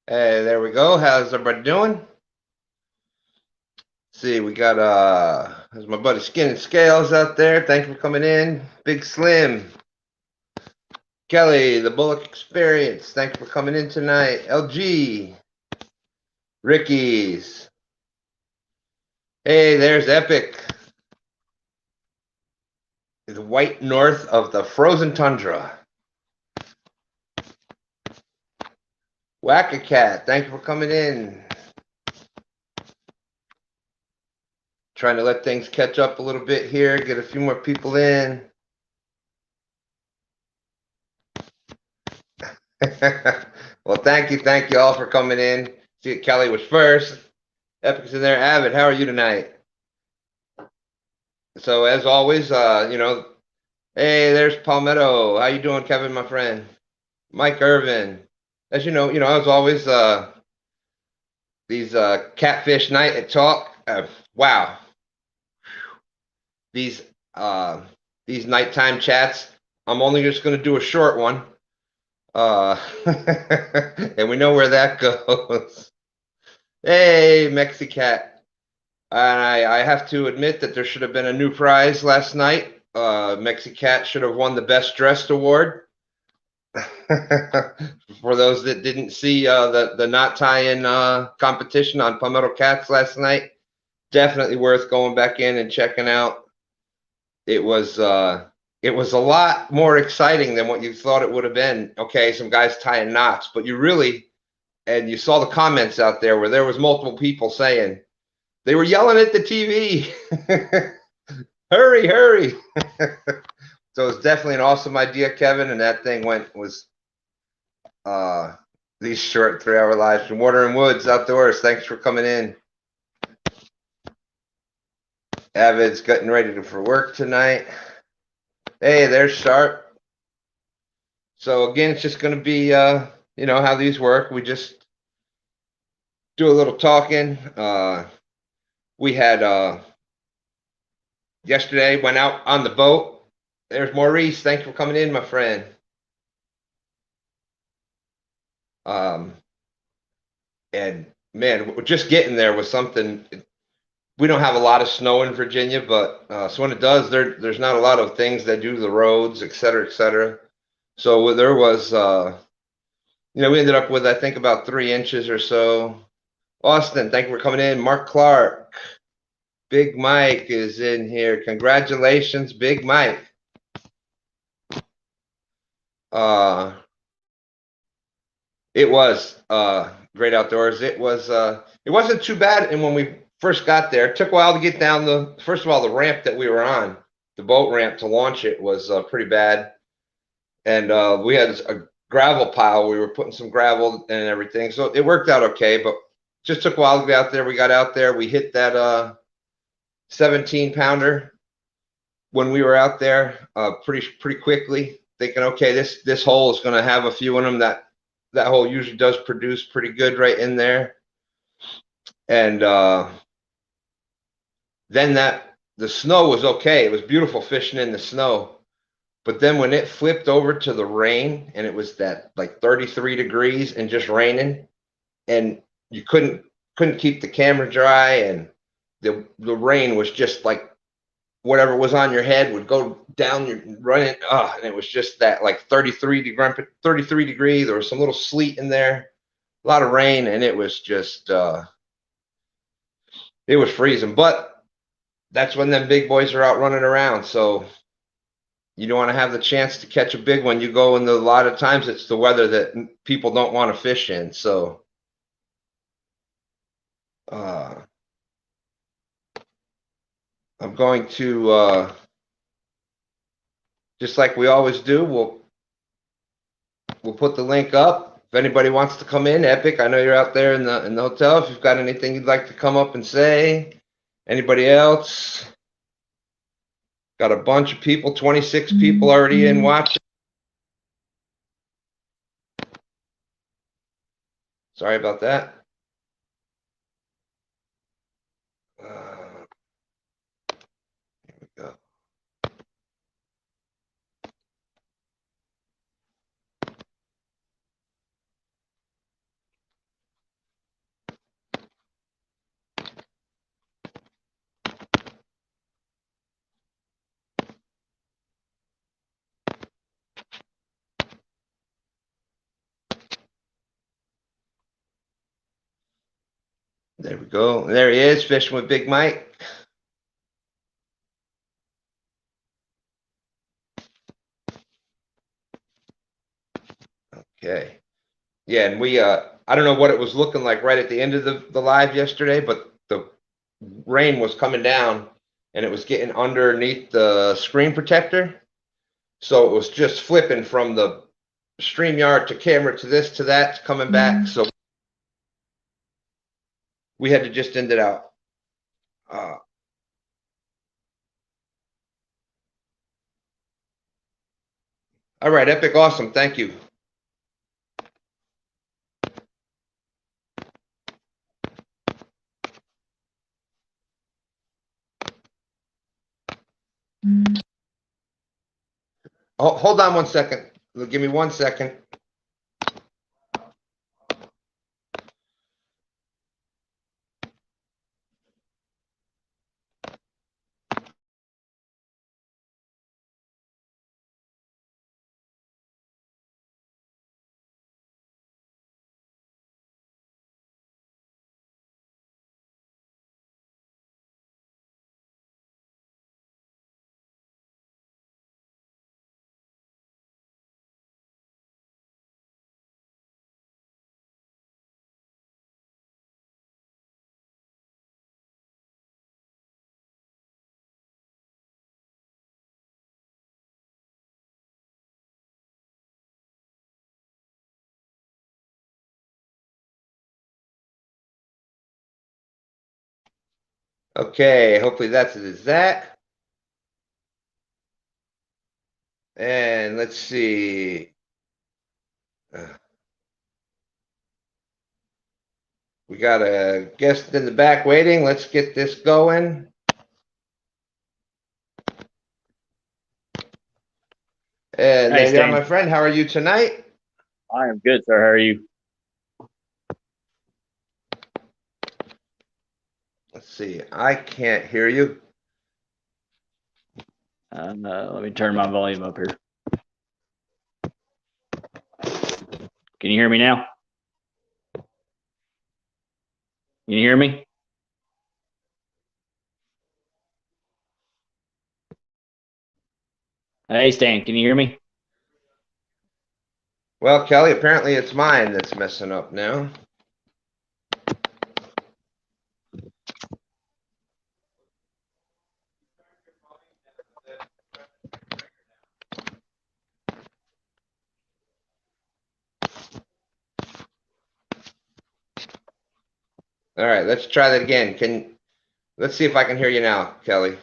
Hey, there we go. How's everybody doing? See, we got there's my buddy Skin and Scales out there. Thank you for coming in. Big Slim. Kelly, the Bullock Experience. Thank you for coming in tonight. LG. Ricky's. Hey, there's Epic. The white north of the frozen tundra. Whack-a-cat. Thank you for coming in. Trying to let things catch up a little bit here. Get a few more people in. Well, thank you all for coming in. See, Kelly was first. Epic's in there. Avid, how are you tonight? So as always, hey, there's Palmetto. How you doing, Kevin, my friend? Mike Irvin. As as always, these catfish night at talk. Wow, these uh, these nighttime chats. I'm only just going to do a short one, and we know where that goes. Hey, Mexicat. And I have to admit that there should have been a new prize last night. Mexicat should have won the Best Dressed Award. For those that didn't see the knot tie-in competition on Palmetto Cats last night, definitely worth going back in and checking out. It was a lot more exciting than what you thought it would have been. Okay, some guys tying knots, but you saw the comments out there where there was multiple people saying they were yelling at the TV. Hurry, hurry. So it's definitely an awesome idea, Kevin, and that thing was these short 3-hour lives from Water and Woods Outdoors. Thanks for coming in. Avid's getting ready for work tonight. Hey, there's Sharp. So again, it's just going to be, how these work. We just do a little talking. We had yesterday went out on the boat. There's Maurice. Thanks for coming in, my friend. And man, just getting there was something. We don't have a lot of snow in Virginia, but so when it does, there's not a lot of things that do the roads, et cetera, et cetera. So there was, we ended up with, I think, about 3 inches or so. Austin, thank you for coming in. Mark Clark, Big Mike is in here. Congratulations, Big Mike. It was great outdoors. It wasn't too bad. And when we first got there, it took a while to get down first of all, the ramp that we were on, the boat ramp to launch it was pretty bad. And we had a gravel pile. We were putting some gravel and everything. So it worked out okay, but just took a while to get out there. We got out there. We hit that 17 pounder when we were out there pretty quickly, thinking, okay, this hole is going to have a few in them. That hole usually does produce pretty good right in there. And then the snow was okay. It was beautiful fishing in the snow. But then when it flipped over to the rain and it was that like 33 degrees and just raining, and you couldn't keep the camera dry, and the rain was just like whatever was on your head would go down your running. And it was just that like 33 degrees. There was some little sleet in there, a lot of rain, and it was just it was freezing. But that's when them big boys are out running around. So you don't want to have the chance to catch a big one. You go in a lot of times it's the weather that people don't want to fish in. So I'm going to just like we always do, we'll put the link up. If anybody wants to come in, Epic, I know you're out there in the hotel. If you've got anything you'd like to come up and say, anybody else? Got a bunch of people, 26 people already in watching. Sorry about that. Here we go. There we go. There he is, fishing with Big Mike. Okay. Yeah, and we I don't know what it was looking like right at the end of the live yesterday, but the rain was coming down and it was getting underneath the screen protector. So it was just flipping from the StreamYard to camera to this to that, coming back. So we had to just end it out. All right, Epic, awesome. Thank you. Oh, hold on 1 second. Give me 1 second. Okay, hopefully that's it is that. And let's see. We got a guest in the back waiting. Let's get this going. And Hey, there you are, Stan. my friend. How are you tonight? I am good, sir. How are you? Let's see. I can't hear you. Let me turn my volume up here. Can you hear me now? Can you hear me? Hey, Stan. Can you hear me? Well, Kelly, apparently it's mine that's messing up now. All right, let's try that again. Let's see if I can hear you now, Kelly. Can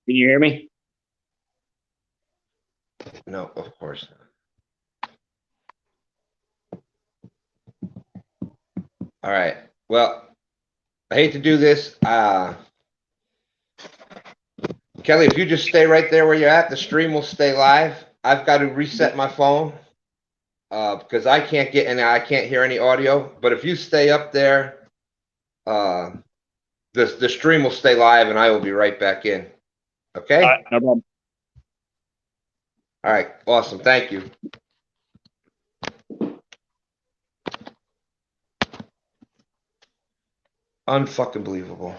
you hear me? No, of course not. All right. Well, I hate to do this. Kelly, if you just stay right there where you're at, the stream will stay live. I've got to reset my phone because I can't get any, I can't hear any audio. But if you stay up there, the stream will stay live and I will be right back in. Okay? All right, no problem. All right, awesome. Thank you. Unfucking believable.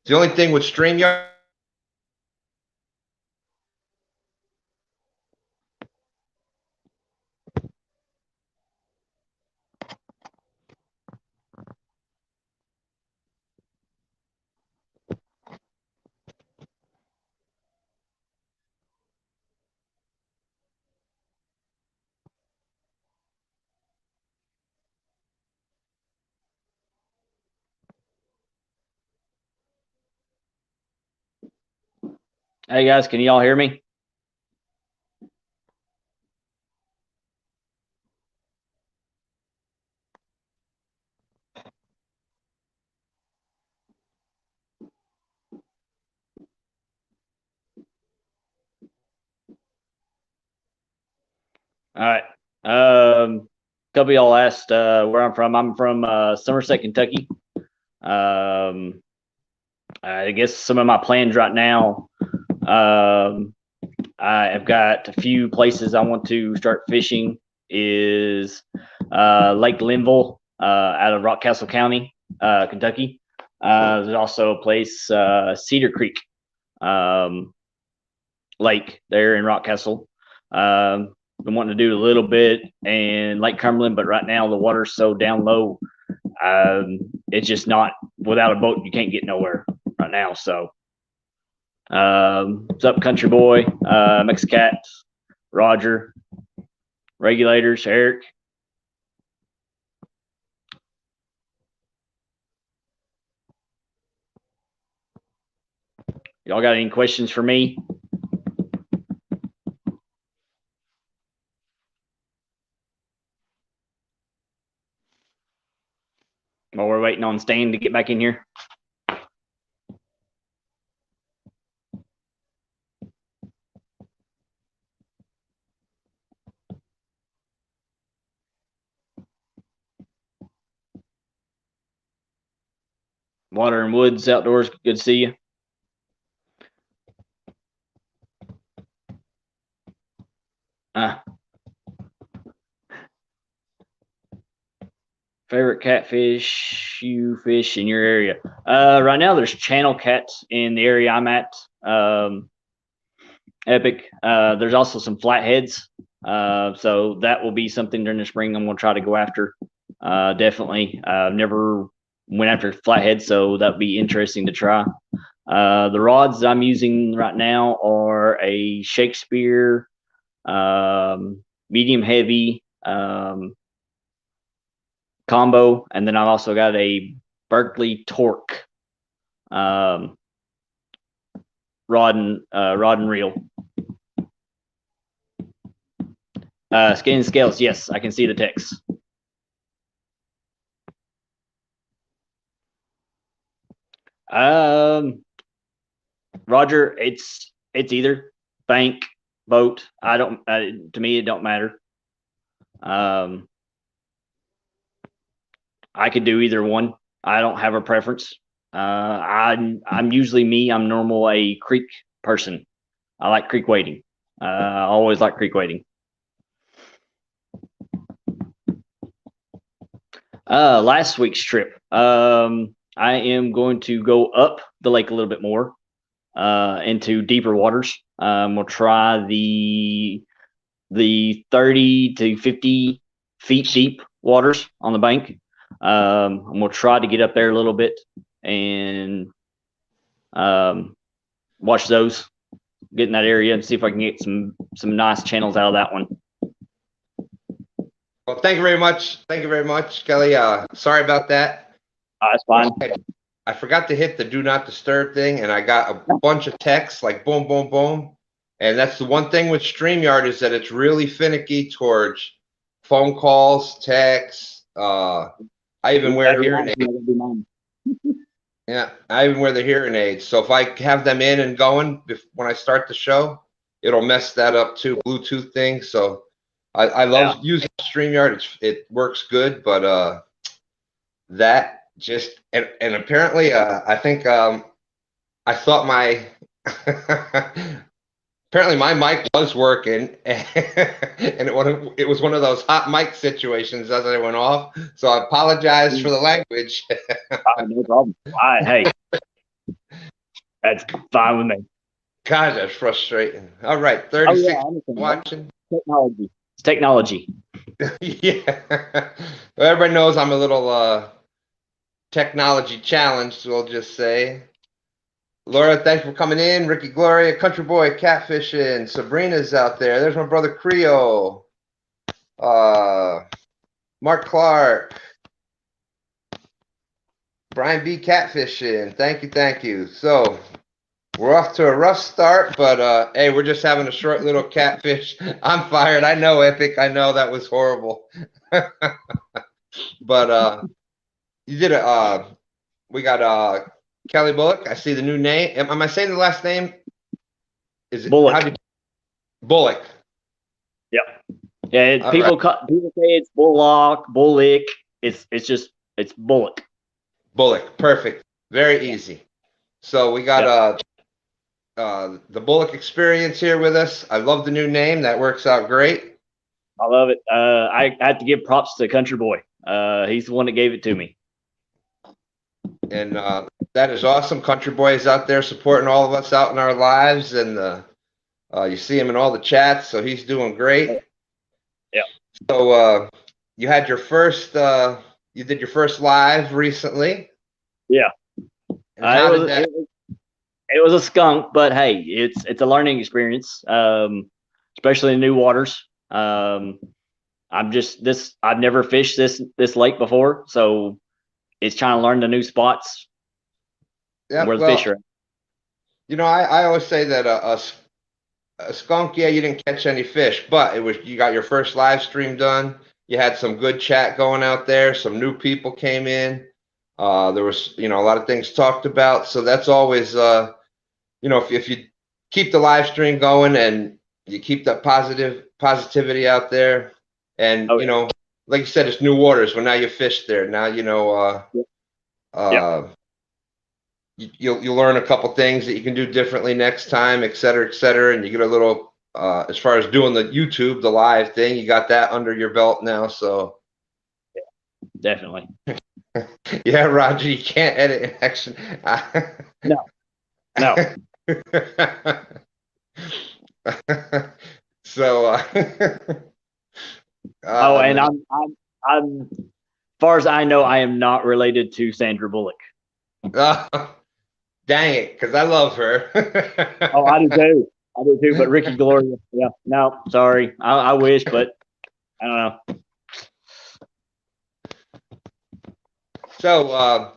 The only thing with StreamYard. Hey, guys. Can y'all hear me? All right. A couple of y'all asked where I'm from. I'm from Somerset, Kentucky. I guess some of my plans right now. I have got a few places I want to start fishing. Is Lake Linville out of Rockcastle County, Kentucky. There's also a place, Cedar Creek Lake there in Rockcastle. Been wanting to do a little bit in Lake Cumberland, but right now the water's so down low. It's just not, without a boat, you can't get nowhere right now. So, what's up, Country Boy, Mexicat, Roger, Regulators, Eric? Y'all got any questions for me? While we're waiting on Stan to get back in here. Water and Woods Outdoors, good to see you. Favorite catfish you fish in your area? Right now there's channel cats in the area I'm at. Epic. There's also some flatheads. So that will be something during the spring I'm going to try to go after. Definitely. I've never went after flatheads, so that'd be interesting to try. The rods I'm using right now are a Shakespeare, medium heavy, combo, and then I've also got a Berkeley Torque rod and reel. Skin and scales, yes, I can see the text. Roger, it's either bank, boat. I don't. To me, it don't matter. I could do either one. I don't have a preference. I'm usually me. I'm normal a creek person. I like creek wading. I always like creek wading. Last week's trip. I am going to go up the lake a little bit more, into deeper waters. We'll try the 30 to 50 feet deep waters on the bank. And we'll try to get up there a little bit and watch those, get in that area and see if I can get some nice channels out of that one. Well, thank you very much. Thank you very much, Kelly. Sorry about that. That's fine. I forgot to hit the do not disturb thing, and I got a bunch of texts like boom, boom, boom. And that's the one thing with StreamYard is that it's really finicky towards phone calls, texts. I even wear hearing aids. Yeah, I even wear the hearing aids. So if I have them in and going when I start the show, it'll mess that up too, Bluetooth thing. So I love using StreamYard. It works good, but that just and apparently I think I thought my apparently my mic was working, and it was one of those hot mic situations as I went off. So I apologize for the language. No problem. Hey, that's fine with me. God, that's frustrating. All right, 36 watching. Technology. It's technology. Yeah. Well, everybody knows I'm a little technology challenged, we'll just say. Laura, thanks for coming in. Ricky Gloria, Country Boy, Catfishing. Sabrina's out there. There's my brother Creo. Mark Clark. Brian B. Catfishing. Thank you, thank you. So we're off to a rough start, but hey, we're just having a short little catfish. I'm fired. I know, Epic. I know that was horrible. But you did we got Kelly Bullock. I see the new name. Am I saying the last name? Is it Bullock? Bullock. Yep. Yeah. People say it's Bullock. It's Bullock. Bullock. Perfect. Very easy. So we got the Bullock Experience here with us. I love the new name. That works out great. I love it. I have to give props to Country Boy. He's the one that gave it to me. And that is awesome. Country Boy is out there supporting all of us out in our lives, and you see him in all the chats, so he's doing great. Yeah. So you had your first, you did your first live recently. Yeah. And how did that? It was a skunk, but hey, it's a learning experience, especially in new waters. I've never fished this lake before, so it's trying to learn the new spots Yeah, where the well, fish are. you know, I always say that a skunk, yeah, you didn't catch any fish, but you got your first live stream done. You had some good chat going out there. Some new people came in. There was, a lot of things talked about. So that's always, if you keep the live stream going and you keep that positivity out there, and like you said, it's new waters. Well, now you fish there. Now you'll learn a couple things that you can do differently next time, et cetera, and you get a little as far as doing the YouTube, the live thing, you got that under your belt now. So definitely. Yeah, Roger, you can't edit in action. No. So and I'm as far as I know, I am not related to Sandra Bullock. Dang it, because I love her. Oh, I do too. But Ricky Gloria, yeah, no, sorry. I wish, but I don't know. So,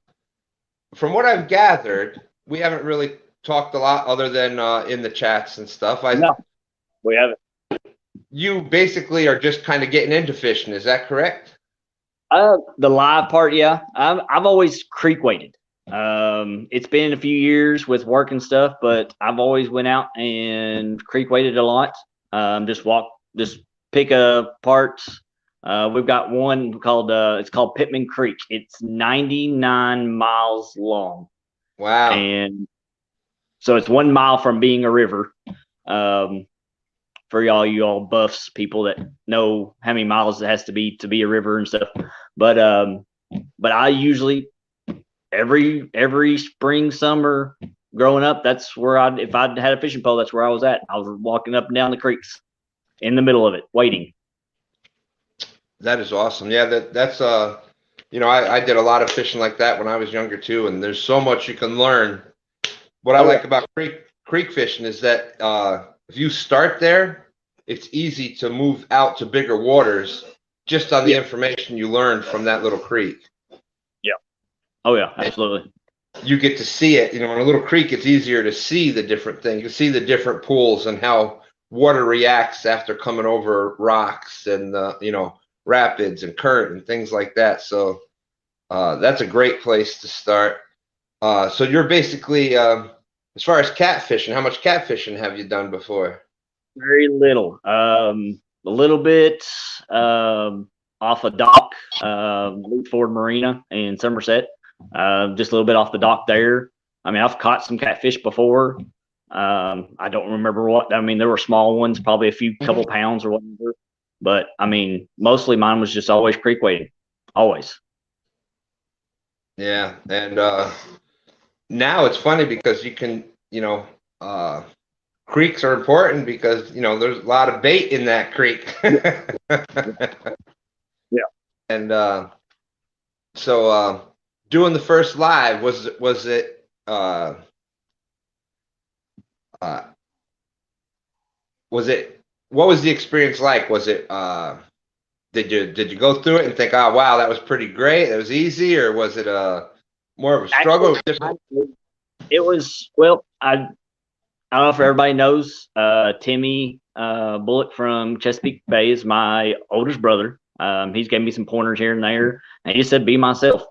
from what I've gathered, we haven't really talked a lot other than in the chats and stuff. No, we haven't. You basically are just kind of getting into fishing. Is that correct? The live part, yeah. I've always creek weighted. It's been a few years with work and stuff, but I've always went out and creek weighted a lot. Just pick a part. We've got one called it's called Pittman Creek. It's 99 miles long. Wow. And so it's 1 mile from being a river. For you all buffs, people that know how many miles it has to be a river and stuff. But I usually every spring, summer growing up, that's where if I'd had a fishing pole, that's where I was at. I was walking up and down the creeks in the middle of it, waiting. That is awesome. Yeah, that's I did a lot of fishing like that when I was younger too, and there's so much you can learn. What I like about creek fishing is that if you start there, it's easy to move out to bigger waters just on the information you learned from that little creek. Yeah. Oh yeah, absolutely. And you get to see it. In a little creek, it's easier to see the different things. You see the different pools and how water reacts after coming over rocks and rapids and current and things like that. So that's a great place to start. So you're basically, as far as catfishing, how much catfishing have you done before? Very little. A little bit off a dock, Ford Marina in Somerset. Just a little bit off the dock there. I mean, I've caught some catfish before. I don't remember what. I mean, there were small ones, probably a couple pounds or whatever. But I mean, mostly mine was just always creek weighting, always. Yeah, and now it's funny because you can, creeks are important because there's a lot of bait in that creek. Yeah. And so doing the first live was it what was the experience like? Was it did you go through it and think, oh wow, that was pretty great, it was easy, or was it more of a struggle? It was, well, I don't know if everybody knows Timmy Bullock from Chesapeake Bay is my oldest brother. He's gave me some pointers here and there, and he said, be myself.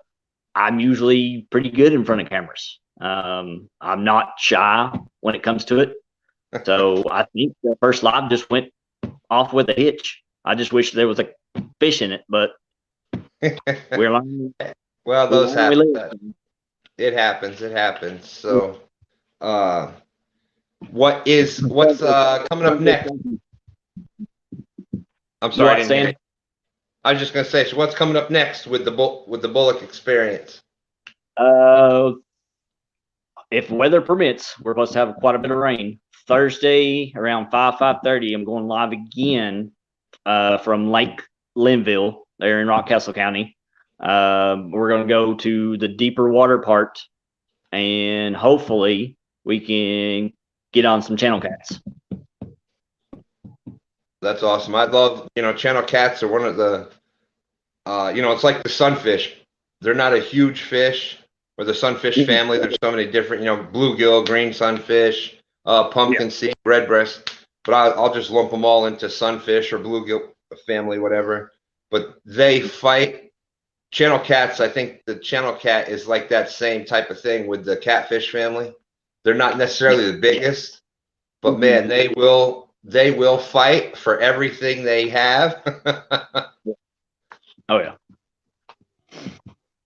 I'm usually pretty good in front of cameras. I'm not shy when it comes to it. So I think the first live just went off with a hitch. I just wish there was a fish in it, but we're learning. Well, those happen. It happens. So what's coming up next? I'm sorry, I didn't hear you. I was just gonna say, so what's coming up next with the Bullock Experience? Uh, if weather permits, we're supposed to have quite a bit of rain. Thursday around 5:30, I'm going live again from Lake Linville there in Rockcastle County. We're going to go to the deeper water part, and hopefully we can get on some channel cats. That's awesome. I love, channel cats are one of the, it's like the sunfish. They're not a huge fish, or the sunfish family. There's so many different, bluegill, green sunfish, pumpkin seed, redbreast. But I'll just lump them all into sunfish or bluegill family, whatever. But they fight. Channel cats, I think the channel cat is like that same type of thing with the catfish family. They're not necessarily the biggest, but man, they will fight for everything they have. Oh yeah.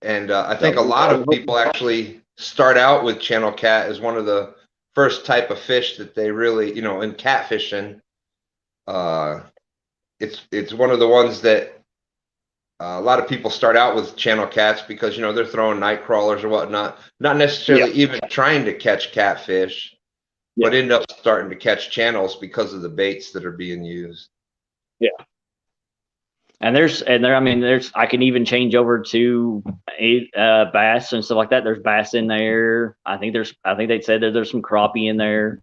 And I think a lot of people actually start out with channel cat as one of the first type of fish that they really, in catfishing. It's one of the ones that a lot of people start out with channel cats because they're throwing night crawlers or whatnot, not necessarily even trying to catch catfish, but end up starting to catch channels because of the baits that are being used. Yeah. And there's I can even change over to bass and stuff like that. There's bass in there. I think they said that there's some crappie in there.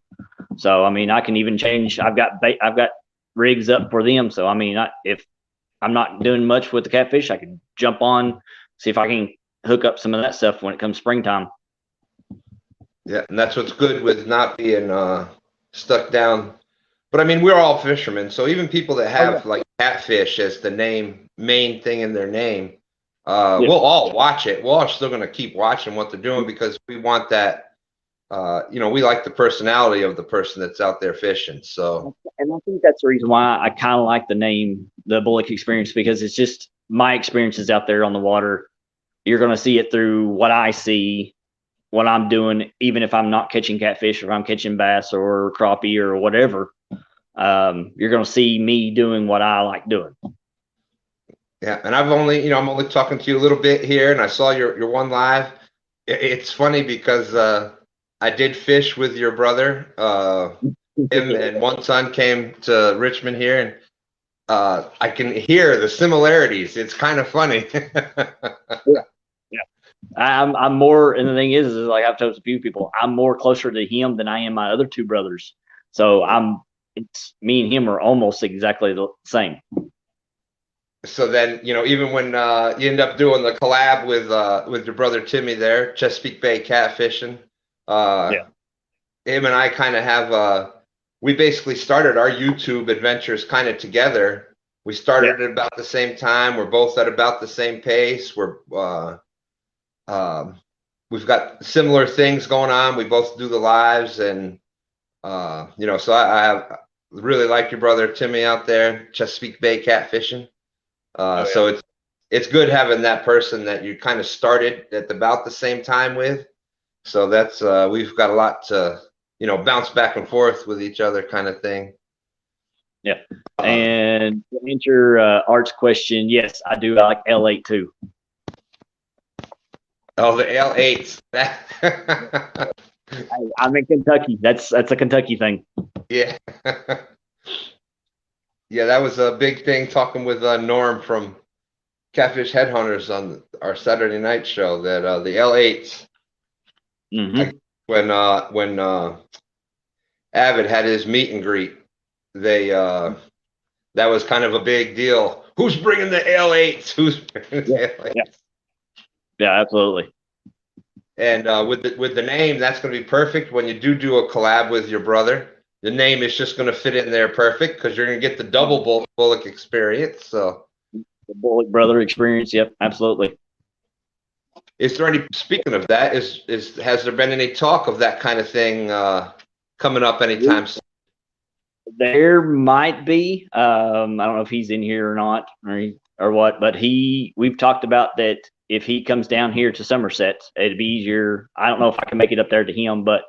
So I can even change. I've got rigs up for them. So if I'm not doing much with the catfish, I can jump on, see if I can hook up some of that stuff when it comes springtime. Yeah, and that's what's good with not being stuck down. But we're all fishermen, so even people that have like catfish as the main thing in their name, we'll all watch it. We're all still going to keep watching what they're doing because we want that. We like the personality of the person that's out there fishing. So, and I think that's the reason why I kind of like the name, the Bullock Experience, because it's just my experiences out there on the water. You're going to see it through what I see, what I'm doing, even if I'm not catching catfish or if I'm catching bass or crappie or whatever. You're going to see me doing what I like doing. Yeah, and I'm only talking to you a little bit here, and I saw your one live. It's funny because I did fish with your brother. Him and one son came to Richmond here, and I can hear the similarities. It's kind of funny. Yeah. I'm more, and the thing is like I've told a few people, I'm more closer to him than I am my other two brothers. So it's me and him are almost exactly the same. So then, even when you end up doing the collab with your brother Timmy there, Chesapeake Bay Catfishing, him and I kind of have we basically started our YouTube adventures kind of together. We started at about the same time. We're both at about the same pace. We've got similar things going on. We both do the lives, and so I have really like your brother Timmy out there, Chesapeake Bay Catfishing. So it's good having that person that you kind of started at about the same time with. So that's we've got a lot to bounce back and forth with each other kind of thing. Yeah. And to answer Art's question, yes, I do like L8 too. Oh, the L8s. I'm in Kentucky. That's a Kentucky thing. Yeah. Yeah, that was a big thing talking with Norm from Catfish Headhunters on our Saturday night show that the L8s, when Avid had his meet and greet, that was kind of a big deal. Who's bringing the L8s? Who's bringing the L8s? Yeah, absolutely. And with the name, that's going to be perfect when you do a collab with your brother. The name is just going to fit in there perfect because you're going to get the double Bullock Experience. So the Bullock Brother Experience. Yep, absolutely. Is there any, speaking of that, has there been any talk of that kind of thing coming up anytime soon? There might be. I don't know if he's in here or not, or what, but we've talked about that. If he comes down here to Somerset, it'd be easier. I don't know if I can make it up there to him, but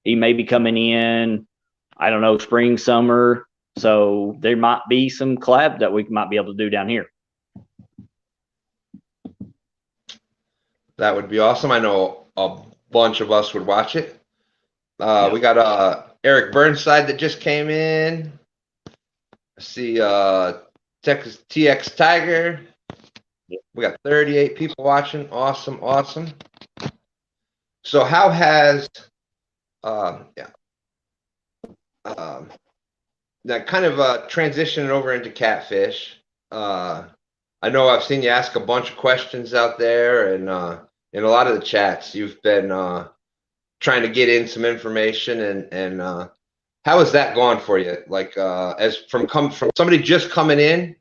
he may be coming in, I don't know, spring, summer. So there might be some collab that we might be able to do down here. That would be awesome. I know a bunch of us would watch it. Yeah. We got Eric Burnside that just came in. I see Texas TX Tiger. Yeah. We got 38 people watching. Awesome, awesome. So how has yeah that kind of transitioning over into catfish? I know I've seen you ask a bunch of questions out there, and in a lot of the chats, you've been trying to get in some information, and how has that gone for you? Like as from somebody just coming in,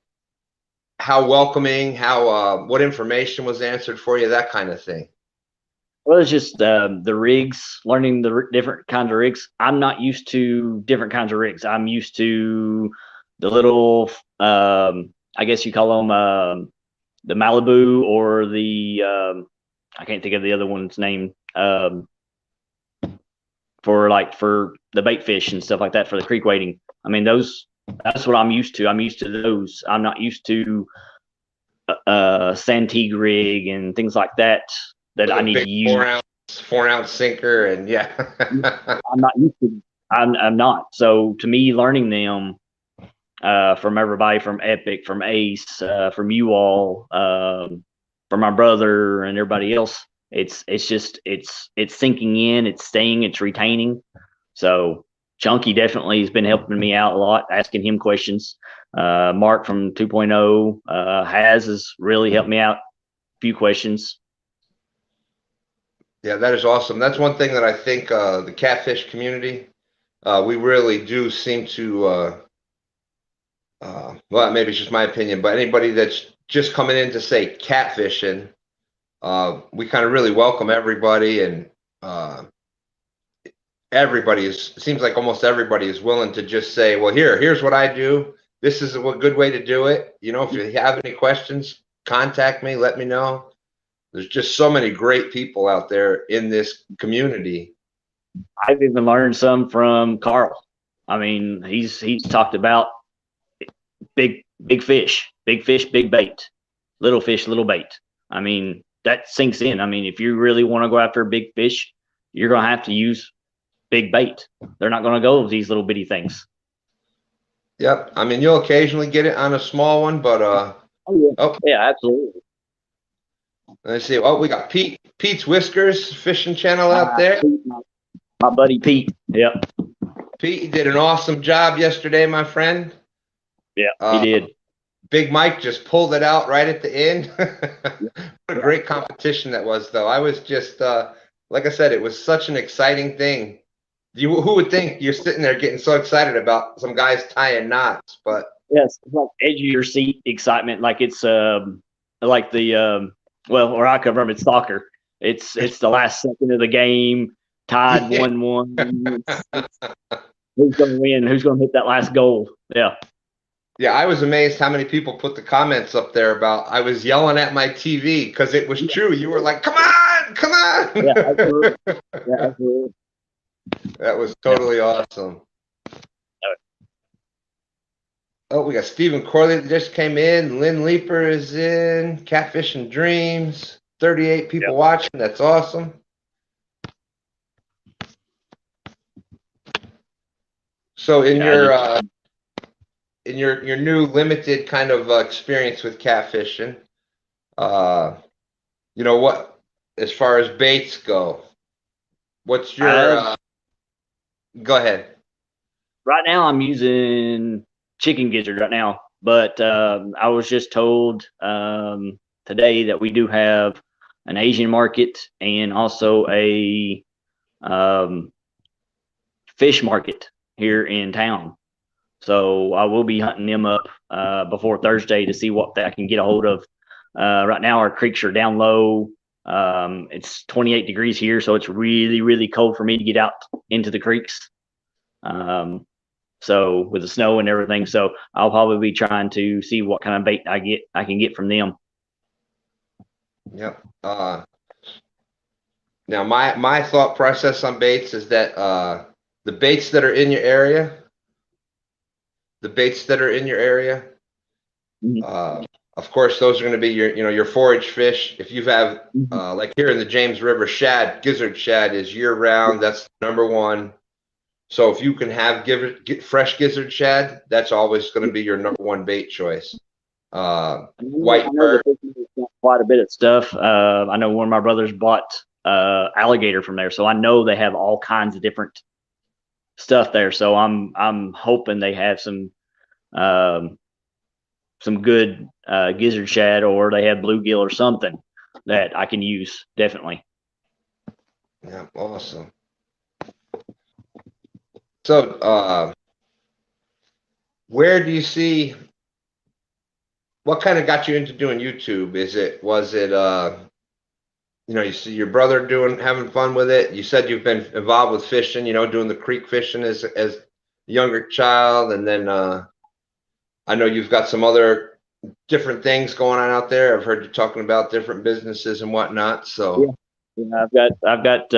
how welcoming, how what information was answered for you, that kind of thing. Well, it's just the rigs, learning the different kinds of rigs. I'm not used to different kinds of rigs. I'm used to the little, I guess you call them the Malibu or the, I can't think of the other one's name, for the bait fish and stuff like that for the creek wading. I mean, that's what I'm used to. I'm used to those. I'm not used to Santiago rig and things like that With I a need big to use. 4 ounce sinker, and yeah. I'm not used to. I'm not. So to me, learning them from everybody, from Epic, from Ace, from you all, from my brother and everybody else, it's sinking in, it's staying, it's retaining. So Chunky definitely has been helping me out a lot, asking him questions. Mark from 2.0 has really helped me out a few questions. Yeah, that is awesome. That's one thing that I think the catfish community, we really do seem to, well, maybe it's just my opinion, but anybody that's just coming in to say catfishing, we kind of really welcome everybody, and everybody is, it seems like almost everybody is willing to just say, well, here's what I do. This is a good way to do it. You know, if you have any questions, contact me, let me know. There's just so many great people out there in this community. I've even learned some from Carl. I mean, he's talked about big fish, big bait, little fish, little bait. I mean, that sinks in. I mean, if you really want to go after a big fish, you're going to have to use big bait. They're not going to go with these little bitty things. Yep. I mean, you'll occasionally get it on a small one, but yeah, absolutely. Let's see. Oh, we got Pete's Whiskers fishing channel out there. My buddy Pete. Yep. Pete did an awesome job yesterday, my friend. Yeah, he did. Big Mike just pulled it out right at the end. What a great competition that was, though. I was just, like I said, it was such an exciting thing. Who would think you're sitting there getting so excited about some guys tying knots? But yes, it's like edge of your seat excitement, like it's like the well, where I come from, it's soccer. It's the last second of the game, tied 1-1. Who's going to win? Who's going to hit that last goal? Yeah. Yeah, I was amazed how many people put the comments up there about I was yelling at my TV because it was true. You were like, "Come on, come on!" Yeah, absolutely. Yeah, absolutely. That was totally awesome. Oh, we got Stephen Corley that just came in. Lynn Leeper is in. Catfish and Dreams. 38 people watching. That's awesome. So in your new limited kind of experience with catfishing, you know what, as far as baits go, what's your go ahead. Right now I'm using chicken gizzard right now, but I was just told today that we do have an Asian market and also a fish market here in town. So I will be hunting them up before Thursday to see what I can get a hold of. Right now our creeks are down low. It's 28 degrees here, so it's really, really cold for me to get out into the creeks. So with the snow and everything, so I'll probably be trying to see what kind of bait I can get from them. Yep. Now my thought process on baits is that the baits that are in your area, Of course, those are going to be your forage fish. If you have like here in the James River, shad, gizzard shad is year round. That's number one. So if you can have fresh gizzard shad, that's always going to be your number one bait choice. White bird. Quite a bit of stuff. I know one of my brothers bought alligator from there, so I know they have all kinds of different stuff there. So I'm hoping they have some good gizzard shad, or they have bluegill or something that I can use. Definitely. Yeah, awesome. So, where do you see? What kind of got you into doing YouTube? Was it you see your brother having fun with it? You said you've been involved with fishing, doing the creek fishing as a younger child, and then I know you've got some other different things going on out there. I've heard you talking about different businesses and whatnot. So I've got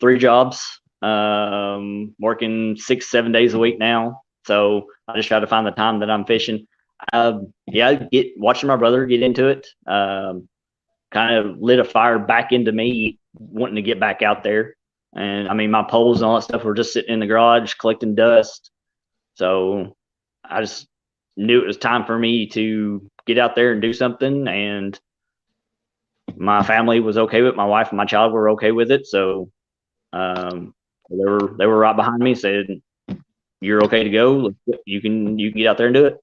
3 jobs, working 6-7 days a week now. So I just try to find the time that I'm fishing. Watching my brother get into it, kind of lit a fire back into me wanting to get back out there. And I mean, my poles and all that stuff were just sitting in the garage collecting dust. So I just knew it was time for me to get out there and do something. And my family was okay with it. My wife and my child were okay with it. So they were right behind me, said, "You're okay to go. You can get out there and do it."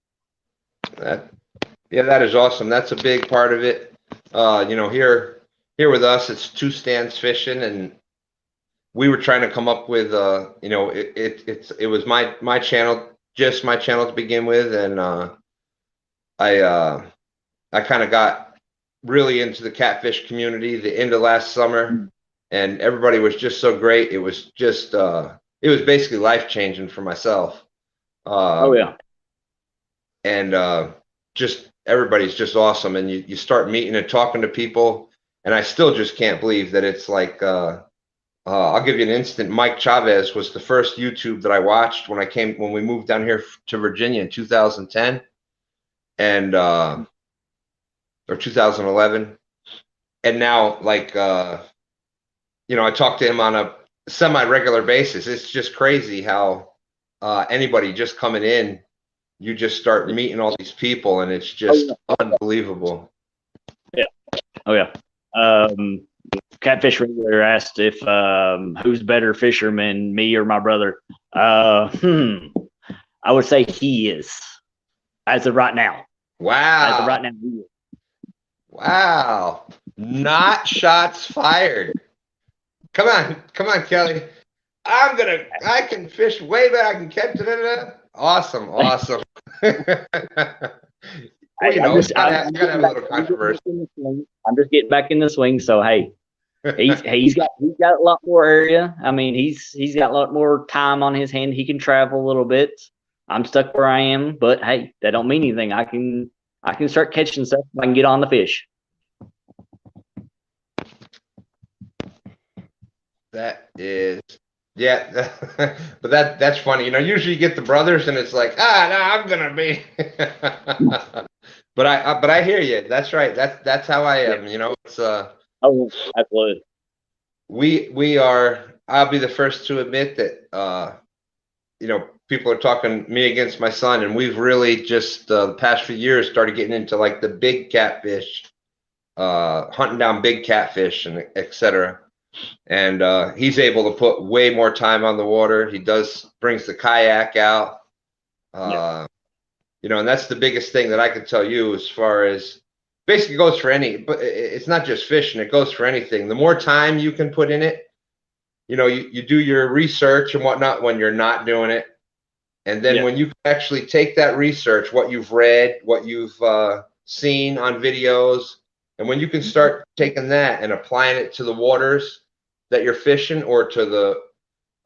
That is awesome. That's a big part of it. Here with us, it's 2 stands fishing, and we were trying to come up with it was my channel, just my channel to begin with, and I kind of got really into the catfish community the end of last summer, and everybody was just so great. It was just it was basically life changing for myself. And just everybody's just awesome, and you start meeting and talking to people, and I still just can't believe that it's like I'll give you an instant. Mike Chavez was the first YouTube that I watched when we moved down here to Virginia in 2010 and or 2011, and now I talk to him on a semi-regular basis. It's just crazy how anybody just coming in, you just start meeting all these people, and it's just unbelievable. Yeah. Oh yeah. Catfish Regular asked if who's better fisherman, me or my brother. I would say he is, as of right now. Wow. As of right now, he is. Wow. Not shots fired. Come on, Kelly. I can fish way better. I can catch it. Awesome. I gotta have a little controversy. I'm just getting back in the swing. So hey, he's got a lot more area. I mean, he's got a lot more time on his hand. He can travel a little bit. I'm stuck where I am, but hey, that don't mean anything. I can start catching stuff if I can get on the fish. That is, yeah, but that's funny. Usually you get the brothers, and it's like, no, I'm gonna be. But I hear you. That's right. That's how I am. It's Oh, absolutely. We are. I'll be the first to admit that. People are talking me against my son, and we've really just the past few years started getting into like the big catfish, hunting down big catfish and etc. And he's able to put way more time on the water. He brings the kayak out. And that's the biggest thing that I can tell you as far as basically goes for but it's not just fishing, it goes for anything. The more time you can put in it, you do your research and whatnot when you're not doing it. And then when you actually take that research, what you've read, what you've seen on videos, and when you can start taking that and applying it to the waters that you're fishing, or to the,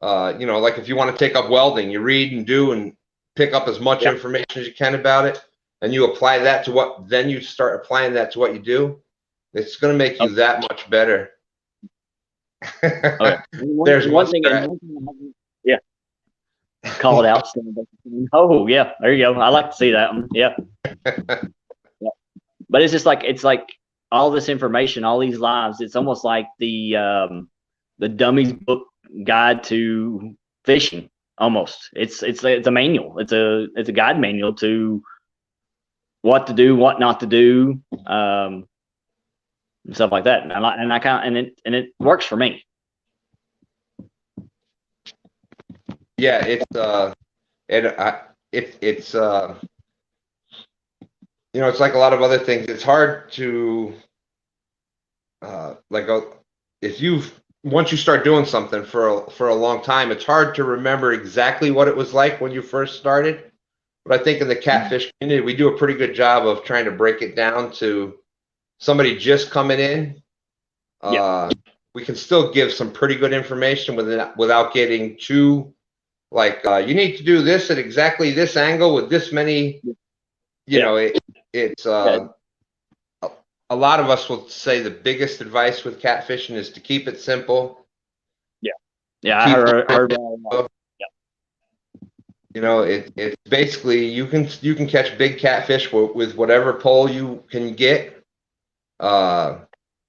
like if you want to take up welding, you read and do and pick up as much information as you can about it, and you apply that to then you start applying that to what you do. It's going to make you that much better. There's one thing. Yeah. Call it out. Oh yeah, there you go. I like to see that one. Yeah. but it's just like all this information, all these lives. It's almost like the dummy's book guide to fishing. Almost, it's a manual. It's a guide manual to what to do, what not to do, and stuff like that. And I kind of, and it works for me. Yeah, it's you know, it's like a lot of other things. It's hard to like if you've once you start doing something for a long time, it's hard to remember exactly what it was like when you first started. But I think in the catfish community, we do a pretty good job of trying to break it down to somebody just coming in. We can still give some pretty good information without getting too like you need to do this at exactly this angle with this many. You know, it's a lot of us will say the biggest advice with catfishing is to keep it simple. Yeah, I heard You know, it's basically you can catch big catfish with whatever pole you can get.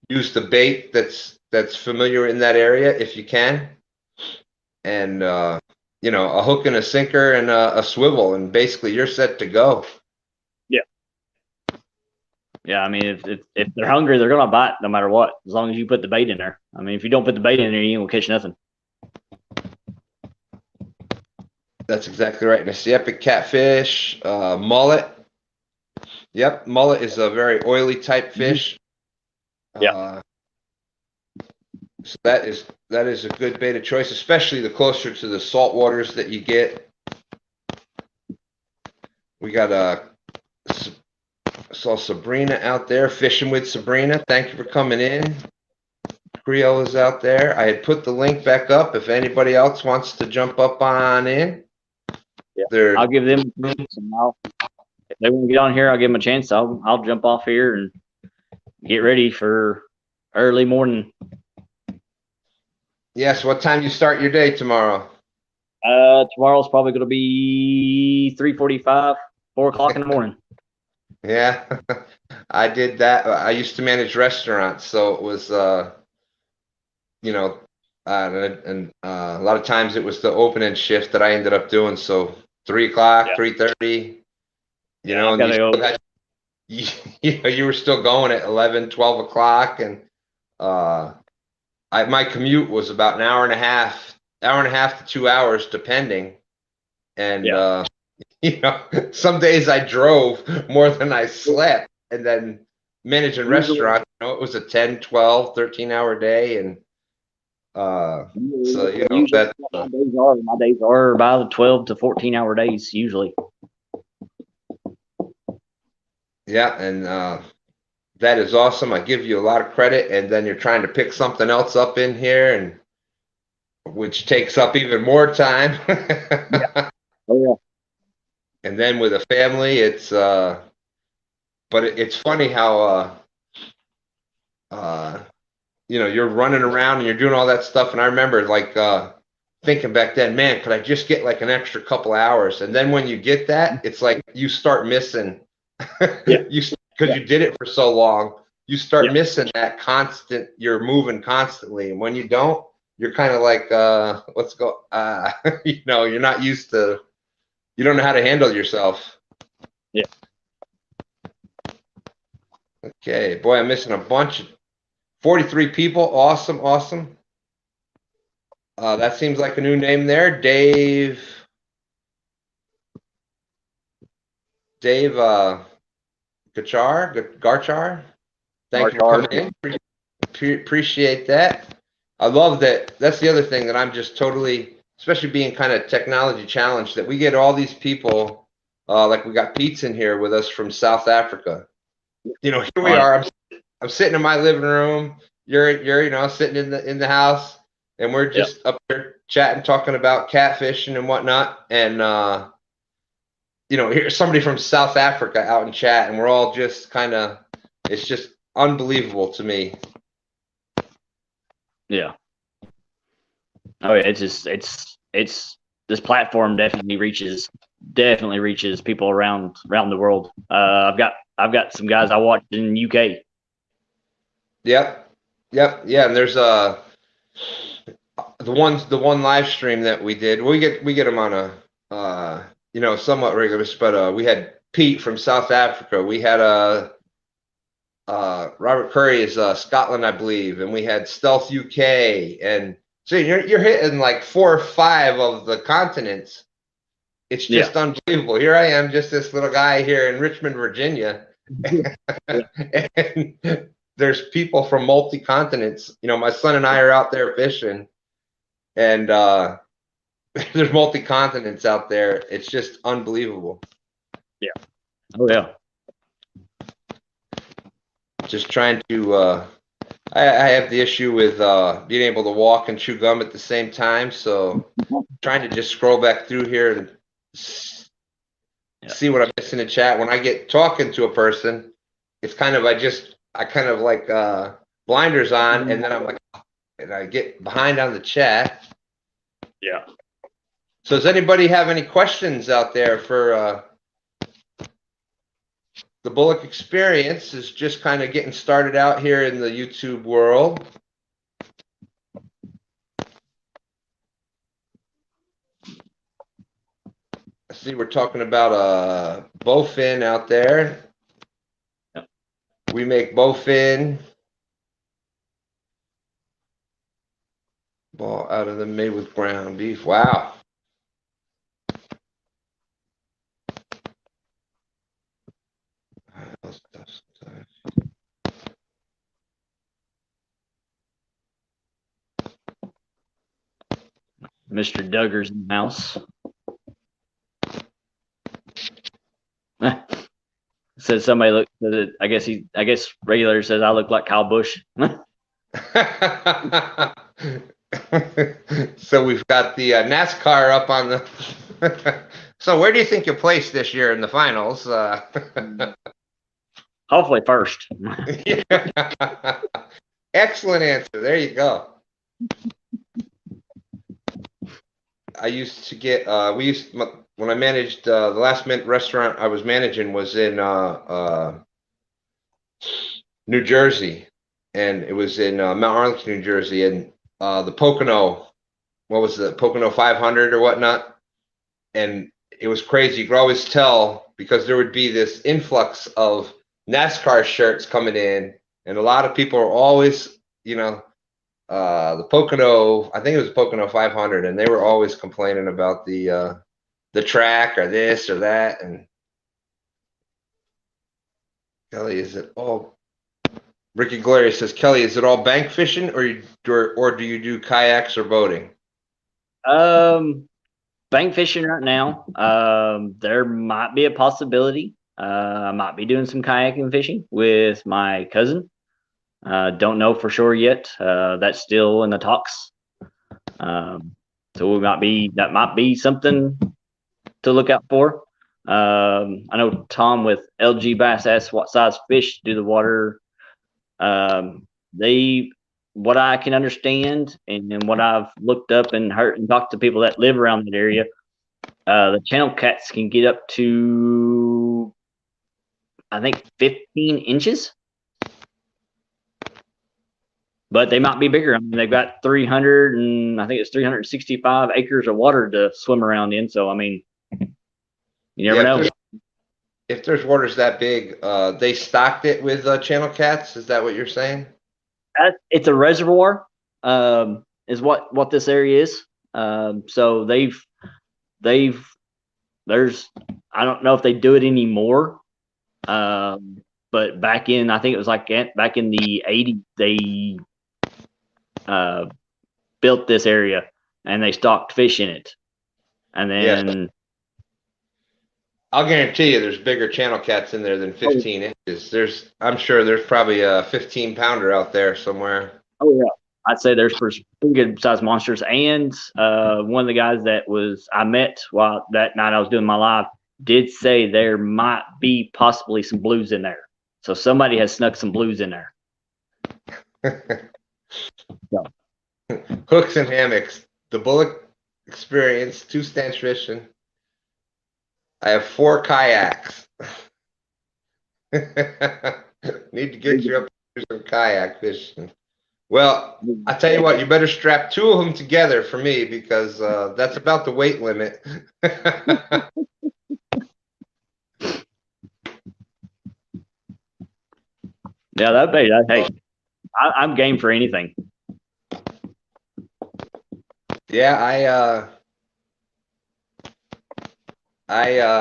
Use the bait that's familiar in that area if you can, and you know, a hook and a sinker and a swivel, and basically you're set to go. Yeah, I mean, if they're hungry, they're gonna bite no matter what, as long as you put the bait in there. I mean, if you don't put the bait in there, you ain't gonna catch nothing. That's exactly right. And it's the Epic Catfish, mullet. Yep, mullet is a very oily type fish. So that is a good bait of choice, especially the closer to the salt waters that you get. We got saw Sabrina out there fishing with Sabrina. Thank you for coming in. Creole is out there. I had put the link back up if anybody else wants to jump up on in. Yeah, I'll give them a chance, and if they want to get on here, I'll give them a chance. I'll jump off here and get ready for early morning. Yes, what time you start your day tomorrow? Tomorrow's probably going to be 3:45, 4 o'clock in the morning. Yeah, I did that. I used to manage restaurants, so it was, you know, and a lot of times it was the opening shift that I ended up doing. So 3 o'clock, 3:30, you know, and you were still going at 11, 12 o'clock, and my commute was about an hour and a half to 2 hours, depending, and you know, some days I drove more than I slept, and then managing restaurants, you know, it was a 10, 12, 13-hour day. And so, you know, that my days are about 12 to 14-hour days usually. Yeah, and that is awesome. I give you a lot of credit, and then you're trying to pick something else up in here, and which takes up even more time. Oh yeah. And then with a family, it's but it's funny how you know, you're running around and you're doing all that stuff. And I remember like thinking back then, man, could I just get like an extra couple hours? And then when you get that, it's like you start missing because you did it for so long, you start missing that constant, you're moving constantly. And when you don't, you're kind of like let's go you know, you're not used to, you don't know how to handle yourself. Yeah. Okay, boy, I'm missing a bunch. 43 people. Awesome, awesome. That seems like a new name there. Dave Garchar. Thank you for coming in. Appreciate that. I love that. That's the other thing that I'm just totally, especially being kind of technology challenged, that we get all these people, like we got Pete's in here with us from South Africa. You know, here we are. I'm sitting in my living room. You're you know, sitting in the house, and we're just up there chatting, talking about catfishing and whatnot. And you know, here's somebody from South Africa out in chat, and we're all just kind of, it's just unbelievable to me. Yeah. Oh yeah, it's this platform definitely reaches people around the world. I've I've got some guys I watched in UK. Yep. Yep. Yeah. And there's the one live stream that we did. We get them on a somewhat regular, but we had Pete from South Africa. We had Robert Curry is Scotland, I believe, and we had Stealth UK, and so you're hitting like 4 or 5 of the continents. It's just unbelievable. Here I am, just this little guy here in Richmond, Virginia, and there's people from multi continents. My son and I are out there fishing, and there's multi continents out there. It's just unbelievable. Yeah. Oh yeah. Just trying to I have the issue with being able to walk and chew gum at the same time, so trying to just scroll back through here and see what I miss in the chat. When I get talking to a person, it's kind of I kind of like blinders on, and then I'm like, and I get behind on the chat. Yeah. So does anybody have any questions out there for the Bullock Experience? Is just kind of getting started out here in the YouTube world. I see we're talking about a bowfin out there. Yep. We make bowfin. Ball out of them made with ground beef. Wow. Mr. Duggar's in the house. Says somebody look. I guess regular says I look like Kyle Busch. So we've got the NASCAR up on the. So where do you think you'll place this year in the finals? Hopefully first. Excellent answer. There you go. I used to get when I managed the last restaurant I was managing was in New Jersey, and it was in Mount Arlington, New Jersey, and the Pocono, what was the Pocono 500 or whatnot, and it was crazy. You could always tell because there would be this influx of NASCAR shirts coming in, and a lot of people are always, the Pocono, I think it was Pocono 500, and they were always complaining about the track or this or that. And Kelly, is it all? Ricky Gloria says, Kelly, is it all bank fishing, or do you do kayaks or boating? Bank fishing right now. There might be a possibility. I might be doing some kayaking fishing with my cousin. Don't know for sure yet. That's still in the talks. So that might be something to look out for. I know Tom with LG Bass asked what size fish do the water. What I can understand and what I've looked up and heard and talked to people that live around that area, the channel cats can get up to, I think, 15 inches. But they might be bigger. I mean, they've got 365 acres of water to swim around in. So, I mean, you never know. If there's waters that big, they stocked it with channel cats. Is that what you're saying? It's a reservoir, is what this area is. So there's, I don't know if they do it anymore. But back in, I think it was like back in the 80s, they built this area and they stocked fish in it. And then I'll guarantee you there's bigger channel cats in there than 15 inches. I'm sure there's probably a 15-pounder out there somewhere. Oh yeah. I'd say there's pretty good sized monsters. And one of the guys I met while that night I was doing my live did say there might be possibly some blues in there. So somebody has snuck some blues in there. So. Hooks and hammocks. The Bullock Experience, 2-stanch fishing. I have 4 kayaks. Need to get you up to some kayak fishing. Well, I tell you what, you better strap two of them together for me because that's about the weight limit. Yeah, that'd be that. Hey, I'm game for anything. Yeah,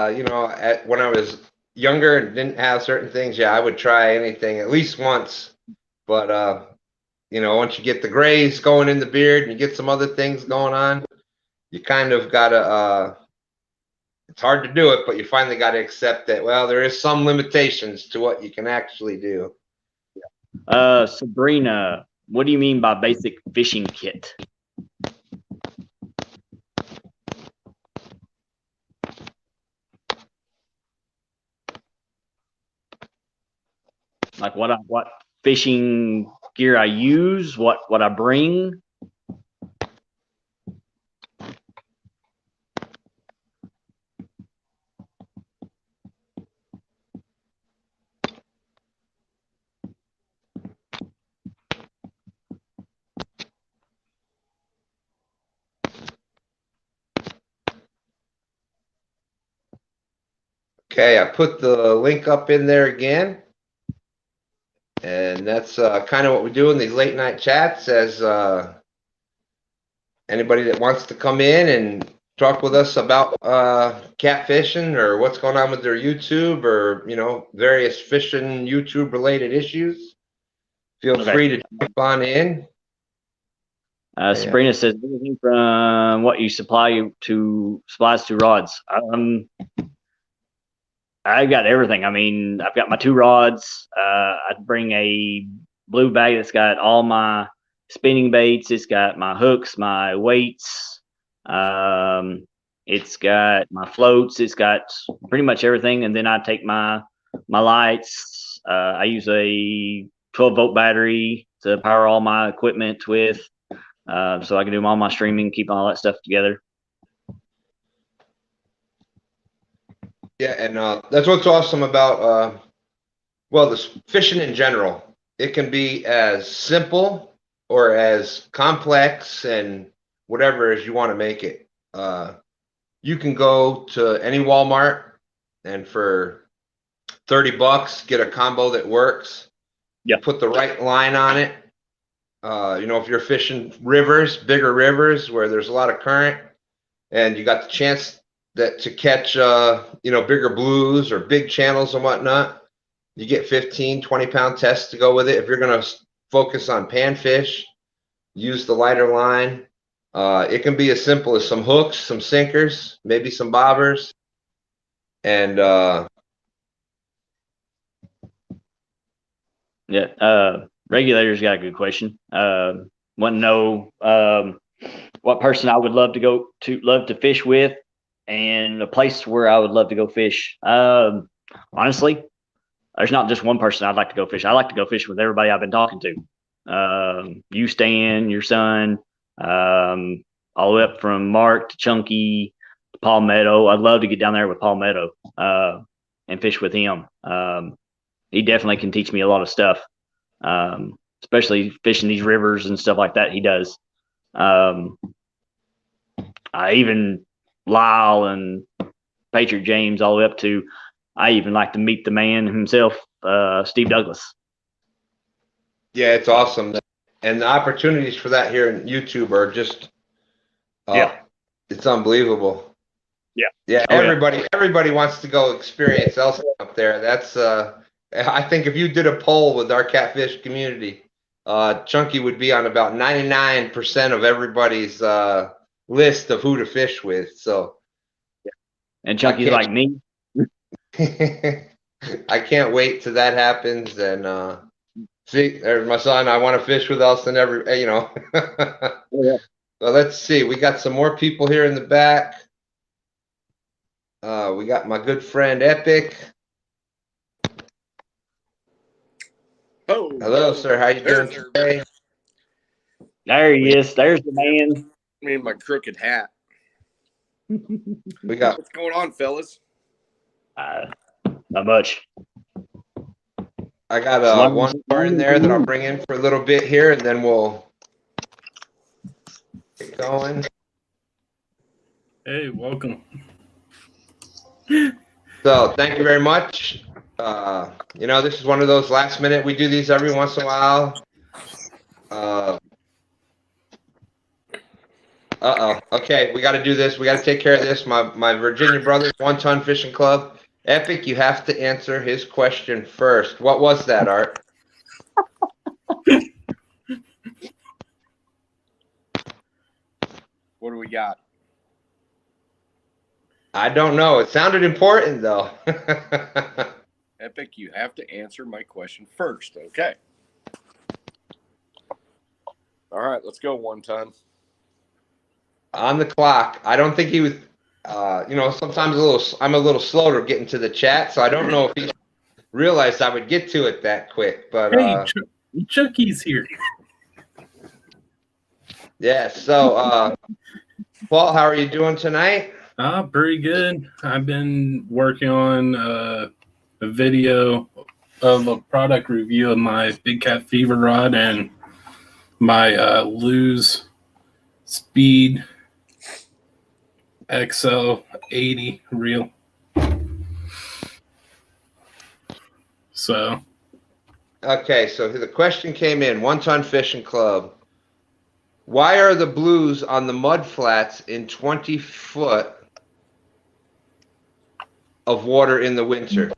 you know, when I was younger and didn't have certain things, yeah, I would try anything at least once. But you know, once you get the grays going in the beard and you get some other things going on, you kind of gotta. It's hard to do it, but you finally got to accept that. Well, there is some limitations to what you can actually do. Sabrina, what do you mean by basic fishing kit? Like what fishing gear I use, what I bring. Okay, I put the link up in there again. And that's kind of what we do in these late night chats as anybody that wants to come in and talk with us about catfishing or what's going on with their YouTube or, you know, various fishing YouTube related issues. Feel free to jump on in. Sabrina says everything from what you supplies to rods. I got everything. I mean, I've got my 2 rods. I bring a blue bag that's got all my spinning baits. It's got my hooks, my weights. It's got my floats. It's got pretty much everything. And then I take my lights. I use a 12-volt battery to power all my equipment with, so I can do all my streaming, keep all that stuff together. Yeah, and that's what's awesome about well, this fishing in general. It can be as simple or as complex and whatever as you want to make it. You can go to any Walmart and for $30 get a combo that works. Yeah. Put the right line on it. You know, if you're fishing rivers, bigger rivers where there's a lot of current, and you got the chance to catch you know, bigger blues or big channels and whatnot, you get 15-20 pound tests to go with it. If you're going to focus on panfish, use the lighter line. It can be as simple as some hooks, some sinkers, maybe some bobbers, and Regulator's got a good question. Want to know what person I would love to fish with, and a place where I would love to go fish. Honestly, there's not just one person I'd like to go fish. I like to go fish with everybody I've been talking to. You, Stan, your son, all the way up from Mark to Chunky to Palmetto. I'd love to get down there with Palmetto and fish with him. He definitely can teach me a lot of stuff, especially fishing these rivers and stuff like that. He does. I even Lyle and Patriot James, all the way up to, I even like to meet the man himself, Steve Douglas. Yeah, it's awesome. And the opportunities for that here in YouTube are just, it's unbelievable. Yeah. Yeah. Everybody wants to go experience Elsa up there. That's, I think if you did a poll with our catfish community, Chunky would be on about 99% of everybody's list of who to fish with. So, and Chunky's like me. I can't wait till that happens. And see, there's my son. I want to fish with Elson you know. Yeah. So let's see. We got some more people here in the back. We got my good friend Epic. Oh, hello, sir. How you doing today? There he is. There's the man. Me and my crooked hat. We got What's going on, fellas? Not much. I got As long one as- more in there that I'll bring in for a little bit here, and then we'll get going. Hey, welcome. So thank you very much. This is one of those last minute. We do these every once in a while. Okay, we got to do this. We got to take care of this. My Virginia Brothers 1 Ton Fishing Club. Epic, you have to answer his question first. What was that, Art? What do we got? I don't know. It sounded important though. Epic, you have to answer my question first. Okay. All right, let's go 1 ton. On the clock. I don't think he was. Sometimes I'm a little slow to get into the chat, so I don't know if he realized I would get to it that quick. But Hey, Chucky's here. yeah. So, Paul, how are you doing tonight? Pretty good. I've been working on a video of a product review of my Big Cat Fever rod and my Lose Speed XL80 reel. So, Okay, so the question came in, 1 Ton Fishing Club. Why are the blues on the mud flats in 20 foot of water in the winter?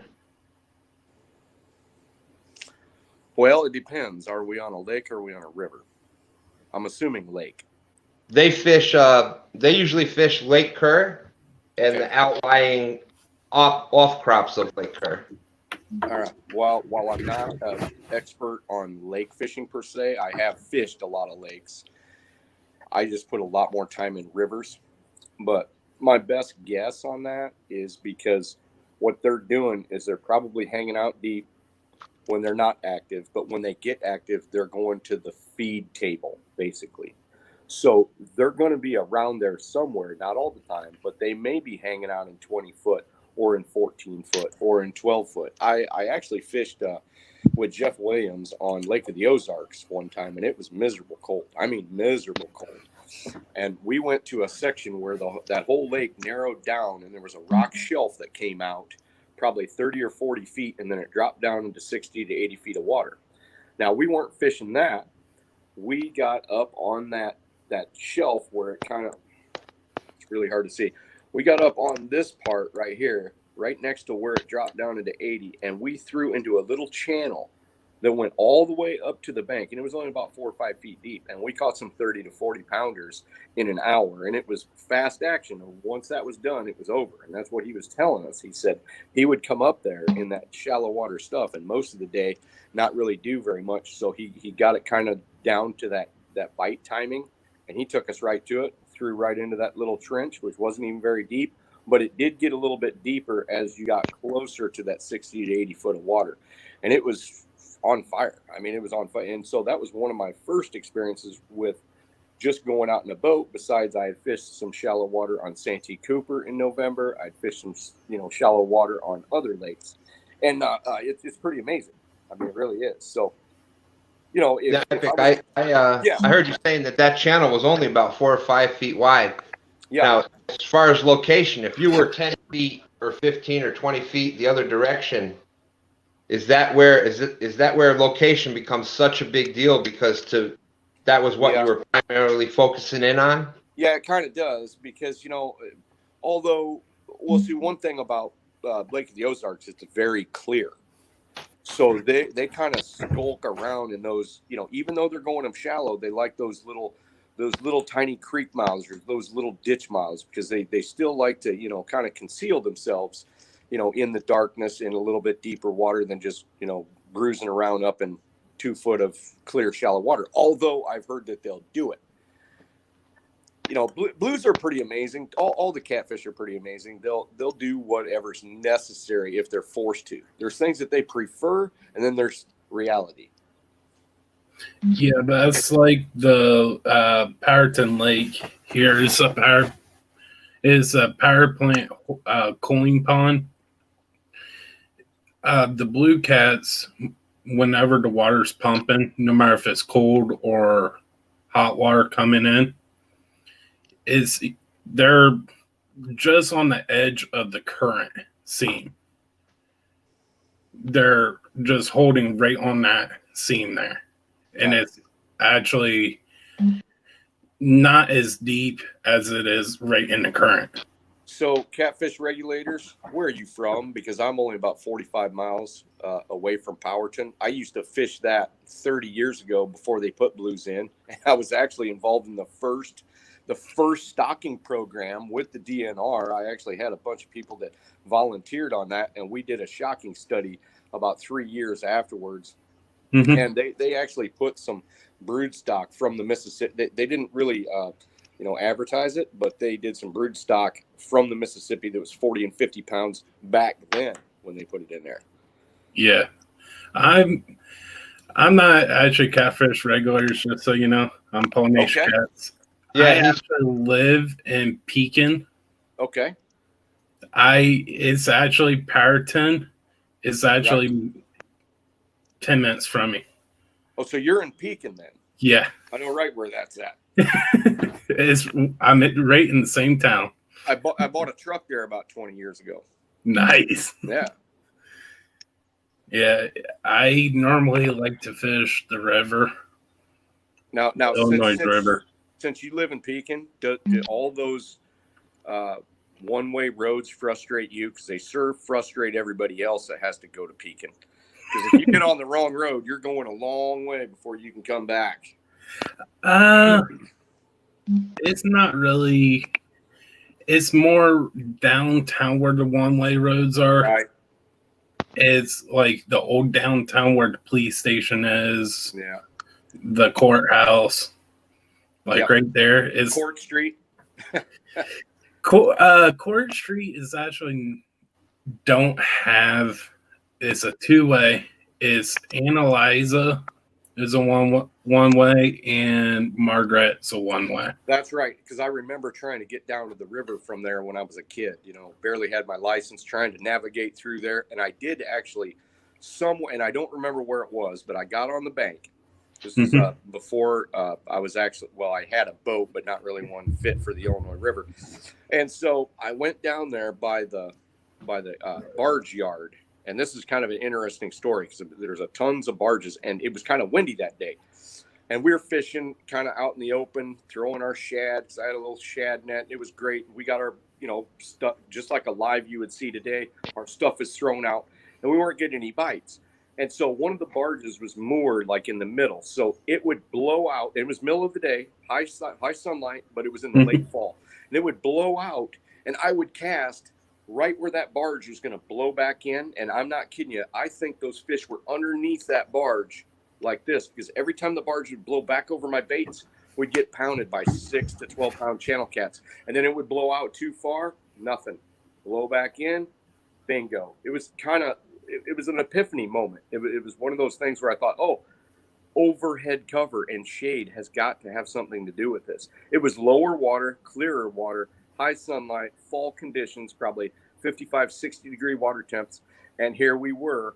Well, it depends. Are we on a lake or are we on a river? I'm assuming lake. They usually fish Lake Kerr and the outlying off crops of Lake Kerr. All right. While I'm not an expert on lake fishing per se, I have fished a lot of lakes. I just put a lot more time in rivers. But my best guess on that is because what they're doing is they're probably hanging out deep when they're not active. But when they get active, they're going to the feed table, basically. So they're going to be around there somewhere, not all the time, but they may be hanging out in 20 foot or in 14 foot or in 12 foot. I actually fished with Jeff Williams on Lake of the Ozarks one time, and it was miserable cold. I mean, miserable cold. And we went to a section where that whole lake narrowed down, and there was a rock shelf that came out probably 30 or 40 feet, and then it dropped down into 60 to 80 feet of water. Now, we weren't fishing that. We got up on that shelf where it kind of, it's really hard to see. We got up on this part right here, right next to where it dropped down into 80, and we threw into a little channel that went all the way up to the bank, and it was only about 4 or 5 feet deep, and we caught some 30 to 40 pounders in an hour, and it was fast action. Once that was done, it was over, and that's what he was telling us. He said he would come up there in that shallow water stuff, and most of the day not really do very much, so he got it kind of down to that bite timing, and he took us right to it, threw right into that little trench, which wasn't even very deep, but it did get a little bit deeper as you got closer to that 60 to 80 foot of water, and it was on fire. I mean, it was on fire. And so that was one of my first experiences with just going out in a boat. Besides, I had fished some shallow water on Santee Cooper in November. I'd fished some, shallow water on other lakes, and it's pretty amazing. I mean, it really is. So, I heard you saying that channel was only about 4 or 5 feet wide. Yeah. Now, as far as location, if you were 10 feet or 15 or 20 feet the other direction, is that where location becomes such a big deal because that was what you were primarily focusing in on? Yeah, it kind of does because, although we'll see one thing about Lake of the Ozarks, it's very clear. So they kind of skulk around in those, even though they're going them shallow, they like those little tiny creek mouths or those little ditch mouths because they still like to, kind of conceal themselves, in the darkness in a little bit deeper water than just, bruising around up in 2 foot of clear shallow water. Although I've heard that they'll do it. Blues are pretty amazing. All the catfish are pretty amazing. They'll do whatever's necessary if they're forced to. There's things that they prefer, and then there's reality. yeah, that's like the Powerton Lake here is a power plant cooling pond. The blue cats whenever the water's pumping, no matter if it's cold or hot water coming in, is they're just on the edge of the current seam. They're just holding right on that seam there. And it's actually not as deep as it is right in the current. So, catfish regulators, where are you from? Because I'm only about 45 miles away from Powerton. I used to fish that 30 years ago before they put blues in. I was actually involved in the first stocking program with the DNR. I actually had a bunch of people that volunteered on that, and we did a shocking study about 3 years afterwards. Mm-hmm. And they actually put some brood stock from the Mississippi. They didn't really advertise it, but they did some brood stock from the Mississippi that was 40 and 50 pounds back then when they put it in there. Yeah. I'm not actually catfish regulars, just so you know. I'm Polynesian Cats. Yeah, I actually live in Pekin. Okay. It's actually Powerton. It's actually 10 minutes from me. Oh, so you're in Pekin then? Yeah. I know right where that's at. I'm right in the same town. I bought a truck there about 20 years ago. Nice. Yeah. Yeah, I normally like to fish the river. Now, Illinois River. Since you live in Pekin, do all those one-way roads frustrate you? Because they frustrate everybody else that has to go to Pekin. Because if you get on the wrong road, you're going a long way before you can come back. It's not really. It's more downtown where the one-way roads are. Right. It's like the old downtown where the police station is. Yeah. The courthouse. Right there is Court Street. Court Street is actually don't have. It's a two-way. It's Annalisa is a one way, and Margaret's a one way. That's right, because I remember trying to get down to the river from there when I was a kid. Barely had my license, trying to navigate through there, and I did actually somewhere, and I don't remember where it was, but I got on the bank. This is before I was actually, I had a boat, but not really one fit for the Illinois River, and so I went down there by the barge yard. And this is kind of an interesting story because there's tons of barges, and it was kind of windy that day. And we were fishing kind of out in the open, throwing our shad, because I had a little shad net. It was great. We got our, stuff, just like a live you would see today. Our stuff is thrown out, and we weren't getting any bites. And so one of the barges was moored like in the middle. So it would blow out. It was middle of the day, high sunlight, but it was in the late fall. And it would blow out, and I would cast right where that barge was going to blow back in. And I'm not kidding you. I think those fish were underneath that barge like this, because every time the barge would blow back over my baits, we'd get pounded by 6 to 12 pound channel cats. And then it would blow out too far. Nothing. Blow back in. Bingo. It was it was an epiphany moment. It was one of those things where I thought, overhead cover and shade has got to have something to do with this. It was lower water, clearer water, high sunlight, fall conditions, probably 55, 60 degree water temps. And here we were.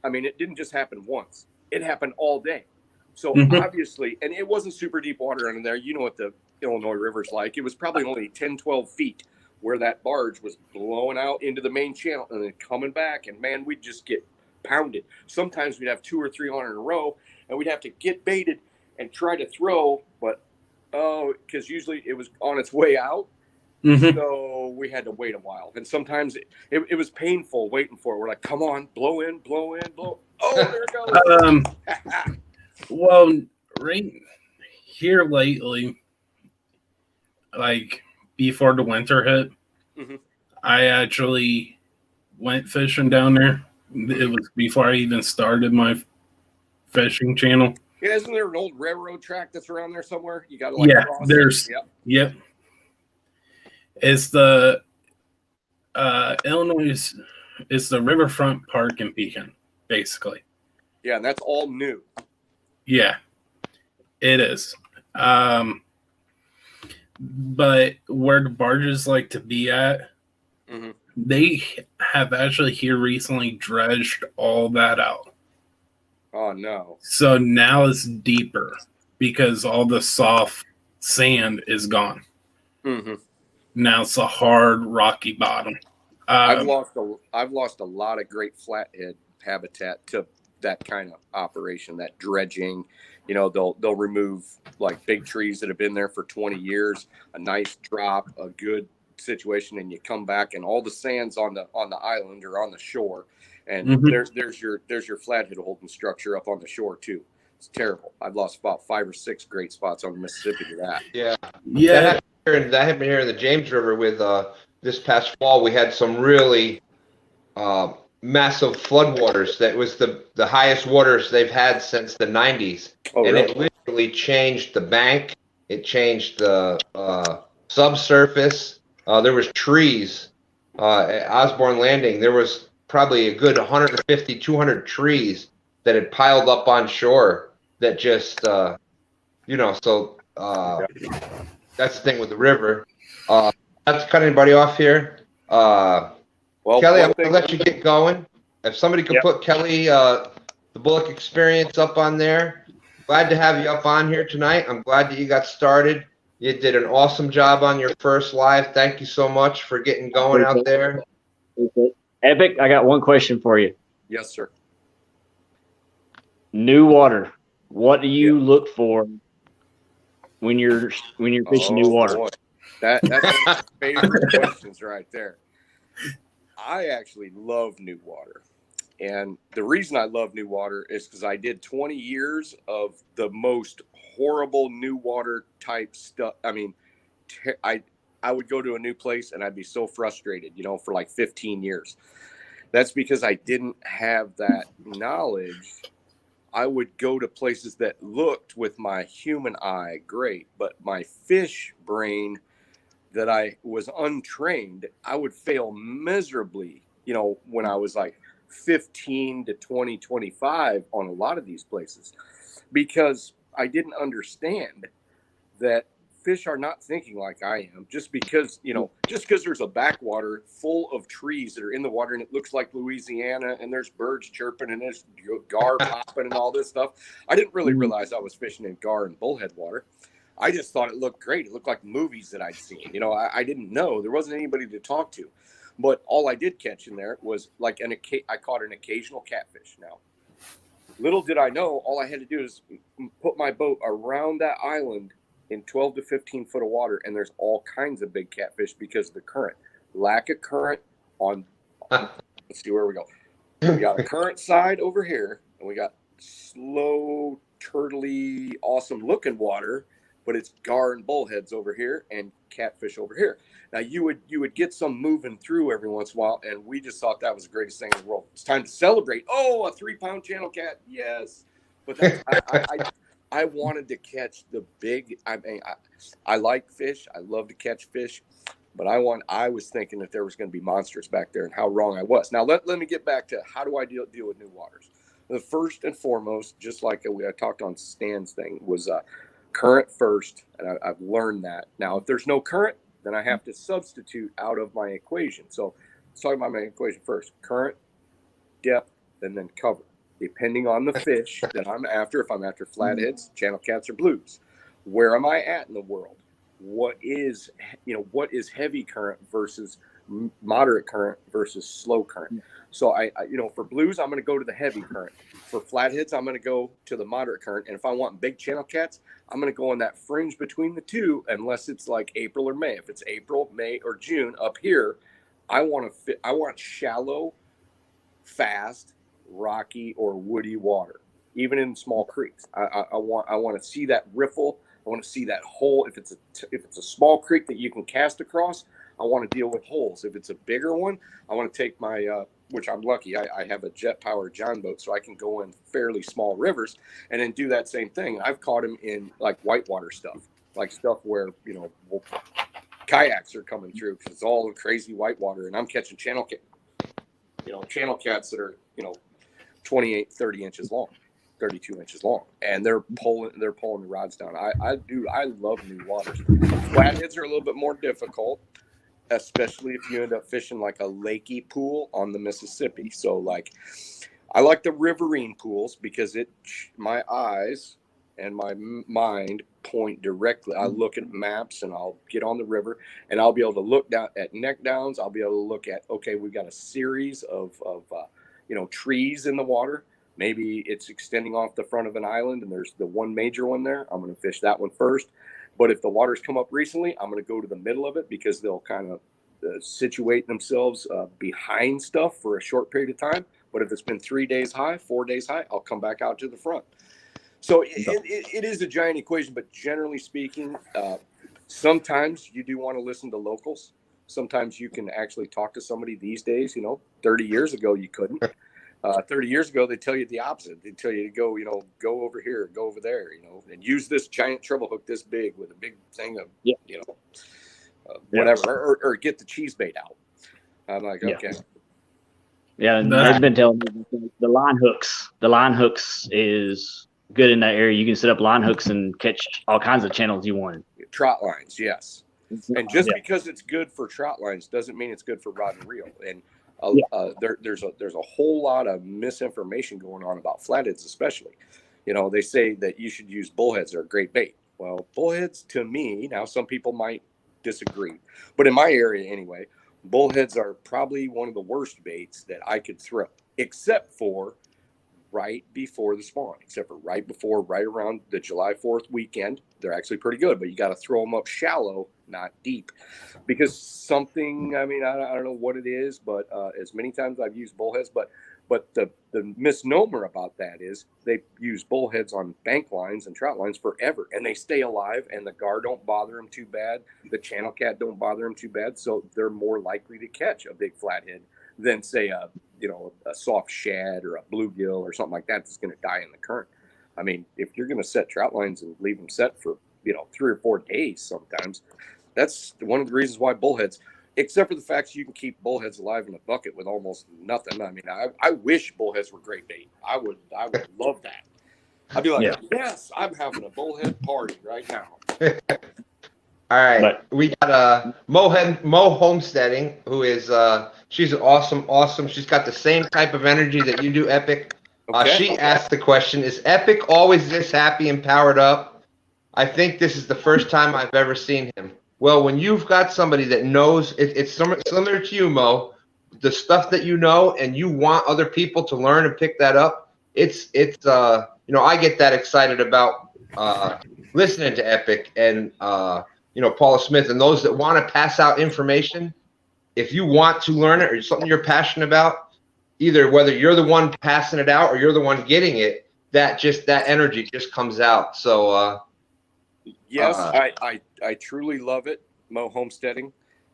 I mean, it didn't just happen once. It happened all day. So obviously, and it wasn't super deep water under there. You know what the Illinois River's like. It was probably only 10, 12 feet where that barge was blowing out into the main channel and then coming back. And man, we'd just get pounded. Sometimes we'd have 2 or 3 on in a row, and we'd have to get baited and try to throw. But, because usually it was on its way out. So we had to wait a while. And sometimes it was painful waiting for it. We're like, come on, blow in, blow in, blow. Oh, there it goes. Well, right here lately, like before the winter hit, I actually went fishing down there. It was before I even started my fishing channel. Yeah, isn't there an old railroad track that's around there somewhere? You got to cross there's it. Yep. It's the Illinois. It's the Riverfront Park in Pekin, basically. Yeah, and that's all new. Yeah, it is. But where the barges like to be at, they have actually here recently dredged all that out. Oh no. So now it's deeper because all the soft sand is gone. Mm-hmm. Now it's a hard, rocky bottom. I've lost a lot of great flathead habitat to that kind of operation, that dredging. They'll remove like big trees that have been there for 20 years, a nice drop, a good situation, and you come back and all the sand's on the island or on the shore, and there's your flathead holding structure up on the shore too. It's terrible. I've lost about 5 or 6 great spots on the Mississippi to that. Yeah. Yeah. That happened here in the James River with this past fall. We had some really massive floodwaters. That was the highest waters they've had since the 90s. Oh, and really? It literally changed the bank. It changed the subsurface. There was trees at Osborne Landing. There was probably a good 150, 200 trees that had piled up on shore that just, so that's the thing with the river. Not to cut anybody off here. Well, Kelly, I'm going to let you get going. If somebody could put Kelly, the Bullock Experience up on there. Glad to have you up on here tonight. I'm glad that you got started. You did an awesome job on your first live. Thank you so much for getting going out there. Epic, I got one question for you. Yes, sir. New water. What do you look for when you're fishing new water? Boy. That's one of my favorite questions right there. I actually love new water. And the reason I love new water is because I did 20 years of the most horrible new water type stuff. I mean, I would go to a new place and I'd be so frustrated, for like 15 years. That's because I didn't have that knowledge. I would go to places that looked with my human eye great, but my fish brain that I was untrained, I would fail miserably, when I was like 15 to 20, 25 on a lot of these places, because I didn't understand that fish are not thinking like I am. Just because there's a backwater full of trees that are in the water and it looks like Louisiana and there's birds chirping and there's gar popping and all this stuff. I didn't really realize I was fishing in gar and bullhead water. I just thought it looked great. It looked like movies that I'd seen. I didn't know. There wasn't anybody to talk to. But all I did catch in there was like I caught an occasional catfish. Now, little did I know, all I had to do is put my boat around that island in 12 to 15 foot of water, and there's all kinds of big catfish because of the current. Lack of current on let's see where we go. We got a current side over here, and we got slow, turtly, awesome looking water, but it's gar and bullheads over here and catfish over here. Now you would get some moving through every once in a while, and we just thought that was the greatest thing in the world. It's time to celebrate. Oh, a 3-pound channel cat, yes. But that's, I wanted to catch the big. I like fish. I love to catch fish, but I was thinking that there was going to be monsters back there, and how wrong I was. Now let me get back to how do I deal with new waters. The first and foremost, just like I talked on Stan's thing, was current first, and I've learned that. Now, if there's no current, then I have to substitute out of my equation. So let's talk about my equation first. Current, depth, and then cover, depending on the fish that I'm after. If I'm after flatheads, channel cats, or blues, where am I at in the world? What is heavy current versus moderate current versus slow current? So I for blues, I'm going to go to the heavy current. For flatheads, I'm going to go to the moderate current. And if I want big channel cats, I'm going to go on that fringe between the two, unless it's like April or May. If it's April, May, or June up here, I want shallow, fast, rocky, or woody water, even in small creeks. I want to see that riffle. I want to see that hole. If it's a small creek that you can cast across, I want to deal with holes. If it's a bigger one, I want to take my which I'm lucky. I have a jet powered John boat, so I can go in fairly small rivers and then do that same thing. I've caught them in like whitewater stuff, like stuff where kayaks are coming through because it's all crazy whitewater, and I'm catching channel cats that are 28, 30 inches long, 32 inches long, and they're pulling the rods down. I love new waters. Flatheads are a little bit more difficult, especially if you end up fishing like a lakey pool on the Mississippi. So like I like the riverine pools because my eyes and my mind point directly. I look at maps and I'll get on the river and I'll be able to look down at neck downs. I'll be able to look at, okay, we've got a series of trees in the water. Maybe it's extending off the front of an island and there's the one major one there. I'm going to fish that one first. But if the water's come up recently, I'm going to go to the middle of it because they'll kind of situate themselves behind stuff for a short period of time. But if it's been 3 days high, 4 days high, I'll come back out to the front. So it is a giant equation, but generally speaking, sometimes you do want to listen to locals. Sometimes you can actually talk to somebody these days. 30 years ago, you couldn't. 30 years ago, they tell you the opposite. They tell you to go, go over here, go over there, and use this giant treble hook this big with a big thing of, whatever, or get the cheese bait out. I'm like, okay. Yeah, and they've been telling me the line hooks is good in that area. You can set up line hooks and catch all kinds of channels you want. Trot lines, yes. And just because it's good for trot lines doesn't mean it's good for rod and reel. And there's a whole lot of misinformation going on about flatheads, especially. They say that you should use bullheads. They're a great bait. Well, bullheads, to me, now some people might disagree, but in my area anyway, bullheads are probably one of the worst baits that I could throw, except for right before the spawn, right around the July 4th weekend. They're actually pretty good, but you got to throw them up shallow, not deep, because I don't know what it is, but as many times I've used bullheads, but the misnomer about that is they use bullheads on bank lines and trout lines forever, and they stay alive, and the gar don't bother them too bad, the channel cat don't bother them too bad, so they're more likely to catch a big flathead than say a soft shad or a bluegill or something like that that's going to die in the current. I mean, if you're going to set trout lines and leave them set for 3 or 4 days, sometimes that's one of the reasons why bullheads, except for the fact that you can keep bullheads alive in a bucket with almost nothing. I mean, I wish bullheads were great bait. I would love that. I'd be like, yes, I'm having a bullhead party right now. All right, we got Mo Homesteading, who is she's awesome. She's got the same type of energy that you do, Epic. She asked the question: is Epic always this happy and powered up? I think this is the first time I've ever seen him. Well, when you've got somebody that knows, it's similar to you, Mo, the stuff that you know, and you want other people to learn and pick that up. It's I get that excited about listening to Epic and Paula Smith and those that want to pass out information. If you want to learn it or something you're passionate about, either whether you're the one passing it out or you're the one getting it, that energy just comes out. So yes, I truly love it, Mo Homesteading.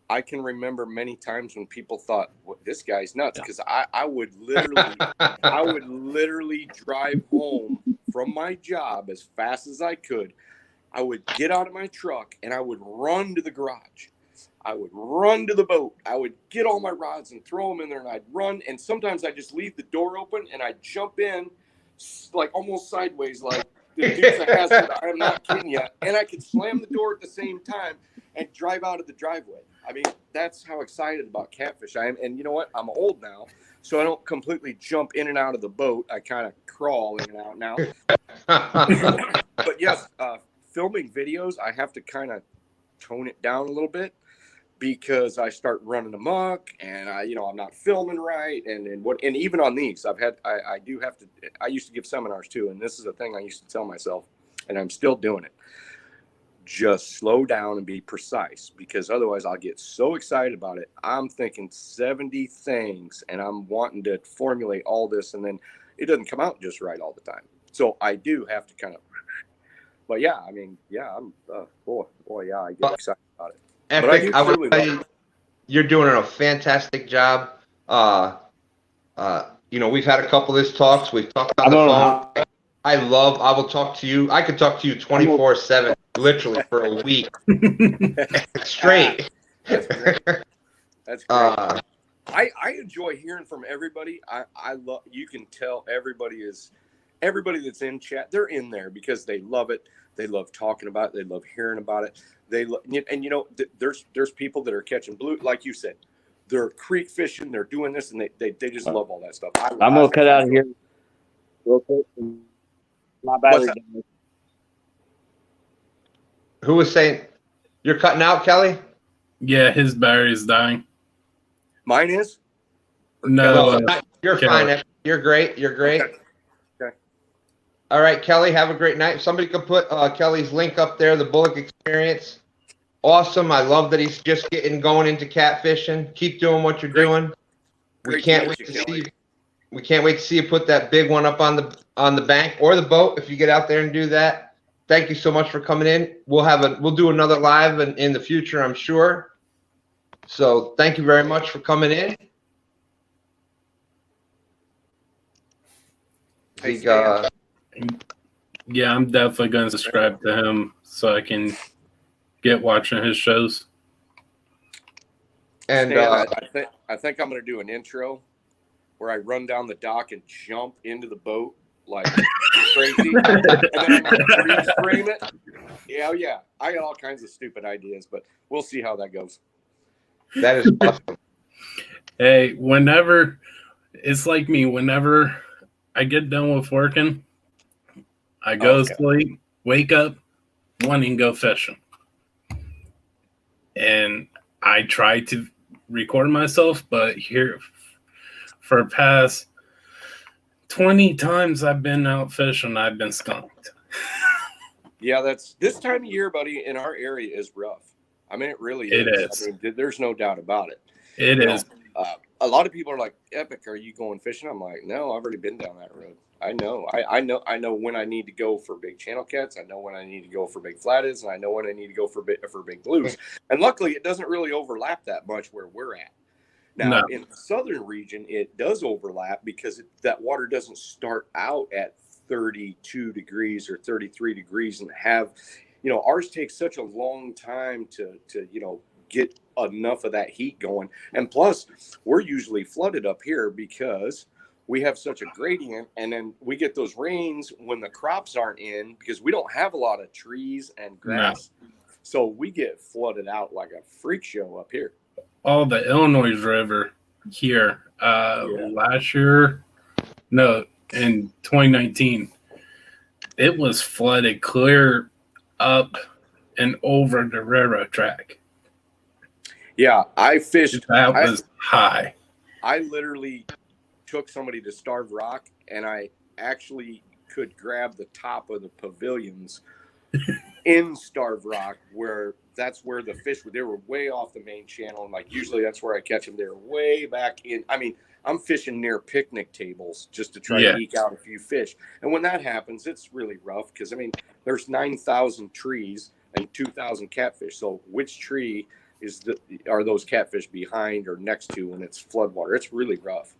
I can remember many times when people thought, well, this guy's nuts, because I would literally drive home from my job as fast as I could. I would get out of my truck and I would run to the garage. I would run to the boat. I would get all my rods and throw them in there, and I'd run. And sometimes I just leave the door open and I'd jump in like almost sideways, like the Dukes of Hazzard. I'm not kidding you. And I could slam the door at the same time and drive out of the driveway. I mean, that's how excited about catfish I am. And you know what? I'm old now, so I don't completely jump in and out of the boat. I kind of crawl in and out now. But yes, filming videos, I have to kind of tone it down a little bit because I start running amok and I'm not filming right. And even on these, I used to give seminars too. And this is a thing I used to tell myself, and I'm still doing it. Just slow down and be precise, because otherwise I'll get so excited about it. I'm thinking 70 things and I'm wanting to formulate all this, and then it doesn't come out just right all the time. So I do have to kind of, but yeah, I mean, yeah, I'm I get excited about it. Epic, I will tell you, you're doing a fantastic job. We've had a couple of these talks. We've talked on the phone. I will talk to you. I could talk to you 24/7, literally for a week straight. That's great. That's great. I enjoy hearing from everybody. I love. You can tell everybody that's in chat. They're in there because they love it. They love talking about it. They love hearing about it. There's people that are catching blue, like you said. they're creek fishing, they're doing this, and they just love all that stuff. I'm gonna cut out of here real quick. My battery. Who was saying you're cutting out, Kelly? Yeah, his battery's dying. Mine is? No, You're Kelly. fine. You're great. You're great. Okay. All right, Kelly, have a great night. Somebody could put Kelly's link up there, the Bullock Experience. Awesome. I love that he's just getting going into catfishing. Keep doing what you're doing. We can't wait to see you. We can't wait to see you put that big one up on the bank or the boat if you get out there and do that. Thank you so much for coming in. We'll do another live in the future, I'm sure. So thank you very much for coming in. Yeah, I'm definitely going to subscribe to him so I can get watching his shows. And Stan, I think I'm going to do an intro where I run down the dock and jump into the boat like crazy, and then I'm going to freeze frame it. Yeah, I got all kinds of stupid ideas, but we'll see how that goes. That is awesome. Hey, it's like me, whenever I get done with working, I go to sleep, wake up, wanting to go fishing. And I try to record myself, but here for past 20 times I've been out fishing, I've been skunked. Yeah, that's this time of year, buddy, in our area is rough. I mean, it really is. It is. I mean, there's no doubt about it. It is. A lot of people are like, Epic, are you going fishing? I'm like, no, I've already been down that road. I know. I know when I need to go for big channel cats. I know when I need to go for big flatheads, and I know when I need to go for big blues. And luckily, it doesn't really overlap that much where we're at. Now, in the southern region, it does overlap because that water doesn't start out at 32 degrees or 33 degrees and have, ours takes such a long time to get enough of that heat going. And plus, we're usually flooded up here because we have such a gradient, and then we get those rains when the crops aren't in because we don't have a lot of trees and grass. No. So we get flooded out like a freak show up here. Oh, the Illinois River here last year, in 2019, it was flooded clear up and over the railroad track. Yeah, I fished. That was high. I literally took somebody to Starved Rock, and I actually could grab the top of the pavilions in Starved Rock, where that's where the fish were. They were way off the main channel, and like usually that's where I catch them. They're way back in. I mean, I'm fishing near picnic tables just to try to eke out a few fish. And when that happens, it's really rough because, I mean, there's 9,000 trees and 2,000 catfish. So which tree are those catfish behind or next to when it's floodwater? It's really rough.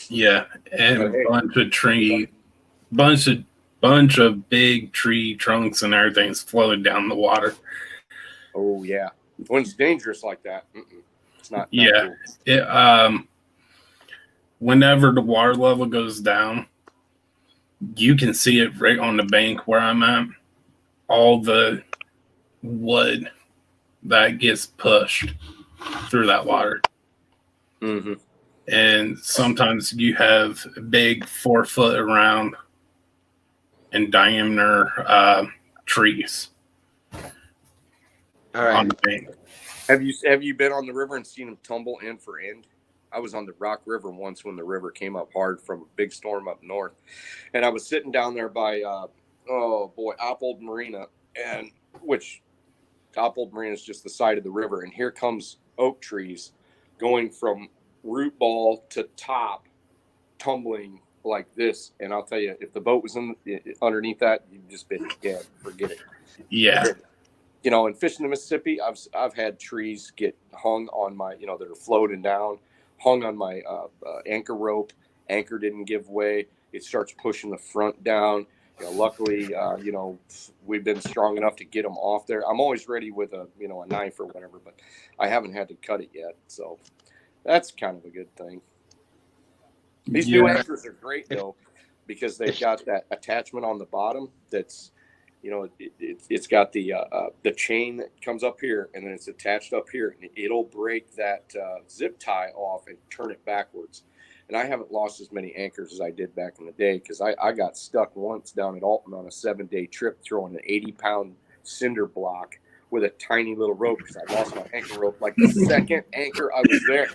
Yeah, and bunch of big tree trunks and everything's flowing down the water. Oh yeah, when it's dangerous like that, it's not. Yeah, cool. Whenever the water level goes down, you can see it right on the bank where I'm at. All the wood that gets pushed through that water. Mm-hmm. And sometimes you have big 4 foot around in diameter trees. All right. On the bank. Have you been on the river and seen them tumble end for end? I was on the Rock River once when the river came up hard from a big storm up north, and I was sitting down there by Oppold Marina, and which Oppold Marina is just the side of the river, and here comes oak trees going from root ball to top, tumbling like this. And I'll tell you, if the boat was underneath that, you'd just been dead. Forget it. Yeah. And fishing the Mississippi, I've had trees get hung on my, that are floating down, hung on my anchor rope. Anchor didn't give way. It starts pushing the front down. Luckily, we've been strong enough to get them off there. I'm always ready with a knife or whatever, but I haven't had to cut it yet. So that's kind of a good thing. These new anchors are great though, because they've got that attachment on the bottom that's You know, it's got the chain that comes up here, and then it's attached up here, and it'll break that zip tie off and turn it backwards. And I haven't lost as many anchors as I did back in the day, because I got stuck once down at Alton on a 7-day trip throwing an 80-pound cinder block with a tiny little rope, because I lost my anchor rope like the second anchor I was there.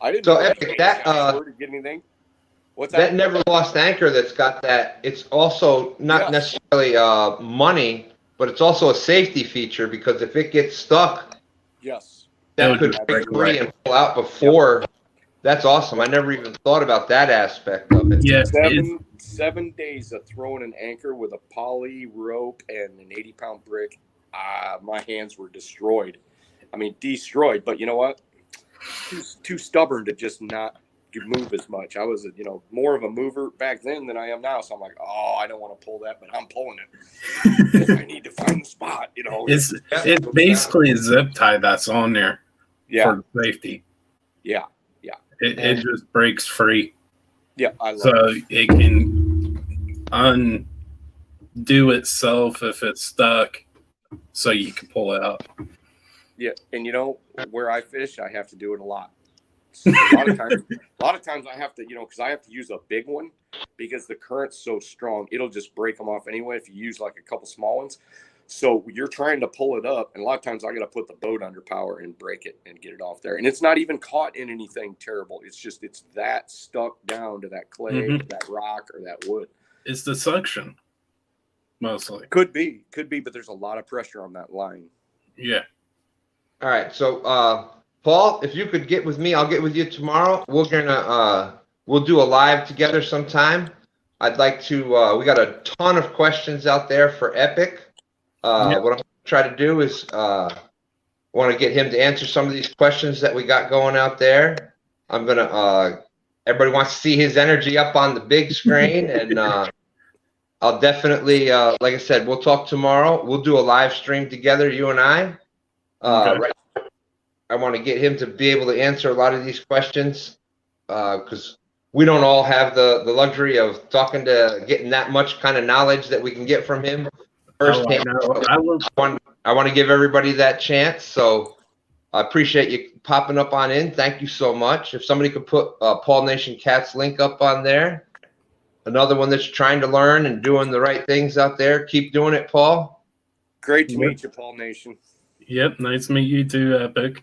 I didn't So know Epic, that to get anything. What's that? That never lost anchor that's got that, it's also not necessarily money, but it's also a safety feature, because if it gets stuck, yes, that could break free and pull out before. Yep. That's awesome. I never even thought about that aspect of it. Yeah, 7 days of throwing an anchor with a poly rope and an 80-pound brick. My hands were destroyed. I mean, destroyed. But you know what? Too stubborn to just not move as much. I was, more of a mover back then than I am now. So I'm like, oh, I don't want to pull that, but I'm pulling it. I need to find the spot. It's basically a zip tie that's on there for safety. Yeah. It just breaks free. Yeah, I love it. It can undo itself if it's stuck, so you can pull it out. Yeah, and where I fish, I have to do it a lot. So a lot of times I have to, because I have to use a big one, because the current's so strong, it'll just break them off anyway if you use like a couple small ones. So you're trying to pull it up, and a lot of times I got to put the boat under power and break it and get it off there. And it's not even caught in anything terrible. It's that stuck down to that clay, or that rock, or that wood. It's the suction, mostly. Could be, but there's a lot of pressure on that line. Yeah. All right, so Paul, if you could get with me, I'll get with you tomorrow. We're gonna we'll do a live together sometime. I'd like to. We got a ton of questions out there for Epic. What I'm going to try to do is want to get him to answer some of these questions that we got going out there. I'm going to, everybody wants to see his energy up on the big screen, and I'll definitely, like I said, we'll talk tomorrow. We'll do a live stream together, you and I. Right, I want to get him to be able to answer a lot of these questions, because we don't all have the luxury of getting that much kind of knowledge that we can get from him. Firsthand. I want to give everybody that chance, so I appreciate you popping up on in. Thank you so much. If somebody could put Paul Nation Cat's link up on there, another one that's trying to learn and doing the right things out there. Keep doing it, Paul. Great to meet you, Paul Nation. Yep, nice to meet you too, Epic.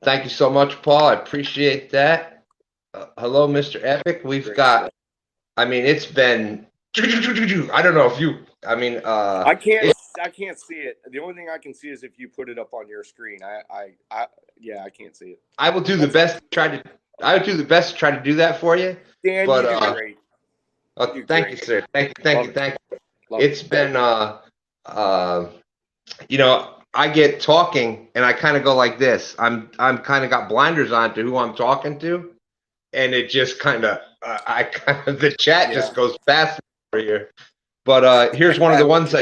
Thank you so much, Paul. I appreciate that. Hello, Mr. Epic. We've got. I mean, it's been. I don't know if you. I mean, I can't see it. The only thing I can see is if you put it up on your screen. I can't see it. I will do the best. I would do the best to try to do that for you. Dan, but, you do great. Thank you, sir. Thank you. It's been, I get talking and I kind of go like this. I'm kind of got blinders on to who I'm talking to, and it just kind of, the chat just goes fast for you. But here's one of the ones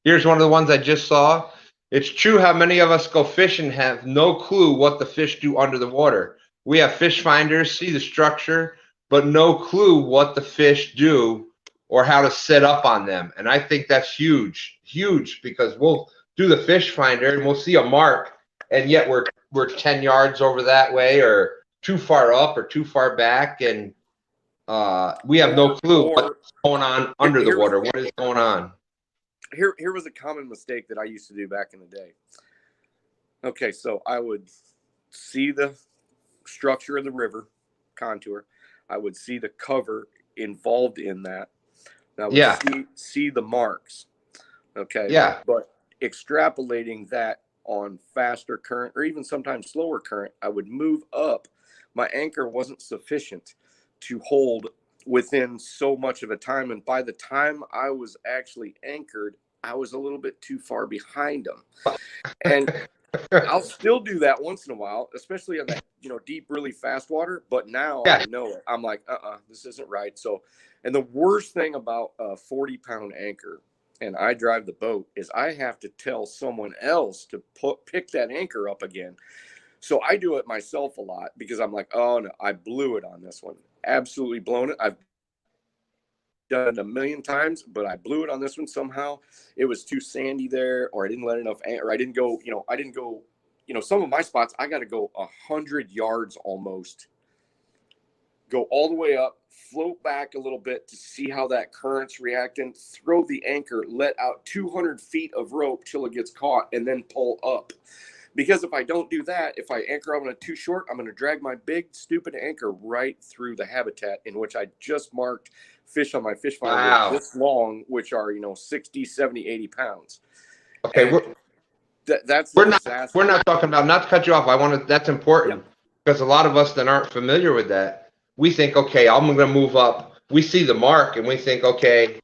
here's one of the ones I just saw. It's true how many of us go fishing and have no clue what the fish do under the water. We have fish finders, see the structure, but no clue what the fish do or how to set up on them. And I think that's huge, because we'll do the fish finder and we'll see a mark, and yet we're 10 yards over that way, or too far up or too far back, and we have no clue what's going on under the water. What is going on? Here was a common mistake that I used to do back in the day. Okay, so I would see the structure of the river contour. I would see the cover involved in that. I would see the marks. Okay. Yeah. But extrapolating that on faster current, or even sometimes slower current, I would move up. My anchor wasn't sufficient to hold within so much of a time, and by the time I was actually anchored, I was a little bit too far behind them. And I'll still do that once in a while, especially on that deep, really fast water. But now I know it. I'm like, this isn't right. So, and the worst thing about a 40-pound anchor, and I drive the boat, is I have to tell someone else to pick that anchor up again. So I do it myself a lot, because I'm like, oh no, I blew it on this one. absolutely blown it. I've done it a million times, but I blew it on this one somehow. It was too sandy there, or I didn't let enough, or I didn't go, some of my spots, I got to go 100 yards almost, go all the way up, float back a little bit to see how that current's reacting, throw the anchor, let out 200 feet of rope till it gets caught, and then pull up. Because if I don't do that, if I anchor on it too short, I'm going to drag my big, stupid anchor right through the habitat in which I just marked fish on my fish finder this long, which are, 60, 70, 80 pounds. Okay. And that's we're not talking about, not to cut you off. That's important because a lot of us that aren't familiar with that, we think, okay, I'm going to move up. We see the mark and we think, okay,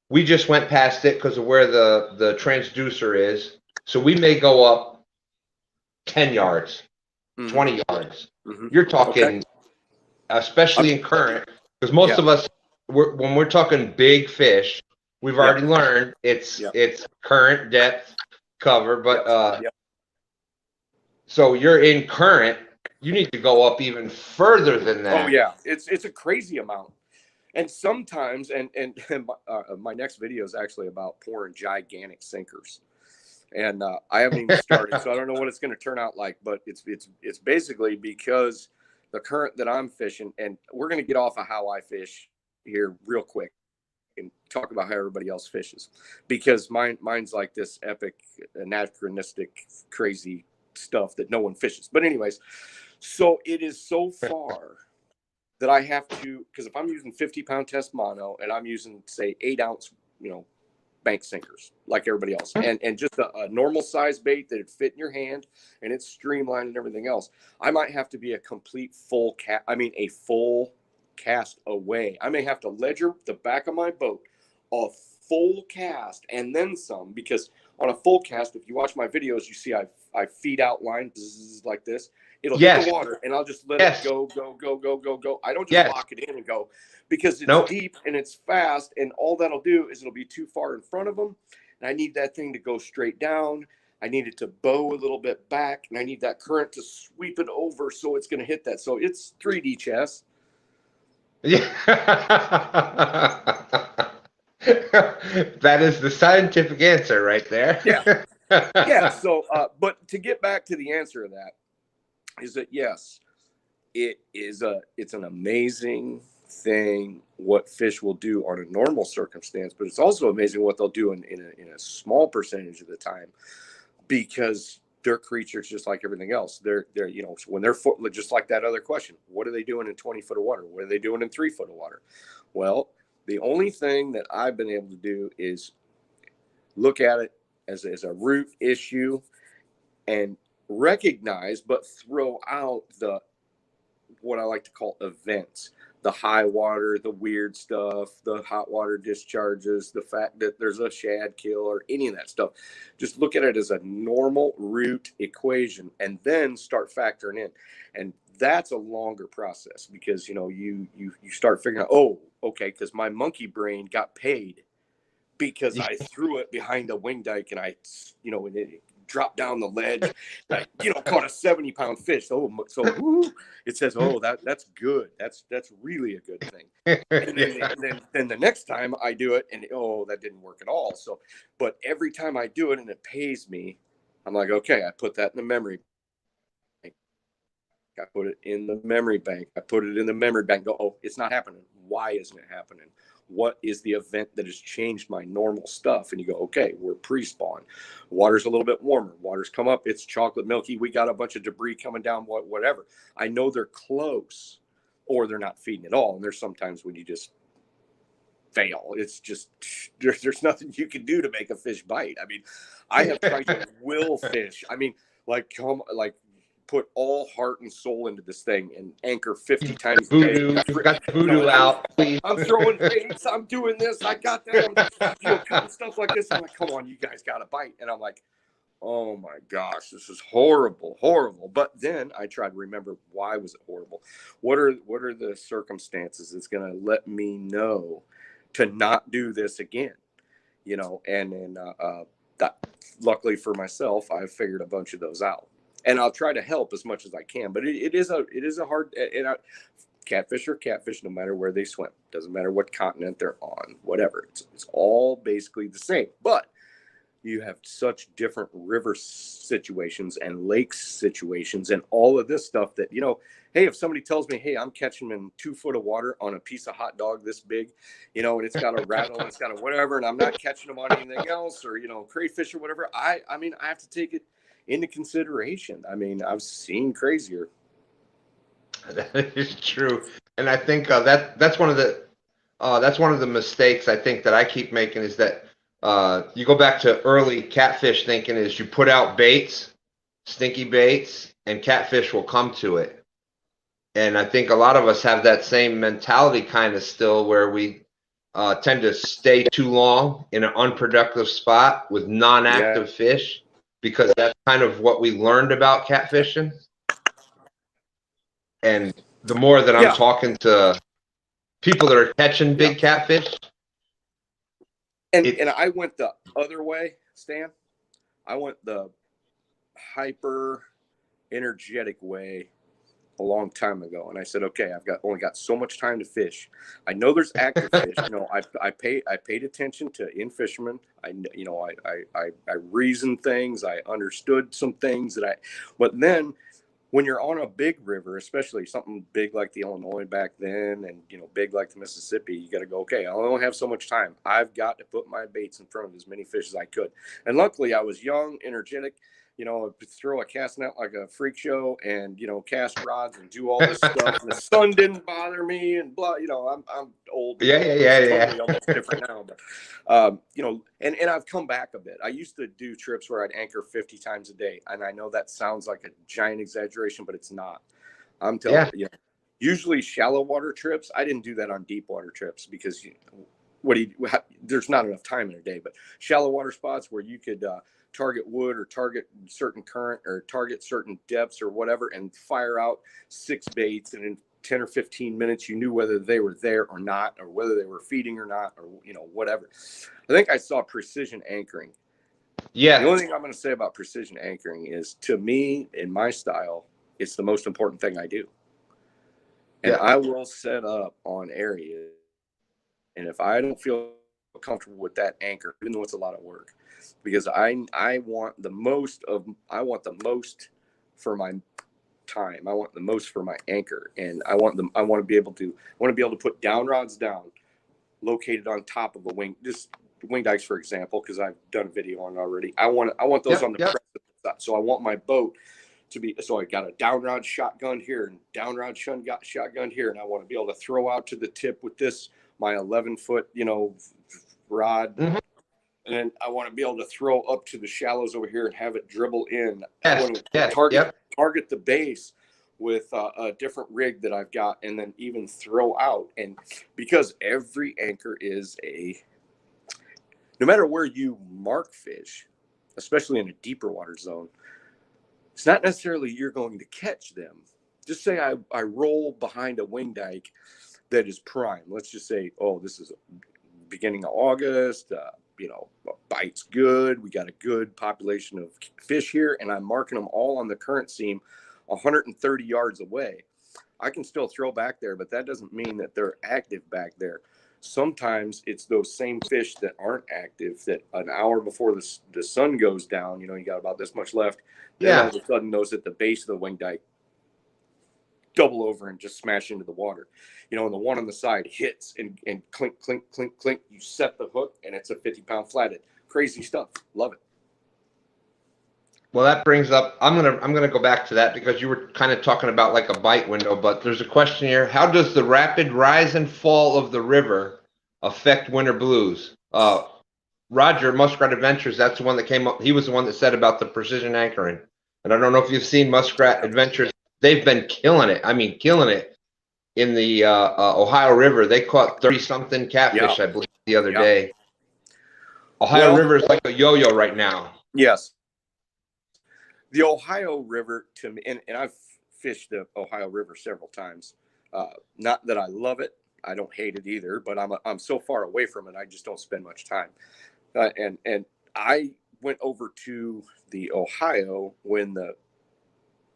we just went past it because of where the transducer is. So we may go up 10 yards, 20 yards. You're talking, especially in current, because most of us, when we're talking big fish, we've already learned it's current, depth, cover, but so you're in current, you need to go up even further than that. Oh yeah, it's a crazy amount. And sometimes, and my next video is actually about pouring gigantic sinkers. And I haven't even started, so I don't know what it's going to turn out like. But it's basically because the current that I'm fishing, and we're going to get off of how I fish here real quick and talk about how everybody else fishes, because mine's like this epic, anachronistic, crazy stuff that no one fishes. But anyways, so it is so far that I have to, because if I'm using 50-pound test mono and I'm using, say, 8-ounce, bank sinkers like everybody else, and just a normal size bait that would fit in your hand and it's streamlined and everything else, I might have to be a complete full cast away. I may have to ledger the back of my boat a full cast and then some, because on a full cast, if you watch my videos, you see I feed out line like this. It'll hit the water, and I'll just let it go. I don't just lock it in and go, because it's deep and it's fast, and all that'll do is it'll be too far in front of them, and I need that thing to go straight down. I need it to bow a little bit back, and I need that current to sweep it over so it's going to hit that. So it's 3D chess. Yeah. That is the scientific answer right there. Yeah. So, but to get back to the answer of that, is that yes, it's an amazing thing what fish will do on a normal circumstance, but it's also amazing what they'll do in a small percentage of the time, because they're creatures just like everything else. They're when they're just like that other question, what are they doing in 20 foot of water? What are they doing in 3 foot of water? Well, the only thing that I've been able to do is look at it as a root issue and recognize, but throw out what I like to call events, the high water, the weird stuff, the hot water discharges, the fact that there's a shad kill or any of that stuff. Just look at it as a normal root equation and then start factoring in. And that's a longer process, because you start figuring out, oh, okay, because my monkey brain got paid because I threw it behind a wing dike and and it dropped down the ledge, caught a 70-pound fish. So it says, oh, that's good. That's really a good thing. And then the next time I do it, and that didn't work at all. So, but every time I do it and it pays me, I'm like, okay, I put that in the memory bank. I put it in the memory bank. I put it in the memory bank. Go, oh, it's not happening. Why isn't it happening? What is the event that has changed my normal stuff? And you go, okay, we're pre-spawn. Water's a little bit warmer. Water's come up. It's chocolate milky. We got a bunch of debris coming down, whatever. I know they're close, or they're not feeding at all. And there's sometimes when you just fail. It's just, there's nothing you can do to make a fish bite. I mean, I have tried to will fish. I mean, put all heart and soul into this thing and anchor 50 times a day. You've got the voodoo out. Please. I'm throwing baits. I'm doing this. I got that. I'm cutting stuff like this. I'm like, come on, you guys got to bite. And I'm like, oh my gosh, this is horrible, horrible. But then I try to remember, why was it horrible? What are the circumstances that's going to let me know to not do this again? And then that, luckily for myself, I've figured a bunch of those out. And I'll try to help as much as I can, but it is a hard. And Catfish are catfish no matter where they swim. Doesn't matter what continent they're on, whatever. It's all basically the same. But you have such different river situations and lake situations and all of this stuff that, hey, if somebody tells me, hey, I'm catching them in 2 foot of water on a piece of hot dog this big, and it's got a rattle and it's got a whatever, and I'm not catching them on anything else, or, crayfish or whatever, I mean, I have to take it into consideration. I mean, I've seen crazier. That is true. And I think that's one of the mistakes I think that I keep making is that you go back to early catfish thinking is you put out baits, stinky baits, and catfish will come to it. And I think a lot of us have that same mentality kind of still where we tend to stay too long in an unproductive spot with non-active fish because that's kind of what we learned about catfishing. And the more that I'm talking to people that are catching big catfish. And I went the other way, Stan. I went the hyper energetic way a long time ago, and I said, okay, I've only got so much time to fish. I know there's active fish. I paid attention to in-fishermen. I reasoned things. I understood some things but then when you're on a big river, especially something big like the Illinois back then, and big like the Mississippi, you got to go, okay, I only have so much time. I've got to put my baits in front of as many fish as I could. And luckily, I was young, energetic. Throw a cast net like a freak show, and cast rods and do all this stuff. And the sun didn't bother me, and blah. I'm old. Yeah. Totally almost different now, but and I've come back a bit. I used to do trips where I'd anchor 50 times a day, and I know that sounds like a giant exaggeration, but it's not. I'm telling you. Usually shallow water trips. I didn't do that on deep water trips because there's not enough time in a day. But shallow water spots where you could target wood or target certain current or target certain depths or whatever and fire out 6 baits, and in 10 or 15 minutes you knew whether they were there or not, or whether they were feeding or not, or whatever. I think I saw precision anchoring. The only thing I'm going to say about precision anchoring is, to me, in my style, it's the most important thing I do. And I will set up on areas, and if I don't feel comfortable with that anchor, even though it's a lot of work, because I want the most for my time. I want the most for my anchor, and I want to be able to put down rods down, located on top of a wing, just wing dikes, for example, because I've done a video on it already. I want those on the precipice side. So I want my boat to be, so I got a down rod shotgun here and down rod shotgun here, and I want to be able to throw out to the tip with this, my 11-foot, rod. Mm-hmm. And then I want to be able to throw up to the shallows over here and have it dribble in. Yes. I want to target the base with a different rig that I've got, and then even throw out. And because every anchor is no matter where you mark fish, especially in a deeper water zone, it's not necessarily you're going to catch them. Just say I roll behind a wing dike that is prime. Let's just say, this is beginning of August, bite's good. We got a good population of fish here, and I'm marking them all on the current seam 130 yards away. I can still throw back there, but that doesn't mean that they're active back there. Sometimes it's those same fish that aren't active that an hour before the sun goes down, you got about this much left. Then all of a sudden those at the base of the wing dike double over and just smash into the water. And the one on the side hits and clink, clink, clink, clink. You set the hook and it's a 50-pound flathead. Crazy stuff. Love it. Well, that brings up, I'm gonna go back to that because you were kind of talking about like a bite window, but there's a question here. How does the rapid rise and fall of the river affect winter blues? Roger, Muskrat Adventures, that's the one that came up. He was the one that said about the precision anchoring. And I don't know if you've seen Muskrat Adventures. They've been killing it. I mean, killing it in the Ohio River. They caught 30-something catfish, I believe, the other day. Ohio River is like a yo-yo right now. Yes. The Ohio River, to me, and I've fished the Ohio River several times. Not that I love it. I don't hate it either, but I'm so far away from it, I just don't spend much time. And I went over to the Ohio when the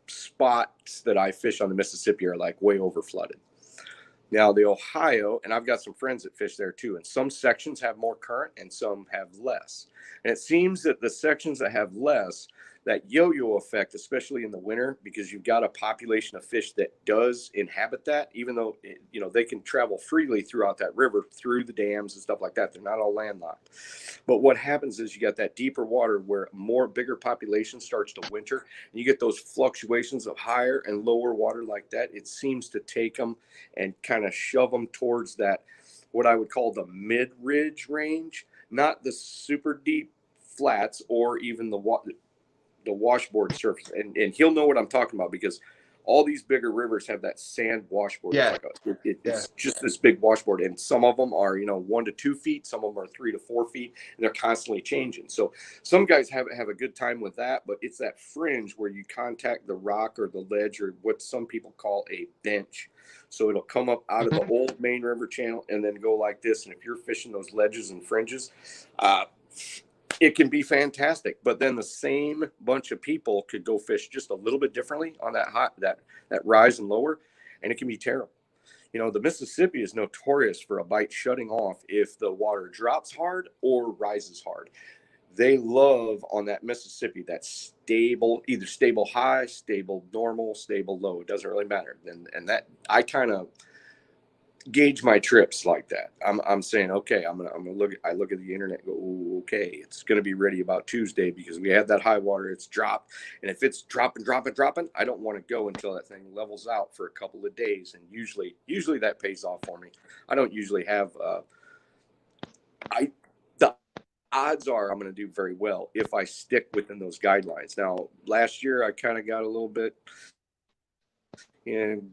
spots that I fish on the Mississippi are like way over flooded. Now, the Ohio, and I've got some friends that fish there too, and some sections have more current and some have less. And it seems that the sections that have less, that yo-yo effect, especially in the winter, because you've got a population of fish that does inhabit that, even though they can travel freely throughout that river, through the dams and stuff like that. They're not all landlocked. But what happens is you got that deeper water where more bigger population starts to winter, and you get those fluctuations of higher and lower water like that. It seems to take them and kind of shove them towards that, what I would call the mid-ridge range, not the super deep flats or even the washboard surface. And he'll know what I'm talking about, because all these bigger rivers have that sand washboard. Yeah. It's just this big washboard, and some of them are 1 to 2 feet, some of them are 3 to 4 feet, and they're constantly changing. So some guys have a good time with that, but it's that fringe where you contact the rock or the ledge, or what some people call a bench. So it'll come up out of the old main river channel and then go like this. And if you're fishing those ledges and fringes, it can be fantastic. But then the same bunch of people could go fish just a little bit differently on that rise and lower, and it can be terrible. The Mississippi is notorious for a bite shutting off if the water drops hard or rises hard. They love on that Mississippi that stable, either stable high, stable normal, stable low. It doesn't really matter. And that I kind of gauge my trips like that. I'm saying, okay, I'm gonna look at the internet and go, ooh, okay, it's gonna be ready about Tuesday, because we had that high water, it's dropped, and if it's dropping, I don't want to go until that thing levels out for a couple of days. And usually that pays off for me. I don't usually have the odds are I'm going to do very well if I stick within those guidelines. Now, last year I kind of got a little bit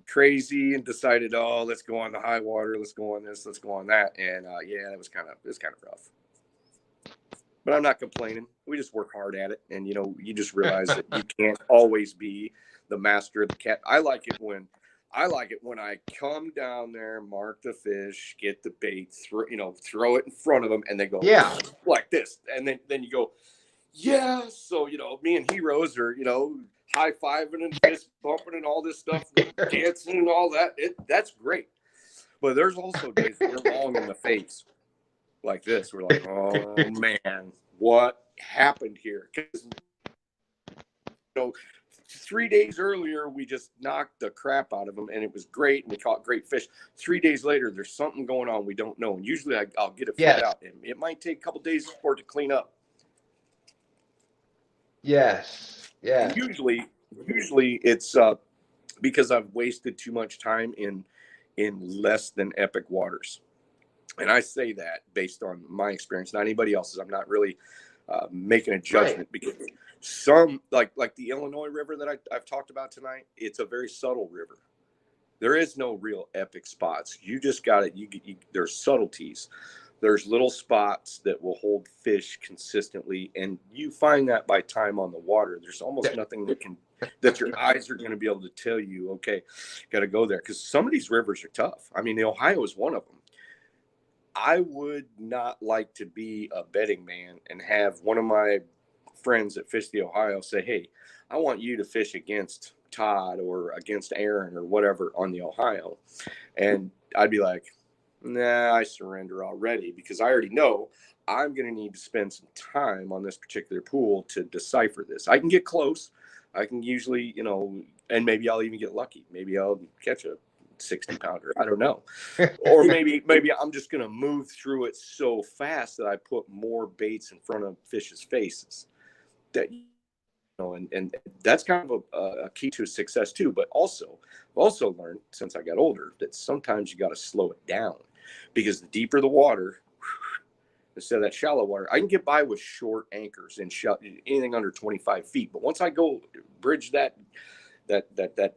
crazy and decided, oh, let's go on the high water, let's go on this, let's go on that, and it was kind of rough. But I'm not complaining. We just work hard at it, and you just realize that you can't always be the master of the cat. I like it when I come down there, mark the fish, get the bait, throw it in front of them, and they go like this, and then you go, yeah. So me and Heroes are high fiving and fist bumping and all this stuff, dancing and all that. That's great. But there's also days we're long in the face like this. We're like, oh man, what happened here? Because 3 days earlier, we just knocked the crap out of them, and it was great, and we caught great fish. 3 days later, there's something going on we don't know, and usually I'll get it figured out, and it might take a couple days for it to clean up. Yes. Yeah. And usually it's because I've wasted too much time in less than epic waters, and I say that based on my experience, not anybody else's. I'm not really making a judgment, because some like the Illinois River that I've talked about tonight, it's a very subtle river. There is no real epic spots. You just got it. There's subtleties. There's little spots that will hold fish consistently, and you find that by time on the water. There's almost nothing that your eyes are going to be able to tell you, okay, got to go there, because some of these rivers are tough. I mean, the Ohio is one of them. I would not like to be a betting man and have one of my friends that fish the Ohio say, hey, I want you to fish against Todd or against Aaron or whatever on the Ohio. And I'd be like, nah, I surrender already, because I already know I'm going to need to spend some time on this particular pool to decipher this. I can get close. I can usually, and maybe I'll even get lucky. Maybe I'll catch a 60-pounder. I don't know. Or maybe I'm just going to move through it so fast that I put more baits in front of fish's faces. That, and that's kind of a key to success too. But I've also learned since I got older that sometimes you got to slow it down, because the deeper the water, instead of that shallow water, I can get by with short anchors and anything under 25 feet. But once I go bridge that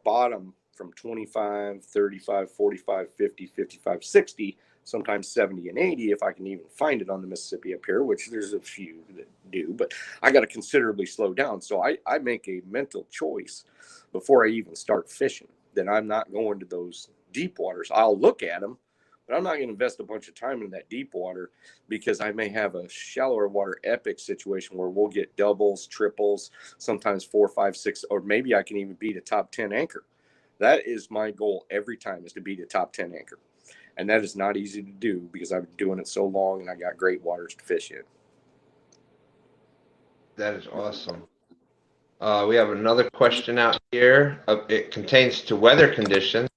bottom from 25, 35, 45, 50, 55, 60, sometimes 70 and 80, if I can even find it on the Mississippi up here, which there's a few that do, but I got to considerably slow down. So I make a mental choice before I even start fishing that I'm not going to those deep waters. I'll look at them, but I'm not going to invest a bunch of time in that deep water, because I may have a shallower water epic situation where we'll get doubles, triples, sometimes 4, 5, 6, or maybe I can even beat a top 10 anchor. That is my goal every time, is to be the top 10 anchor. And that is not easy to do because I've been doing it so long and I got great waters to fish in. That is awesome. We have another question out here. It contains to weather conditions.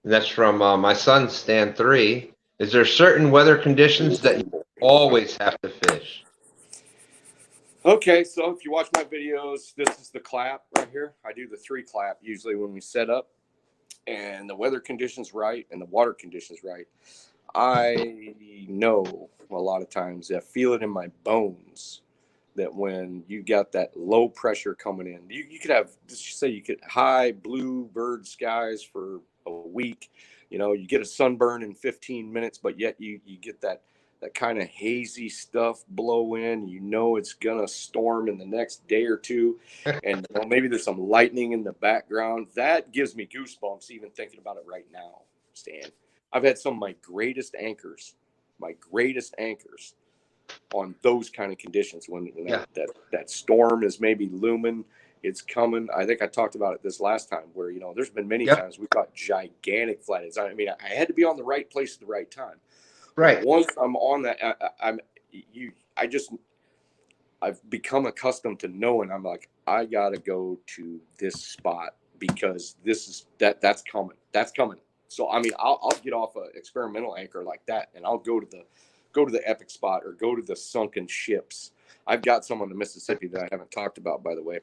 And that's from my son, Stan 3. Is there certain weather conditions that you always have to fish? Okay, so if you watch my videos, this is the clap right here. I do the 3 clap usually when we set up, and the weather conditions right and the water conditions right. I know a lot of times, I feel it in my bones, that when you got that low pressure coming in, you could have, just say you could high blue bird skies for a week, you get a sunburn in 15 minutes, but yet you get that kind of hazy stuff blow in, it's gonna storm in the next day or two, and maybe there's some lightning in the background. That gives me goosebumps even thinking about it right now, Stan. I've had some of my greatest anchors on those kind of conditions, when that storm is maybe looming, it's coming. I think I talked about it this last time, where there's been many times we've got gigantic flatheads. I mean, I had to be on the right place at the right time. Right. But once I'm on that, I've become accustomed to knowing, I'm like, I gotta go to this spot because that's coming. So I mean, I'll get off an experimental anchor like that, and I'll go to the Epic spot or go to the sunken ships. I've got some on the Mississippi that I haven't talked about, by the way.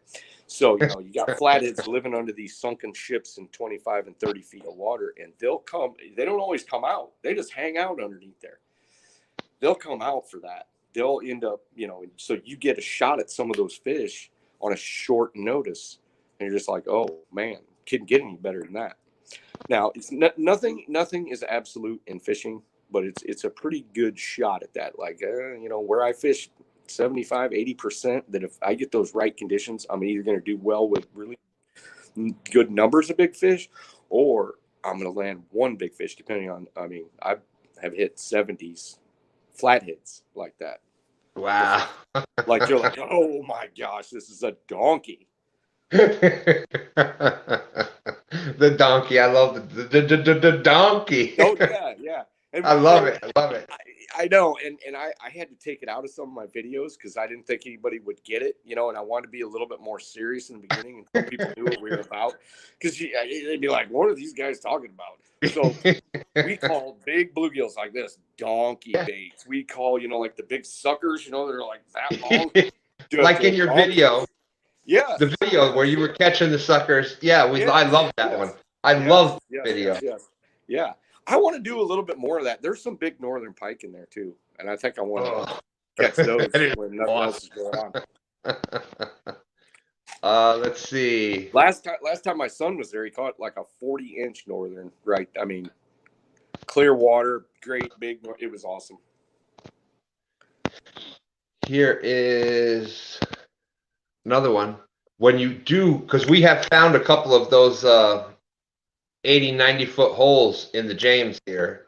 So, you got flatheads living under these sunken ships in 25 and 30 feet of water, and they don't always come out. They just hang out underneath there. They'll come out for that. They'll end up, so you get a shot at some of those fish on a short notice, and you're just like, oh man, couldn't get any better than that. Now, it's nothing is absolute in fishing, but it's a pretty good shot at that. Like, where I fish 75, 80%, that if I get those right conditions, I'm either going to do well with really good numbers of big fish, or I'm going to land one big fish, depending on, I have hit 70s flatheads like that. Wow. Like, you're like, oh my gosh, this is a donkey. The donkey. I love the donkey. Oh yeah. And I love it. I know, and I had to take it out of some of my videos because I didn't think anybody would get it, and I wanted to be a little bit more serious in the beginning until people knew what we were about, because they'd be like, what are these guys talking about? So we call big bluegills like this donkey baits. We call, like the big suckers, that are like that long. Like in your video. Yeah. The video where you were catching the suckers. Yeah, I love that one. I love the video. Yeah. I want to do a little bit more of that. There's some big northern pike in there too, and I think I want to catch those when nothing else is going on. Let's see. Last time my son was there, he caught like a 40-inch northern. Right, I mean, clear water, great big. It was awesome. Here is another one. When you do, because we have found a couple of those 80, 90-foot holes in the James here.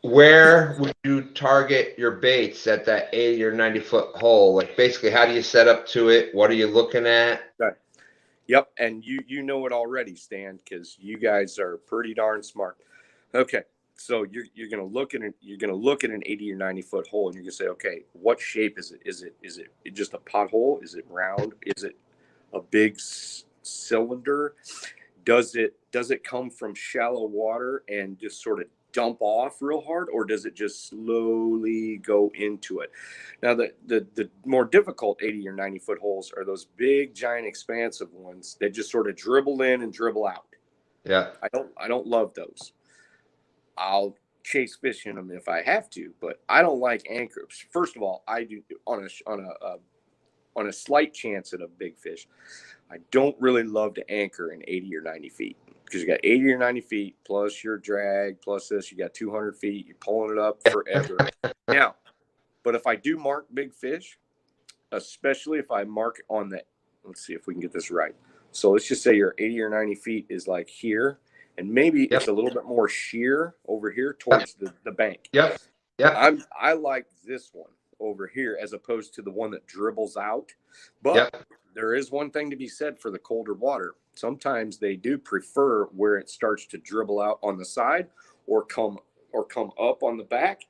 Where would you target your baits at that 80 or 90-foot hole? Like, basically, how do you set up to it? What are you looking at? Okay. Yep, and you know it already, Stan, because you guys are pretty darn smart. Okay, so you're gonna look at an 80 or 90-foot hole, and you're gonna say, okay, what shape is it? Is it just a pothole? Is it round? Is it a big cylinder? Does it come from shallow water and just sort of dump off real hard, or does it just slowly go into it? Now, the more difficult 80 or 90-foot holes are those big, giant, expansive ones that just sort of dribble in and dribble out. Yeah. I don't love those. I'll chase fish in them if I have to, but I don't like anchors. First of all, I do on a slight chance at a big fish. I don't really love to anchor in 80 or 90 feet, because you got 80 or 90 feet plus your drag plus this, you got 200 feet, you're pulling it up forever. Now, but if I do mark big fish, especially if I mark on the, let's see if we can get this right. So let's just say your 80 or 90 feet is like here, and maybe it's a little bit more sheer over here towards the bank. Yep. I like this one. over here as opposed to the one that dribbles out. But Yep. there is one thing to be said for the colder water. Sometimes they do prefer where it starts to dribble out on the side or come up on the back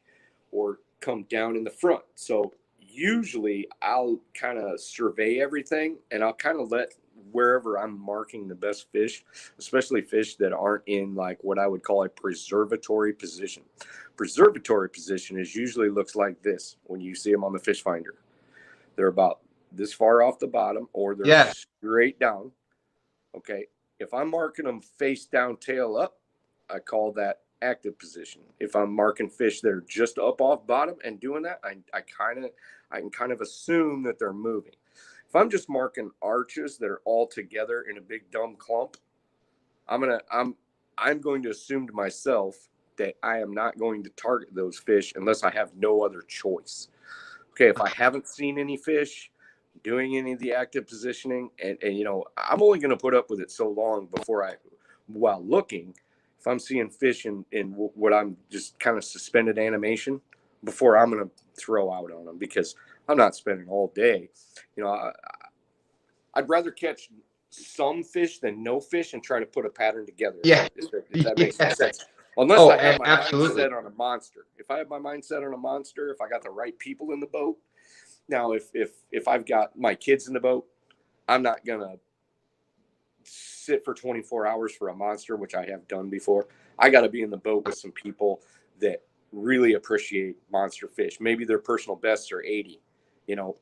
or come down in the front. So usually I'll kind of survey everything and I'll kind of let wherever I'm marking the best fish, especially fish that aren't in like what I would call a preservatory position. Preservatory position is usually looks like this when you see them on the fish finder. They're about this far off the bottom or they're Yeah. straight down. Okay. If I'm marking them face down, tail up, I call that active position. If I'm marking fish that are just up off bottom and doing that, I can kind of assume that they're moving. If I'm just marking arches that are all together in a big dumb clump, I'm going to assume to myself that I am not going to target those fish unless I have no other choice. Okay, if I haven't seen any fish doing any of the active positioning, and you know, I'm only going to put up with it so long before while looking, if I'm seeing fish in what I'm just kind of suspended animation, before I'm going to throw out on them, because I'm not spending all day. You know, I'd rather catch some fish than no fish and try to put a pattern together. Yeah. If that makes Yeah. sense. Unless Oh, I have my absolutely. mindset on a monster. If I have my mindset on a monster, if I got the right people in the boat. Now, if I've got my kids in the boat, I'm not gonna sit for 24 hours for a monster, which I have done before. I got to be in the boat with some people that really appreciate monster fish. Maybe their personal bests are 80. You know,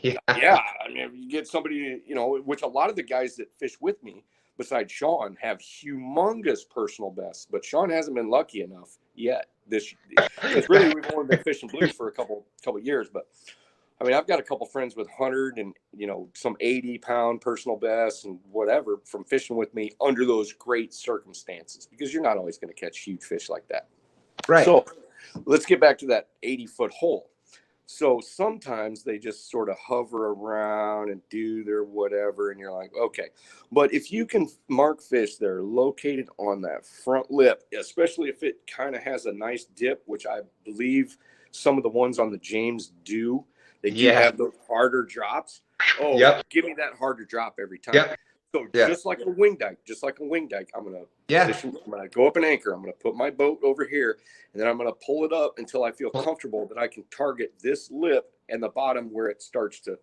Yeah. I mean, if you get somebody, you know, which a lot of the guys that fish with me, besides Sean, have humongous personal bests, but Sean hasn't been lucky enough yet. Because really we've only been fishing blues for a couple years, but I mean, I've got a couple friends with 100 and, you know, some 80-pound personal bests and whatever from fishing with me under those great circumstances, because you're not always going to catch huge fish like that. Right. So let's get back to that 80-foot hole. So sometimes they just sort of hover around and do their whatever, and you're like, okay. But if you can mark fish that are located on that front lip, especially if it kind of has a nice dip, which I believe some of the ones on the James do, they do have those harder drops. Oh, Yep. Give me that harder drop every time. Yep. So Yeah. just like a wing dike, I'm going to go up an anchor. I'm going to put my boat over here, and then I'm going to pull it up until I feel comfortable that I can target this lip and the bottom where it starts to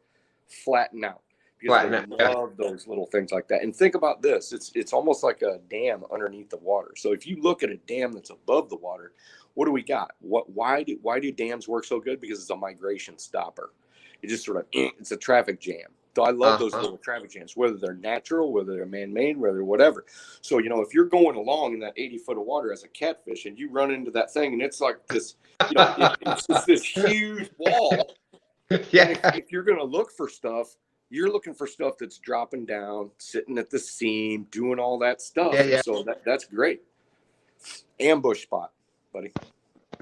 flatten out. Because they love those little things like that. And think about this. It's almost like a dam underneath the water. So if you look at a dam that's above the water, what do we got? Why do dams work so good? Because it's a migration stopper. It just sort of, it's a traffic jam. So I love those little traffic jams, whether they're natural, whether they're man-made, whether whatever. So, you know, if you're going along in that 80-foot of water as a catfish and you run into that thing and it's like this, you know, it's just this huge wall. Yeah. And if you're going to look for stuff, you're looking for stuff that's dropping down, sitting at the seam, doing all that stuff. Yeah, yeah. So that's great. Ambush spot, buddy.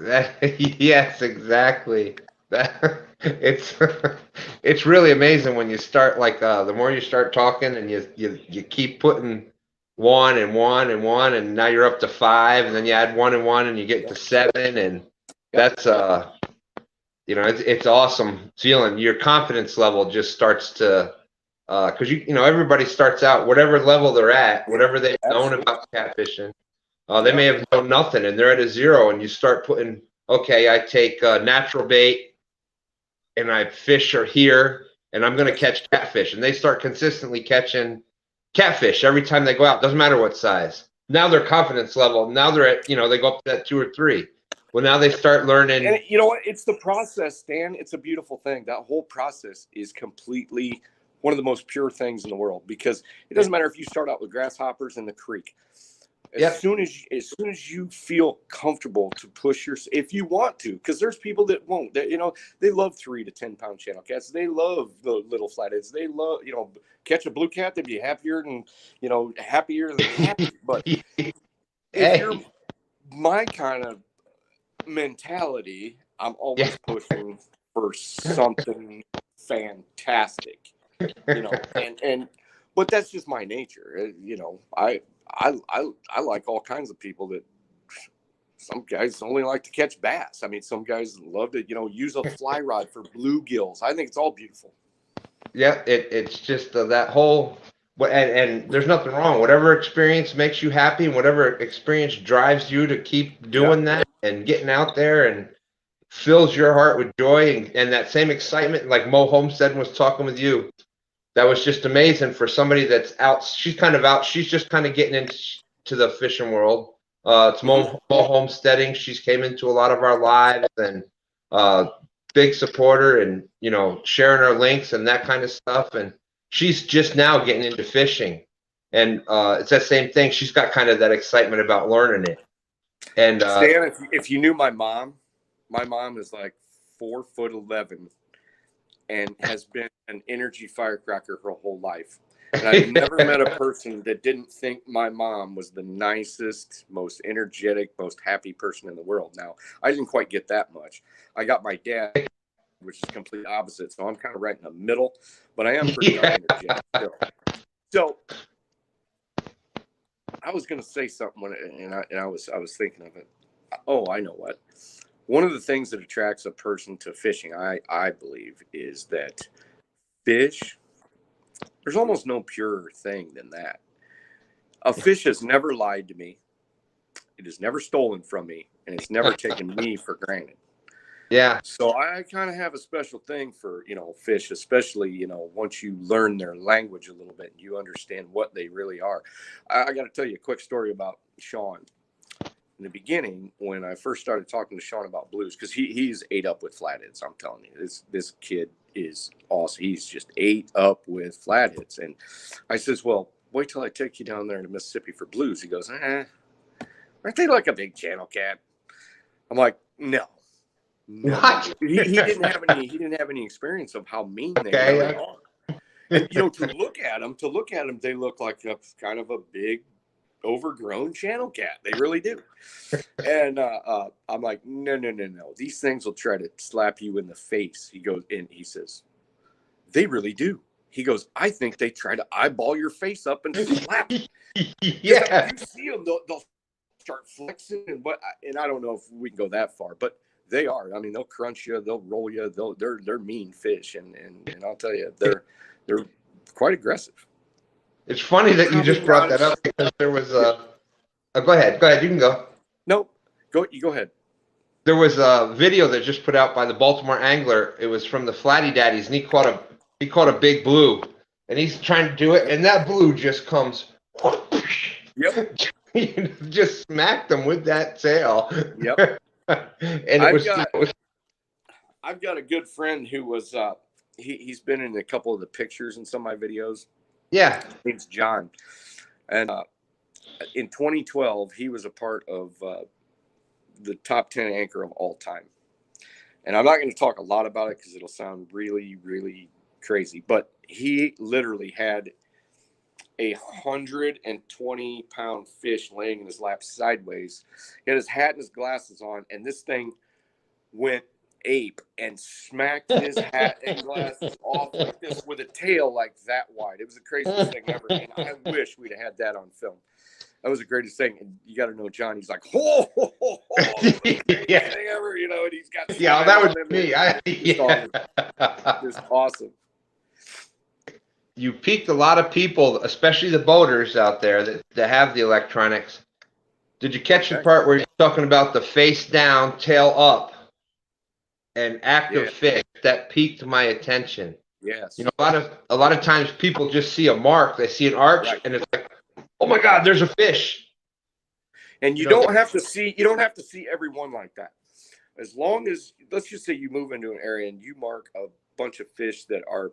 Yes, exactly. It's really amazing when you start, like, the more you start talking and you keep putting one and one and one, and now you're up to 5, and then you add one and one and you get to 7, and that's you know, it's awesome feeling. Your confidence level just starts to, because you know, everybody starts out whatever level they're at, whatever they've known about catfishing. They may have known nothing, and they're at a 0, and you start putting, okay, I take natural bait, and I fish are here, and I'm going to catch catfish, and they start consistently catching catfish every time they go out. Doesn't matter what size. Now their confidence level, now they're at, you know, they go up to that 2 or 3. Well, now they start learning. And you know what? It's the process, Dan. It's a beautiful thing. That whole process is completely one of the most pure things in the world, because it doesn't matter if you start out with grasshoppers in the creek. As soon as you feel comfortable to push if you want to, because there's people that won't. That, you know, they love 3 to 10 pound channel cats. They love the little flatheads. They love, you know, catch a blue cat. They'd be happier than happy. But if you're my kind of mentality, I'm always pushing for something fantastic, you know, and but that's just my nature. You know, I like all kinds of people that Some guys only like to catch bass. I mean, some guys love to, use a fly rod for bluegills. I think it's all beautiful. Yeah, it's just that whole, and there's nothing wrong. Whatever experience makes you happy, and whatever experience drives you to keep doing that and getting out there and fills your heart with joy and that same excitement, like Mo Homestead was talking with you. That was just amazing for somebody that's out. She's kind of out. She's just kind of getting into the fishing world. It's Mo Homesteading. She's came into a lot of our lives and big supporter and, sharing our links and that kind of stuff. And she's just now getting into fishing. And it's that same thing. She's got kind of that excitement about learning it. And Stan, if you knew my mom is like 4'11" and has been an energy firecracker her whole life. And I've never met a person that didn't think my mom was the nicest, most energetic, most happy person in the world. Now, I didn't quite get that much. I got my dad, which is complete opposite. So I'm kind of right in the middle, but I am pretty darn energetic still. So I was going to say something and I was thinking of it. Oh, I know what. One of the things that attracts a person to fishing, I believe, is that fish, there's almost no purer thing than that. A fish has never lied to me. It has never stolen from me, and it's never taken me for granted. Yeah. So I kind of have a special thing for, fish, especially, once you learn their language a little bit, and you understand what they really are. I got to tell you a quick story about Sean. In the beginning, when I first started talking to Sean about blues, because he's ate up with flatheads, I'm telling you, this kid is awesome. He's just ate up with flatheads. And I says, well, wait till I take you down there to Mississippi for blues. He goes, aren't they like a big channel cat? I'm like, no. What? He didn't have any experience of how mean they really are. And to look at them, they look like a kind of a big, overgrown channel cat. They really do. And I'm like, no. These things will try to slap you in the face. He goes, and he says, they really do. He goes, I think they try to eyeball your face up and slap. Yeah. You see them, they'll start flexing and I don't know if we can go that far, but they are. I mean, they'll crunch you, they'll roll you, they're mean fish, and I'll tell you, they're quite aggressive. It's funny that you just brought that up because there was go ahead. You can go. No, go ahead. There was a video that just put out by the Baltimore angler. It was from the Flatty Daddies, and he caught a big blue, and he's trying to do it, and that blue just comes. Yep. Just smacked them with that tail. Yep. And I've got a good friend who was he's been in a couple of the pictures in some of my videos. Yeah. His name's John. And in 2012, he was a part of the top 10 anchor of all time. And I'm not going to talk a lot about it because it'll sound really, really crazy. But he literally had a 120-pound fish laying in his lap sideways. He had his hat and his glasses on, and this thing went ape and smacked his hat and glasses off like this with a tail like that wide. It was the craziest thing ever. And I wish we'd have had that on film. That was the greatest thing. And you got to know John. He's like, oh, yeah. thing ever, and he's got that was me. Just awesome. You piqued a lot of people, especially the boaters out there that have the electronics. Did you catch the part where you're talking about the face down, tail up, and active fish? That piqued my attention. Yes. A lot of times people just see a mark, they see an arch, and it's like, oh my God, there's a fish. And you don't have to see every one like that. As long as, let's just say you move into an area and you mark a bunch of fish that are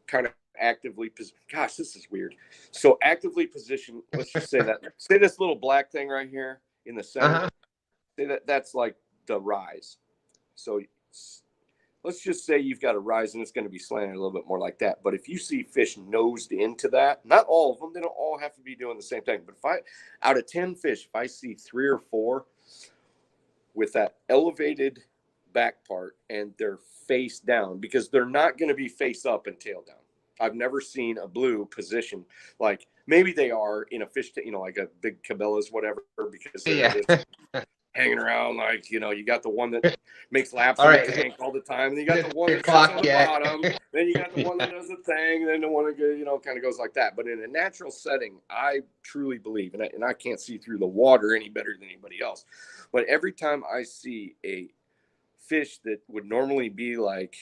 kind of actively gosh, this is weird. So actively positioned, let's just say that. Say this little black thing right here in the center. Say that's like the rise. So let's just say you've got a rise and it's going to be slanted a little bit more like that. But if you see fish nosed into that, not all of them, they don't all have to be doing the same thing. But out of 10 fish, if I see 3 or 4 with that elevated back part and they're face down, because they're not going to be face up and tail down. I've never seen a blue position, like maybe they are in a fish, like a big Cabela's, whatever, because they're hanging around like, you know, you got the one that makes laps All in right, the is tank all the time, and then you got is the one it that sits on clock the yet? bottom, then you got the one that Yeah. does the thing, and then the one that, you know, kind of goes like that. But in a natural setting, I truly believe, and I can't see through the water any better than anybody else, but every time I see a fish that would normally be like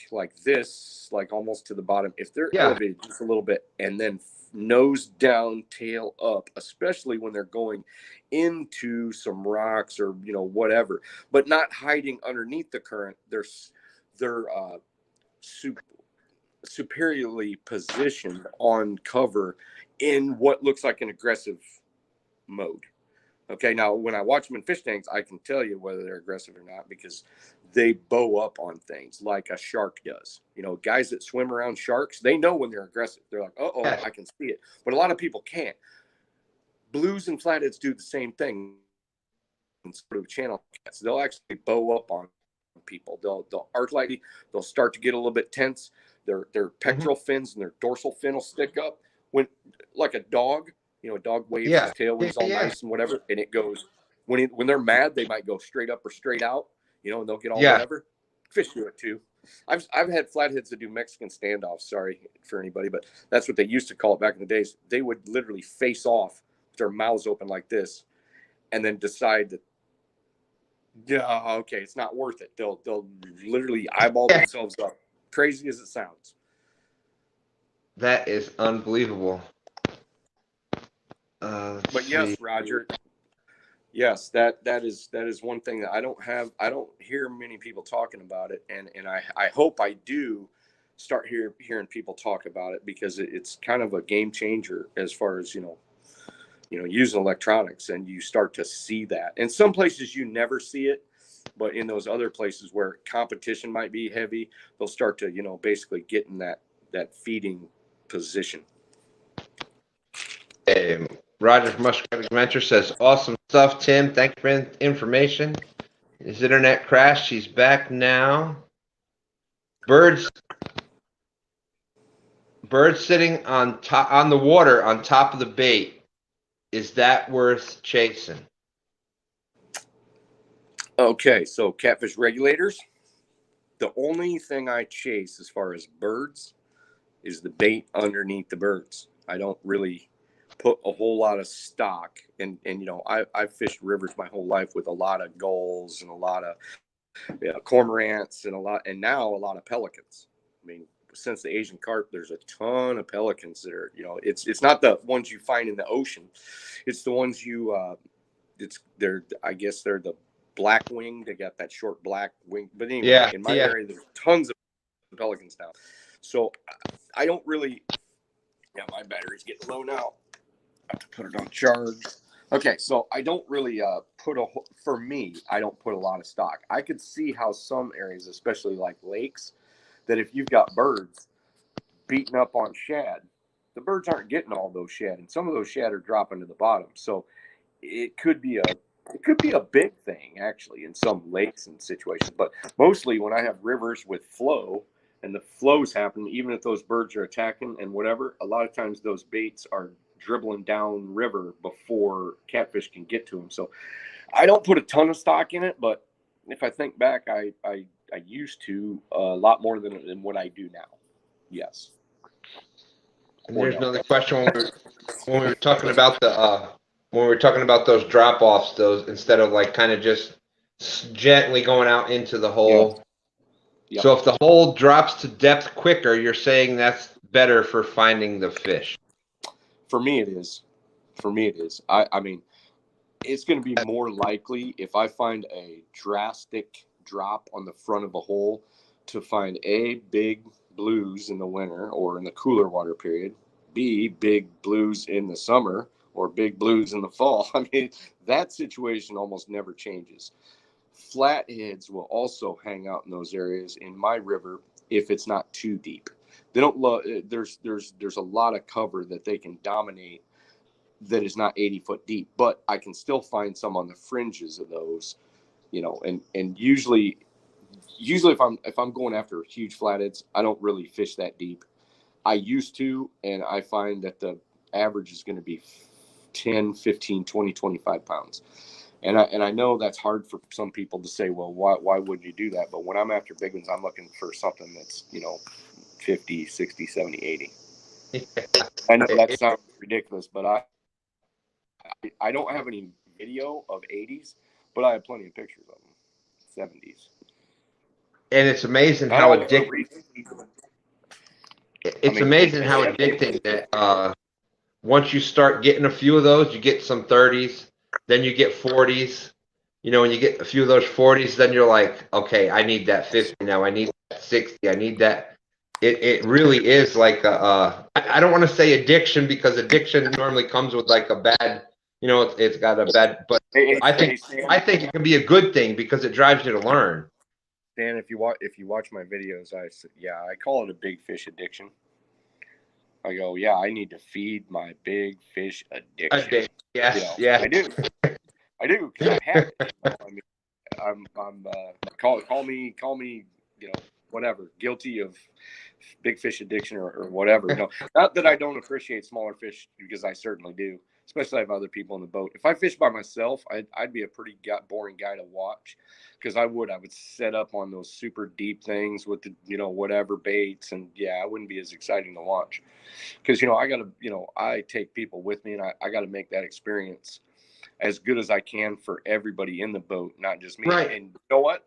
this, like almost to the bottom, if they're Yeah. elevated just a little bit and then nose down, tail up, especially when they're going into some rocks or, you know, whatever, but not hiding underneath the current, they're superiorly positioned on cover in what looks like an aggressive mode. Okay, now when I watch them in fish tanks, I can tell you whether they're aggressive or not because they bow up on things like a shark does. You know, guys that swim around sharks, they know when they're aggressive. They're like, oh, Yes. I can see it. But a lot of people can't. Blues and flatheads do the same thing. And sort of channel cats, they'll actually bow up on people. They'll arc lightly. They'll start to get a little bit tense. Their pectoral fins and their dorsal fin will stick up when, like a dog. You know, a dog waves Yeah. his tail when he's all Yeah. nice and whatever, and it goes when they're mad, they might go straight up or straight out. You know, and they'll get all Yeah. whatever. Fish do it too. I've had flatheads that do Mexican standoffs. Sorry for anybody, but that's what they used to call it back in the days. They would literally face off with their mouths open like this, and then decide that, yeah, okay, it's not worth it. They'll literally eyeball Yeah. themselves up. Crazy as it sounds. That is unbelievable. But yes, Roger. Yes, that is one thing that I don't hear many people talking about it, and I hope I do start hearing people talk about it because it's kind of a game changer as far as, you know, using electronics, and you start to see that. In some places you never see it, but in those other places where competition might be heavy, they'll start to, you know, basically get in that feeding position. Roger from Muskrat Adventure says, awesome stuff, Tim. Thank you for the information. His internet crashed. He's back now. Birds sitting on top on the water on top of the bait. Is that worth chasing? Okay, so catfish regulators. The only thing I chase as far as birds is the bait underneath the birds. I don't really put a whole lot of stock, and you know, I've fished rivers my whole life with a lot of gulls and a lot of cormorants and now a lot of pelicans. I mean, since the Asian carp, there's a ton of pelicans that are, you know, it's not the ones you find in the ocean, it's the ones I guess they're the black wing. They got that short black wing. But anyway, Yeah. in my area, there's tons of pelicans now. So I don't really. Yeah, my battery's getting low now. I have to put it on charge. Okay, so I don't really for me, I don't put a lot of stock. I could see how some areas, especially like lakes, that if you've got birds beating up on shad, the birds aren't getting all those shad, and some of those shad are dropping to the bottom. So it could be a big thing actually in some lakes and situations. But mostly when I have rivers with flow and the flows happen, even if those birds are attacking and whatever, a lot of times those baits are dribbling down river before catfish can get to them. So I don't put a ton of stock in it, but if I think back, I used to a lot more than what I do now. Yes. And there's another question when we were talking about when we were talking about those drop offs, those instead of like kind of just gently going out into the hole. Yep. So if the hole drops to depth quicker, you're saying that's better for finding the fish. For me, it is. I mean, it's going to be more likely if I find a drastic drop on the front of a hole to find A, big blues in the winter or in the cooler water period, B, big blues in the summer or big blues in the fall. I mean, that situation almost never changes. Flatheads will also hang out in those areas in my river if it's not too deep. They don't love. There's a lot of cover that they can dominate that is not 80 foot deep, but I can still find some on the fringes of those, you know, and usually if I'm going after huge flatheads, I don't really fish that deep. I used to, and I find that the average is going to be 10, 15, 20, 25 pounds. And I know that's hard for some people to say, well, why would you do that? But when I'm after big ones, I'm looking for something that's, 50, 60, 70, 80. I know that sounds ridiculous, but I don't have any video of 80s, but I have plenty of pictures of them, 70s. And it's amazing Not how all for addicting. It's amazing how addicting that. Once you start getting a few of those, you get some 30s, then you get 40s. When you get a few of those 40s, then you're like, okay, I need that 50 now. I need that 60. I need that. It really is like I don't want to say addiction, because addiction normally comes with like a bad, it's got a bad, but I think it can be a good thing because it drives you to learn. Dan, if you watch my videos, I call it a big fish addiction. I go, yeah, I need to feed my big fish addiction. Yes, yeah. I do, because I have it. I mean, I'm call me, whatever, guilty of big fish addiction or whatever. Not that I don't appreciate smaller fish, because I certainly do, especially if I have other people in the boat. If I fish by myself, I'd be a pretty boring guy to watch, because I would set up on those super deep things with the whatever baits, and I wouldn't be as exciting to watch, because I gotta I take people with me, and I gotta make that experience as good as I can for everybody in the boat, not just me. Right. And you know what?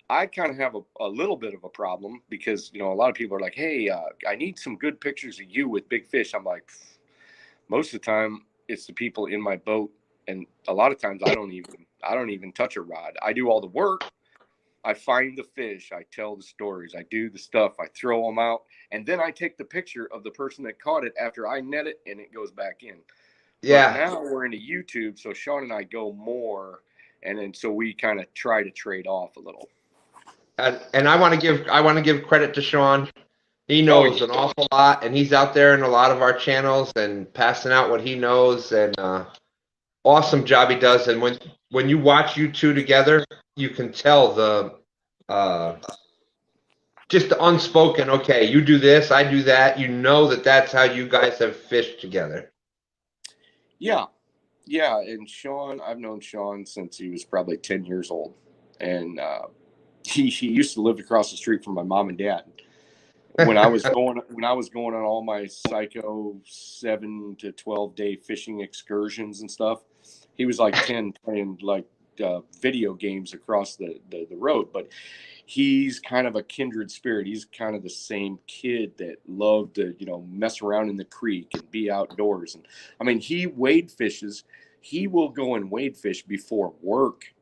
I kind of have a little bit of a problem, because, a lot of people are like, hey, I need some good pictures of you with big fish. I'm like, most of the time it's the people in my boat. And a lot of times I don't even touch a rod. I do all the work. I find the fish. I tell the stories. I do the stuff. I throw them out. And then I take the picture of the person that caught it after I net it, and it goes back in. Yeah. But now we're into YouTube, so Sean and I go more, and then so we kind of try to trade off a little. And I want to give credit to Sean. He knows an awful lot, and he's out there in a lot of our channels and passing out what he knows, and awesome job he does. And when you watch you two together, you can tell the just the unspoken, okay, you do this, I do that. That's how you guys have fished together. Yeah. And Sean, I've known Sean since he was probably 10 years old, and he used to live across the street from my mom and dad. When I was going on all my psycho 7 to 12 day fishing excursions and stuff, he was like 10 playing like video games across the road. But he's kind of a kindred spirit. He's kind of the same kid that loved to mess around in the creek and be outdoors. And I mean, he wade fishes. He will go and wade fish before work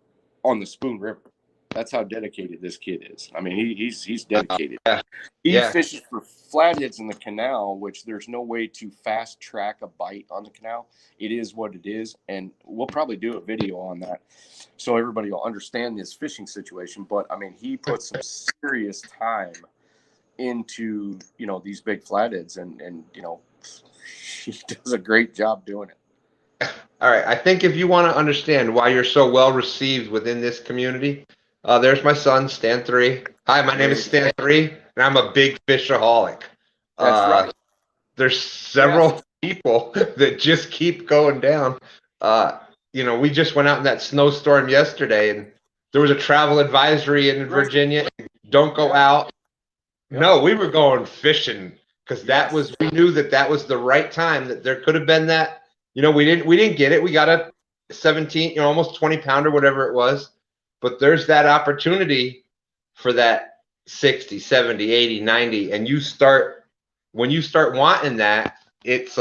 on the Spoon River. That's how dedicated this kid is. I mean, he's dedicated. He fishes for flatheads in the canal, which there's no way to fast track a bite on the canal. It is what it is, and we'll probably do a video on that so everybody will understand this fishing situation. But I mean, he puts some serious time into these big flatheads, and he does a great job doing it. All right, I think if you want to understand why you're so well received within this community, there's my son, Stan 3. Hi, my name is Stan 3, and I'm a big fishaholic. That's right. There's several people that just keep going down. We just went out in that snowstorm yesterday, and there was a travel advisory in Virginia. Don't go out. No, we were going fishing, because we knew that was the right time, that there could have been that. We didn't get it. We got a 17, almost 20 pounder, whatever it was. But there's that opportunity for that 60, 70, 80, 90. And when you start wanting that, it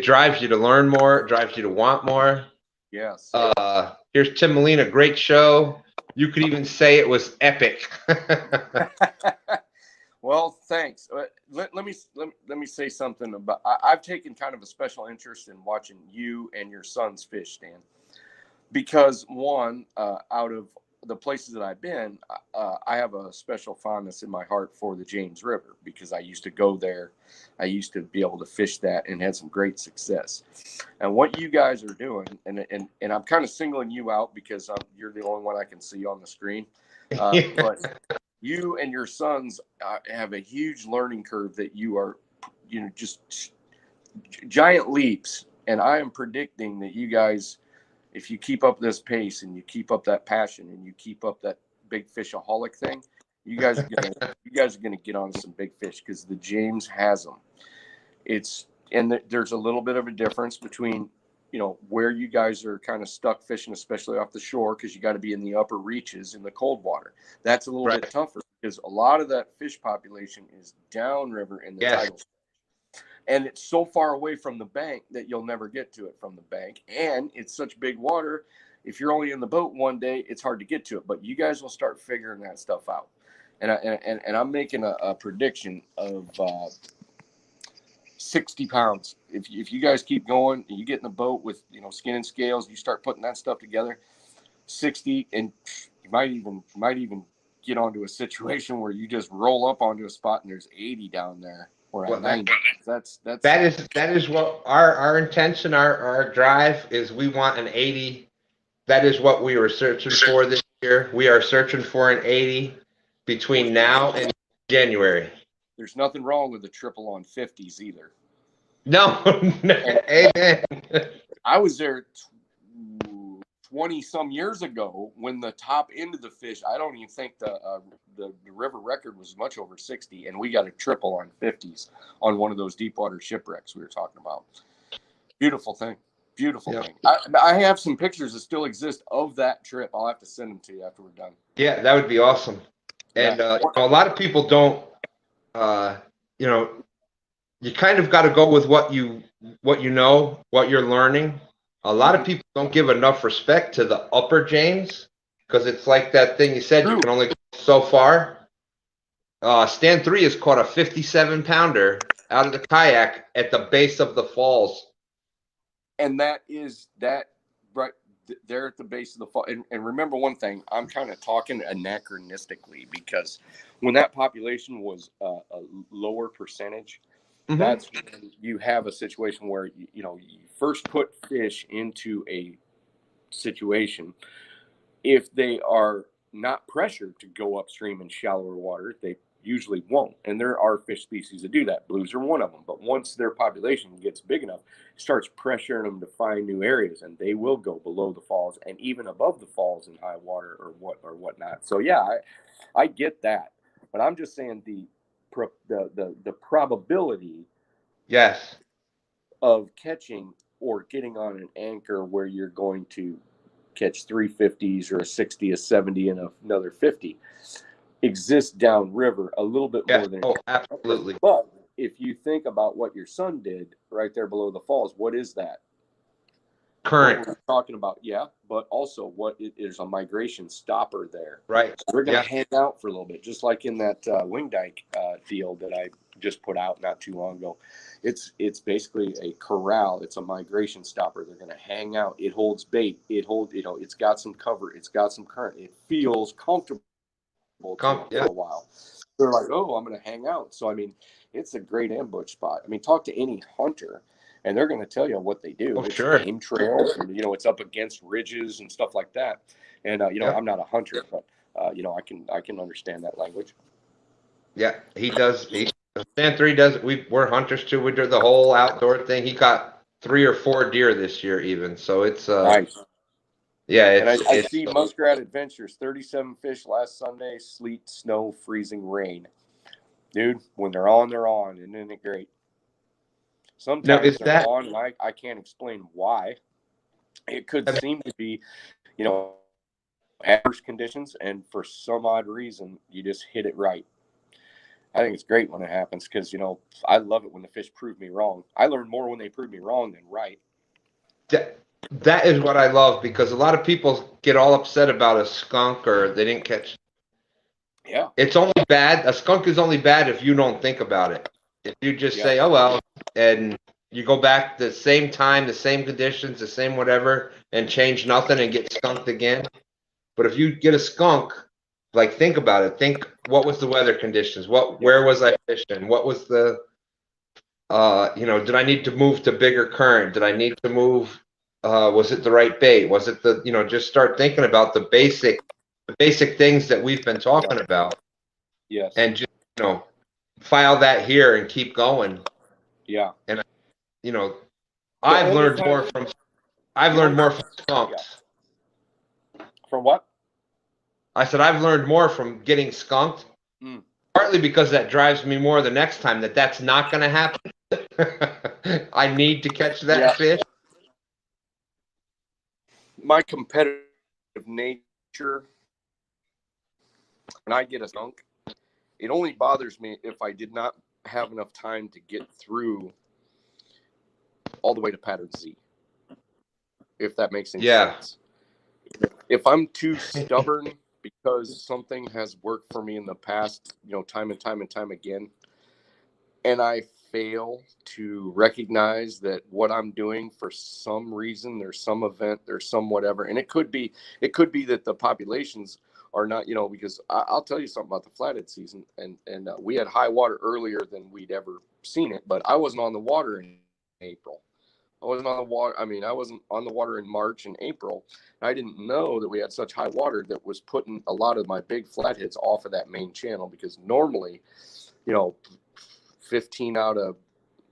drives you to learn more. It drives you to want more. Yes. Here's Tim Molina. Great show. You could even say it was epic. Well, thanks. Let me say something about. I've taken kind of a special interest in watching you and your sons fish, Stan, because one, out of the places that I've been, I have a special fondness in my heart for the James River, because I used to go there. I used to be able to fish that and had some great success. And what you guys are doing, and I'm kind of singling you out because you're the only one I can see on the screen, but you and your sons have a huge learning curve that you are, just giant leaps. And I am predicting that you guys, if you keep up this pace and you keep up that passion and you keep up that big fishaholic thing, you guys are gonna get on some big fish, because the James has them. There's a little bit of a difference between, you know, where you guys are kind of stuck fishing, especially off the shore, because you got to be in the upper reaches in the cold water. That's a little bit tougher, because a lot of that fish population is downriver in the tidal. And it's so far away from the bank that you'll never get to it from the bank. And it's such big water. If you're only in the boat one day, it's hard to get to it. But you guys will start figuring that stuff out. And I'm making a prediction of 60 pounds. If you guys keep going and you get in the boat with, you know, skin and scales, you start putting that stuff together, 60, and you might even get onto a situation where you just roll up onto a spot and there's 80 down there. Or at 90. That is what our intention, our drive is. We want an 80. That is what we were searching for this year. We are searching for an 80 between now and January. There's nothing wrong with the triple on 50s either. No, amen. I was there 20 some years ago when the top end of the fish, I don't even think the river record was much over 60, and we got a triple on 50s on one of those deep water shipwrecks we were talking about. Beautiful thing. Thing. I have some pictures that still exist of that trip. I'll have to send them to you after we're done. Yeah, that would be awesome. And a lot of people don't, you know, you kind of got to go with what you know, what you're learning. A lot of people don't give enough respect to the upper James, because it's like that thing you said, you can only go so far. Stand 3 has caught a 57-pounder out of the kayak at the base of the falls. And that right there at the base of the fall. And remember one thing, I'm kind of talking anachronistically, because when that population was a lower percentage, that's when you have a situation where, you know, you first put fish into a situation. If they are not pressured to go upstream in shallower water, they usually won't. And there are fish species that do that. Blues are one of them. But once their population gets big enough, it starts pressuring them to find new areas, and they will go below the falls and even above the falls in high water or whatnot. So yeah, I get that. But I'm just saying the probability of catching or getting on an anchor where you're going to catch 350s or a 60, a 70, and another 50 exists downriver a little bit more than absolutely. But if you think about what your son did right there below the falls, what is that? Current. What we're talking about, but also what it is, a migration stopper there. Right. So we're going to hang out for a little bit, just like in that wing dike deal that I just put out not too long ago. It's basically a corral. It's a migration stopper. They're going to hang out. It holds bait. It's got some cover. It's got some current. It feels comfortable for a while. They're like, oh, I'm going to hang out. So, I mean, it's a great ambush spot. I mean, talk to any hunter, and they're going to tell you what they do. Oh, it's sure. game trails, and, you know, it's up against ridges and stuff like that. And, you know, I'm not a hunter, but, you know, I can understand that language. Yeah, he does. Stand 3 does. We're hunters too. We do the whole outdoor thing. He caught 3 or 4 deer this year even. So it's nice. Yeah, and I see Muskrat Adventures, 37 fish last Sunday, sleet, snow, freezing, rain. Dude, when they're on, and isn't it great? Sometimes they're on, and I can't explain why. It could seem to be, you know, adverse conditions, and for some odd reason, you just hit it right. I think it's great when it happens, because, you know, I love it when the fish prove me wrong. I learn more when they prove me wrong than right. That is what I love, because a lot of people get all upset about a skunk or they didn't catch. Yeah. It's only bad. A skunk is only bad if you don't think about it. If you just say, oh, well, and you go back the same time, the same conditions, the same whatever, and change nothing and get skunked again. But if you get a skunk, like, think about it. Think, what was the weather conditions? Where was I fishing? What was the, you know, did I need to move to bigger current? Did I need to move? Was it the right bait? Was it the, you know, just start thinking about the basic things that we've been talking about. Yes. And just, you know, file that here and keep going. Yeah. And, you know, I've learned more from I've learned more from skunks. From what? I said I've learned more from getting skunked. Partly because that drives me more the next time that's not going to happen. I need to catch that fish. My competitive nature, when I get a skunk, it only bothers me if I did not have enough time to get through all the way to pattern Z. If that makes any sense. If I'm too stubborn because something has worked for me in the past, time and time again, and I fail to recognize that what I'm doing for some reason, there's some event, there's some whatever, and it could be that the populations are not, because I'll tell you something about the flathead season, and we had high water earlier than we'd ever seen it, but I wasn't on the water in April. I wasn't on the water. I mean, I wasn't on the water in March and April. I didn't know that we had such high water that was putting a lot of my big flatheads off of that main channel, because normally, 15 out of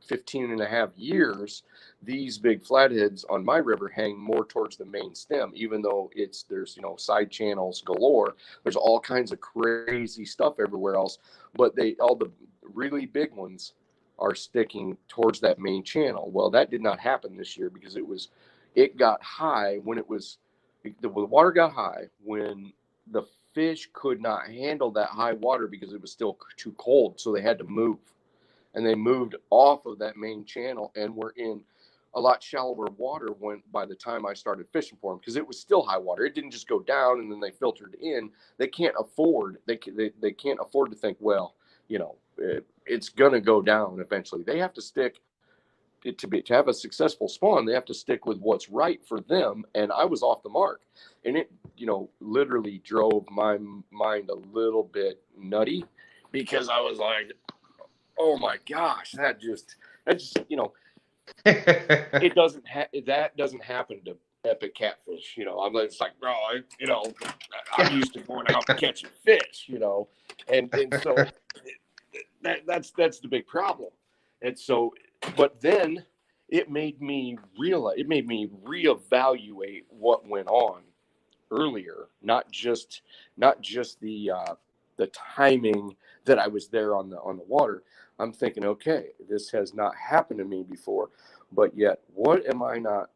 15 and a half years, these big flatheads on my river hang more towards the main stem, even though there's side channels galore. There's all kinds of crazy stuff everywhere else, but all the really big ones are sticking towards that main channel. Well, that did not happen this year because it got high when the water got high when the fish could not handle that high water because it was still too cold. So they had to move, and they moved off of that main channel and were in a lot shallower water by the time I started fishing for them, because it was still high water. It didn't just go down and then they filtered in. They can't afford to think, well, it's going to go down eventually. They have to stick to have a successful spawn. They have to stick with what's right for them. And I was off the mark, and it, literally drove my mind a little bit nutty, because I was like, oh my gosh, that just, it doesn't happen to Epic Catfish. I'm just like, bro, I'm used to going out and catching fish, and so that's the big problem. And so, but then it made me reevaluate what went on earlier, not just the timing that I was there on the water. I'm thinking, okay, this has not happened to me before, but yet what am I not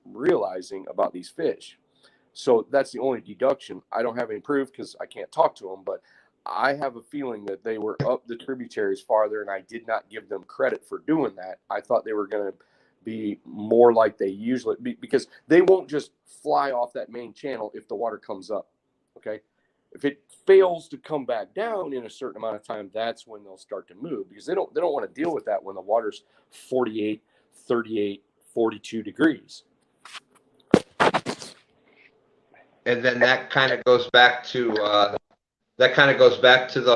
realizing about these fish? So that's the only deduction. I don't have any proof because I can't talk to them, but I have a feeling that they were up the tributaries farther, and I did not give them credit for doing that. I thought they were going to be more like they usually be, because they won't just fly off that main channel if the water comes up. Okay. If it fails to come back down in a certain amount of time, that's when they'll start to move, because they don't want to deal with that when the water's 48, 38, 42 degrees. And then that kind of goes back to the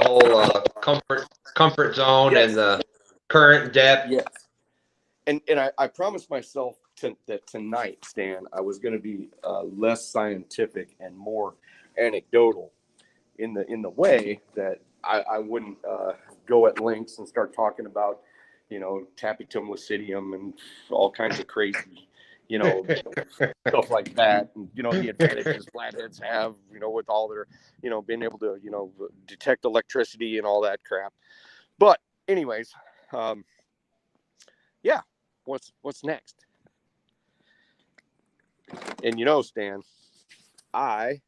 whole comfort zone. Yes. And the current depth. Yes. And I promised myself that tonight, Stan, I was going to be less scientific and more anecdotal in the way that I wouldn't go at lengths and start talking about, tapetum lucidium and all kinds of crazy, stuff like that. And, the advantages flatheads have, with all their, being able to, detect electricity and all that crap. But anyways, yeah, what's next? And, Stan, I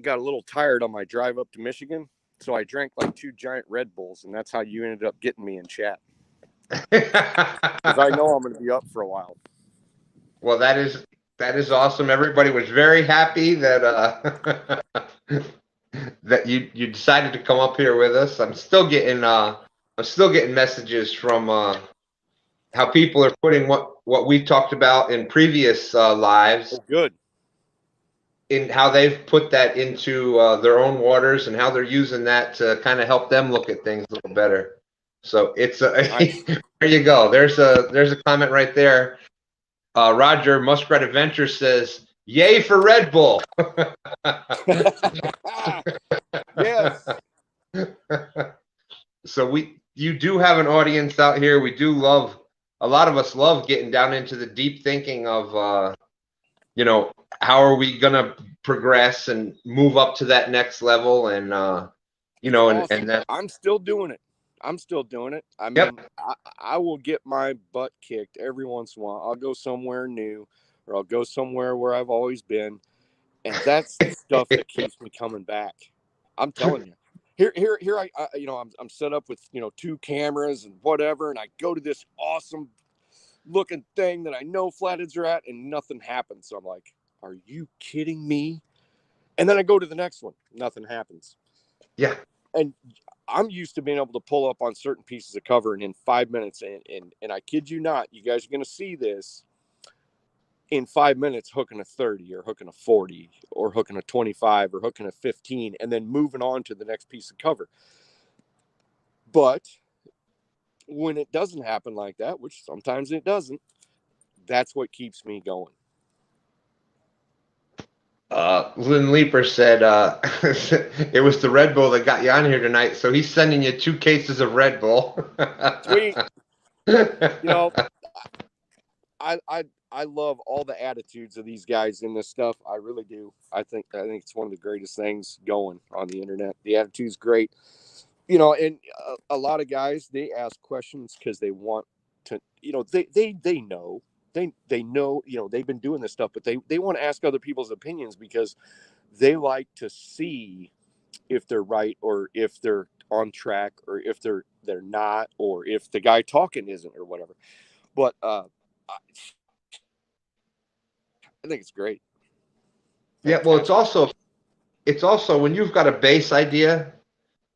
got a little tired on my drive up to Michigan, so I drank like 2 giant Red Bulls, and that's how you ended up getting me in chat. Because I know I'm going to be up for a while. Well, that is awesome. Everybody was very happy that that you decided to come up here with us. I'm still getting messages from how people are putting what we talked about in previous lives. Oh, good. In how they've put that into their own waters, and how they're using that to kind of help them look at things a little better. So it's nice. There you go. There's a comment right there. Roger Muskrat Adventure says, "Yay for Red Bull." Yes. So you do have an audience out here. We do love a lot of us love getting down into the deep thinking of, you know, how are we gonna progress and move up to that next level, and you know, Awesome. and that. I'm still doing it. I'm still doing it. I Yep. mean, I will get my butt kicked every once in a while. I'll go somewhere new, or I'll go somewhere where I've always been, and that's the stuff that keeps me coming back. I'm telling you. Here, I you know, I'm set up with, you know, 2 cameras and whatever, and I go to this awesome looking thing that I know flatheads are at, and nothing happens. So I'm like, are you kidding me? And then I go to the next one, nothing happens. Yeah. And I'm used to being able to pull up on certain pieces of cover, and in 5 minutes, and I kid you not, you guys are going to see this in 5 minutes, hooking a 30 or hooking a 40 or hooking a 25 or hooking a 15, and then moving on to the next piece of cover. But when it doesn't happen like that, which sometimes it doesn't, that's what keeps me going. Lynn Leaper said it was the Red Bull that got you on here tonight, so he's sending you 2 cases of Red Bull. Sweet. You know, I love all the attitudes of these guys in this stuff. I really do. I think it's one of the greatest things going on the internet. The attitude's great. You know, and a lot of guys, they ask questions because they want to, you know, they know. They know, you know, they've been doing this stuff, but they want to ask other people's opinions because they like to see if they're right, or if they're on track, or if they're not, or if the guy talking isn't, or whatever. But I think it's great. Yeah, well, Fantastic. it's also when you've got a base idea,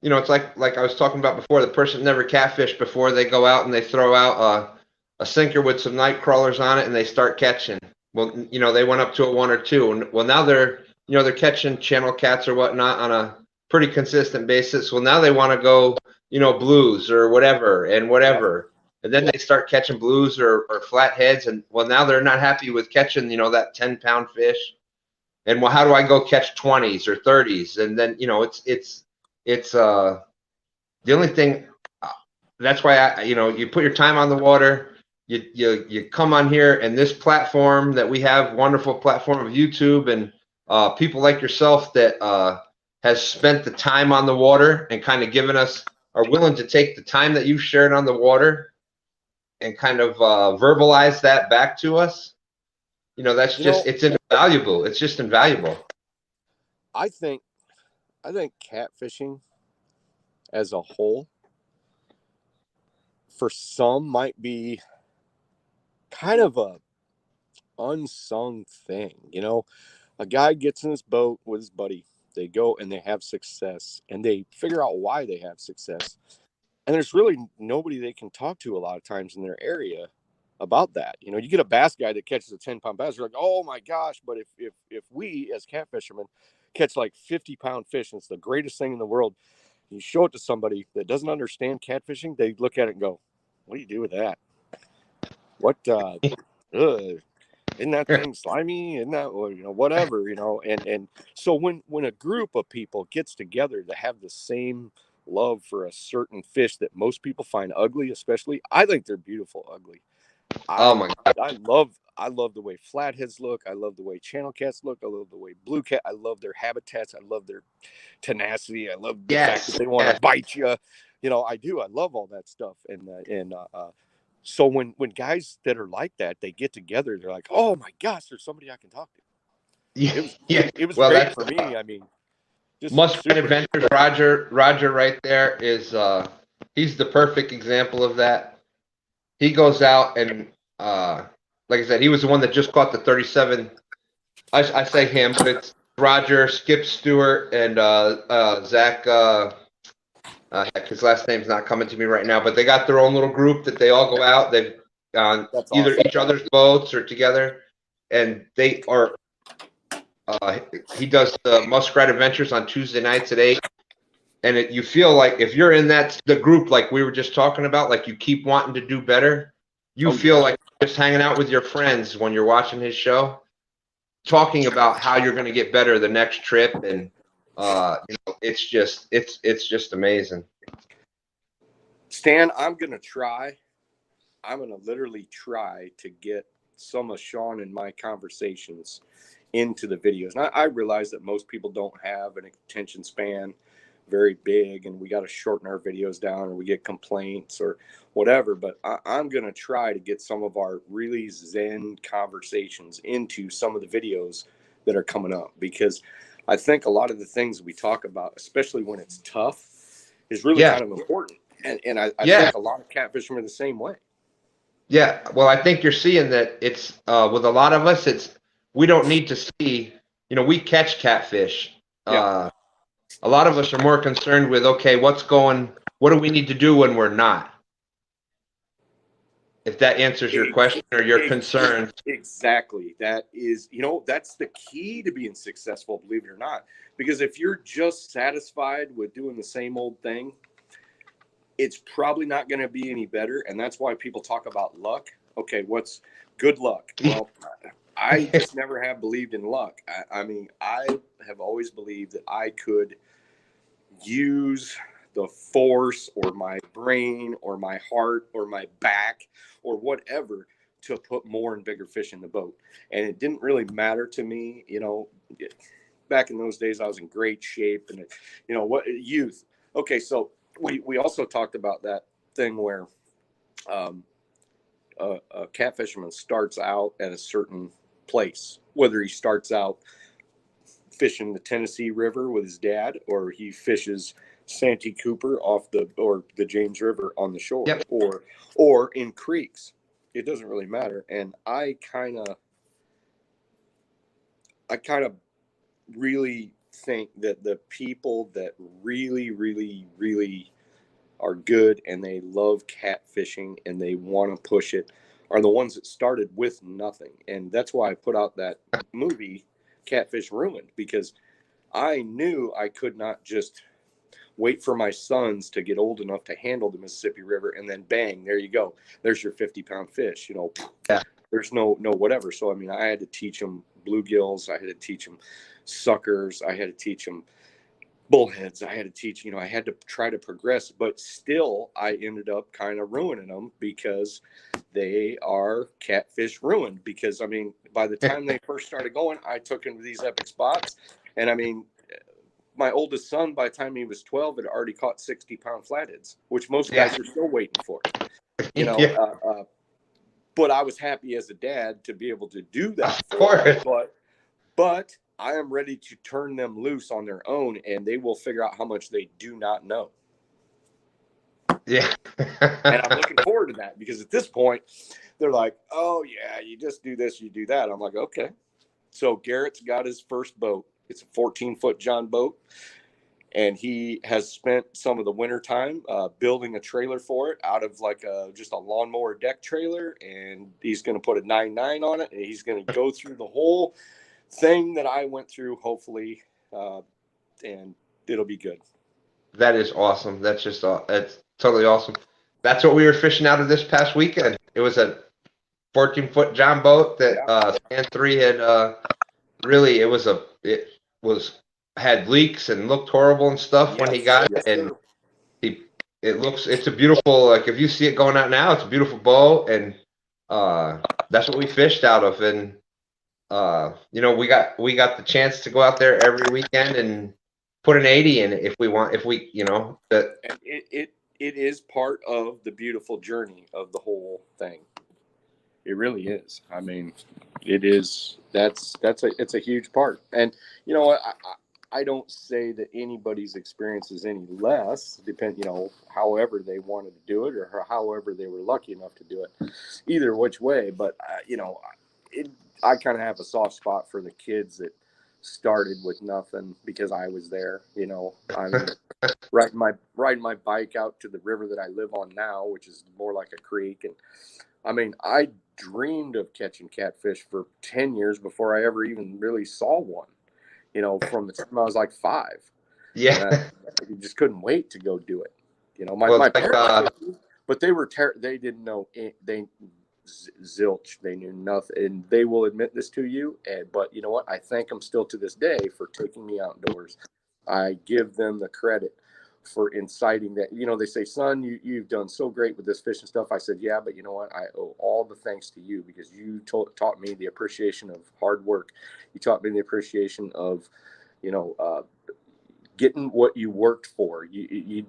you know, it's like I was talking about before, the person that never catfished before, they go out and they throw out a sinker with some night crawlers on it and they start catching. Well, you know, they went up to a 1 or 2, and well, now they're, you know, they're catching channel cats or whatnot on a pretty consistent basis. Well, now they want to go, you know, blues or whatever and whatever. And then they start catching blues or flatheads, and well, now they're not happy with catching, you know, that 10-pound fish. And well, how do I go catch 20s or 30s? And then, you know, it's the only thing. That's why you know, you put your time on the water. You come on here, and this platform that we have, wonderful platform of YouTube, and people like yourself that has spent the time on the water and kind of given us, are willing to take the time that you've shared on the water and kind of verbalize that back to us. You know, that's just, it's invaluable. It's just invaluable. I think catfishing as a whole, for some, might be kind of a unsung thing. You know, a guy gets in his boat with his buddy, they go and they have success, and they figure out why they have success. And there's really nobody they can talk to a lot of times in their area about that. You know, you get a bass guy that catches a 10-pound bass, you're like, oh my gosh. But if we as catfishermen catch like 50-pound fish, and it's the greatest thing in the world, you show it to somebody that doesn't understand catfishing, they look at it and go, what do you do with that? What isn't that thing slimy? Isn't that, you know, whatever, you know? And so when a group of people gets together to have the same love for a certain fish that most people find ugly, especially, I think they're beautiful ugly. Oh my God. I love the way flatheads look. I love the way channel cats look. I love the way blue cat. I love their habitats. I love their tenacity. I love the fact that they want to bite you. You know, I do. I love all that stuff. And so when guys that are like that, they get together, they're like, oh my gosh, there's somebody I can talk to. It was Well, great that's for me. I mean, just Muskrat Adventures. Roger right there is he's the perfect example of that. He goes out and like I said, he was the one that just caught the 37. I say him, but it's Roger, Skip Stewart, and Zach. Heck, his last name's not coming to me right now, but they got their own little group that they all go out. They've on either each other's boats or together, and they are. He does the Muskrat Adventures on Tuesday nights at 8. And you feel like if you're in the group, like we were just talking about, like you keep wanting to do better, you feel like just hanging out with your friends when you're watching his show, talking about how you're going to get better the next trip. And, you know, it's just amazing. Stan, I'm going to try I'm going to literally try to get some of Sean and my conversations into the videos. And I realize that most people don't have an attention span very big, and we got to shorten our videos down, or we get complaints or whatever. But I'm going to try to get some of our really zen conversations into some of the videos that are coming up, because I think a lot of the things we talk about, especially when it's tough, is really kind of important. And I think a lot of catfishermen are the same way. Yeah. Well, I think you're seeing that it's with a lot of us, we don't need to see, we catch catfish. Yeah. A lot of us are more concerned with, okay, what do we need to do when we're not? If that answers your question or your concern. Exactly. That is, that's the key to being successful, believe it or not. Because if you're just satisfied with doing the same old thing, it's probably not going to be any better. And that's why people talk about luck. Okay, what's good luck? Well, I just never have believed in luck. I mean, I have always believed that I could use the force or my brain or my heart or my back or whatever to put more and bigger fish in the boat. And it didn't really matter to me, back in those days I was in great shape, and youth. Okay, so we also talked about that thing where a catfisherman starts out at a certain place, whether he starts out fishing the Tennessee River with his dad, or he fishes Santee Cooper or the James River on the shore, or in creeks. It doesn't really matter. And I kind of really think that the people that really, really, really are good and they love catfishing and they want to push it are the ones that started with nothing. And that's why I put out that movie Catfish Ruined, because I knew I could not just wait for my sons to get old enough to handle the Mississippi River and then bang, there you go, there's your 50-pound fish. There's no whatever. So I mean, I had to teach them bluegills, I had to teach them suckers, I had to teach them bullheads, I had to teach, I had to try to progress, but still I ended up kind of ruining them, because they are catfish ruined. Because I mean, by the time they first started going, I took them to these epic spots, and I mean, my oldest son, by the time he was 12, had already caught 60-pound flatheads, which most guys are still waiting for. But I was happy as a dad to be able to do that. Of course. But I am ready to turn them loose on their own, and they will figure out how much they do not know. Yeah. And I'm looking forward to that, because at this point, they're like, oh, yeah, you just do this, you do that. I'm like, okay. So Garrett's got his first boat. It's a 14-foot John boat. And he has spent some of the winter time building a trailer for it out of like just a lawnmower deck trailer. And he's going to put a 9.9 on it. And he's going to go through the whole thing that I went through, hopefully. And it'll be good. That is awesome. That's totally awesome. That's what we were fishing out of this past weekend. It was a 14-foot John boat that Stand 3 had really, it had leaks and looked horrible and stuff when he got it. And it's a beautiful, like if you see it going out now, it's a beautiful boat. And that's what we fished out of. And we got the chance to go out there every weekend and put an 80 in it if we that. And it is part of the beautiful journey of the whole thing. It really is. I mean, it is. It's a huge part. And I don't say that anybody's experience is any less. However they wanted to do it, or however they were lucky enough to do it, either which way. But I kind of have a soft spot for the kids that started with nothing, because I was there. I'm riding my bike out to the river that I live on now, which is more like a creek. And I mean, I dreamed of catching catfish for 10 years before I ever even really saw one, from the time I was like 5. Yeah. I just couldn't wait to go do it. My parents, but they didn't know zilch. They knew nothing, and they will admit this to you. But you know what? I thank them still to this day for taking me outdoors. I give them the credit for inciting that. You know, they say, son, you've done so great with this fishing stuff. I said, yeah, but you know what? I owe all the thanks to you, because you taught me the appreciation of hard work. You taught me the appreciation of, you know, getting what you worked for.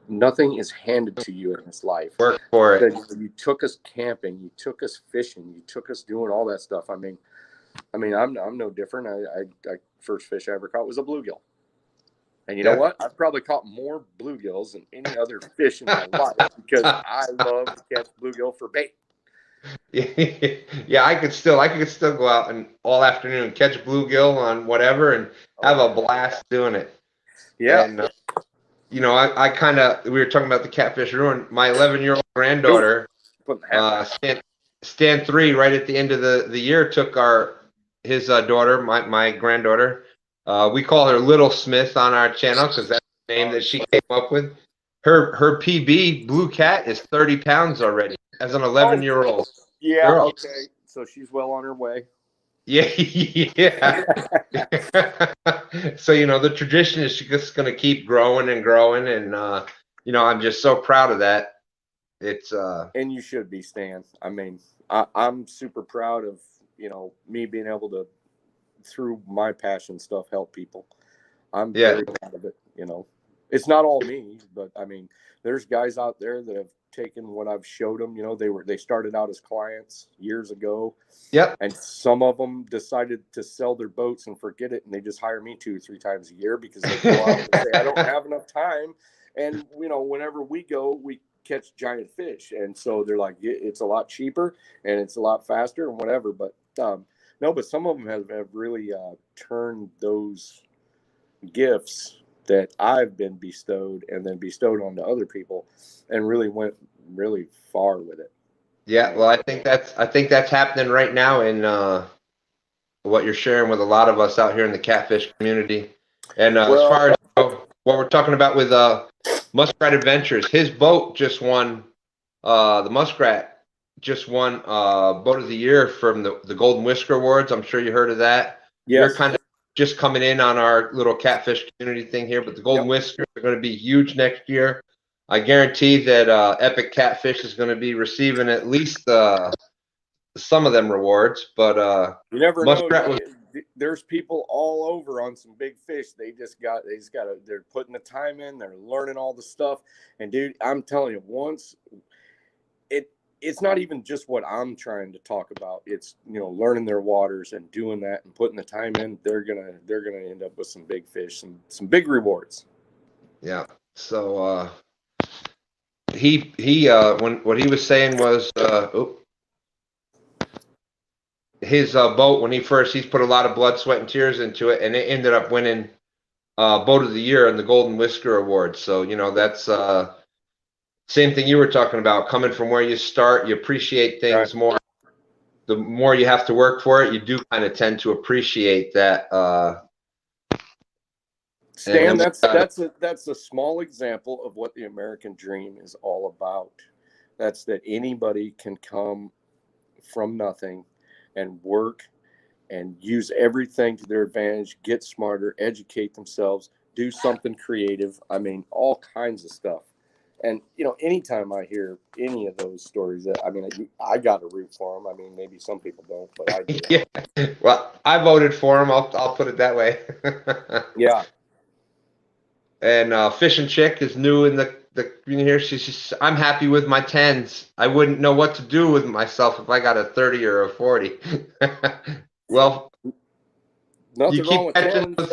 Nothing is handed to you in this life. Work for it. You took us camping, you took us fishing, you took us doing all that stuff. I mean, I'm no different. I first fish I ever caught was a bluegill. And you know what? I've probably caught more bluegills than any other fish in my life, because I love to catch bluegill for bait. Yeah, I could still go out and all afternoon catch bluegill on whatever and have a blast doing it. Yeah. And you know, I kind of, we were talking about the catfish ruin. My 11-year-old granddaughter, stand 3, right at the end of the year, took his daughter, my granddaughter. We call her Little Smith on our channel because that's the name that she came up with. Her PB blue cat is 30 pounds already as an 11-year-old. Yeah. girl. Okay. So she's well on her way. Yeah, yeah. So, you know, the tradition is just going to keep growing and growing. And, you know, I'm just so proud of that. It's and you should be, Stan. I mean, I'm super proud of, you know, me being able to, through my passion stuff, help people. I'm very proud of it. You know, it's not all me, but I mean, there's guys out there that have taken what I've showed them. You know, they started out as clients years ago. Yep. And some of them decided to sell their boats and forget it, and they just hire me 2 or 3 times a year because they go out and say, I don't have enough time. And, you know, whenever we go, we catch giant fish. And so they're like, it's a lot cheaper and it's a lot faster and whatever. But no, but some of them have really turned those gifts that I've been bestowed and then bestowed onto other people and really went really far with it. Yeah, well, I think that's happening right now in what you're sharing with a lot of us out here in the catfish community. And as far as what we're talking about with Muskrat Adventures, his boat just won the Muskrat just won Boat of the Year from the Golden Whisker Awards. I'm sure you heard of that. Yes. You're kind of just coming in on our little catfish community thing here, but the Golden Whiskers are going to be huge next year. I guarantee that Epic Catfish is going to be receiving at least some of them rewards. But you never Muskrat know. There's people all over on some big fish. They're putting the time in. They're learning all the stuff. And dude, I'm telling you, once it's not even just what I'm trying to talk about. It's, you know, learning their waters and doing that and putting the time in. They're gonna end up with some big fish, some big rewards. Yeah. So he when what he was saying was his boat when he's put a lot of blood, sweat, and tears into it, and it ended up winning Boat of the Year and the Golden Whisker Award. So, you know, that's same thing you were talking about. Coming from where you start, you appreciate things more. The more you have to work for it, you do kind of tend to appreciate that. Stan, that's a small example of what the American dream is all about. That's that anybody can come from nothing and work and use everything to their advantage, get smarter, educate themselves, do something creative. I mean, all kinds of stuff. And, you know, anytime I hear any of those stories, I mean, I got to root for them. I mean, maybe some people don't, but I do. Yeah. Well, I voted for him. I'll put it that way. Yeah. And Fishing Chick is new in the community here. She's I'm happy with my 10s. I wouldn't know what to do with myself if I got a 30 or a 40. Well, nothing wrong with 10s.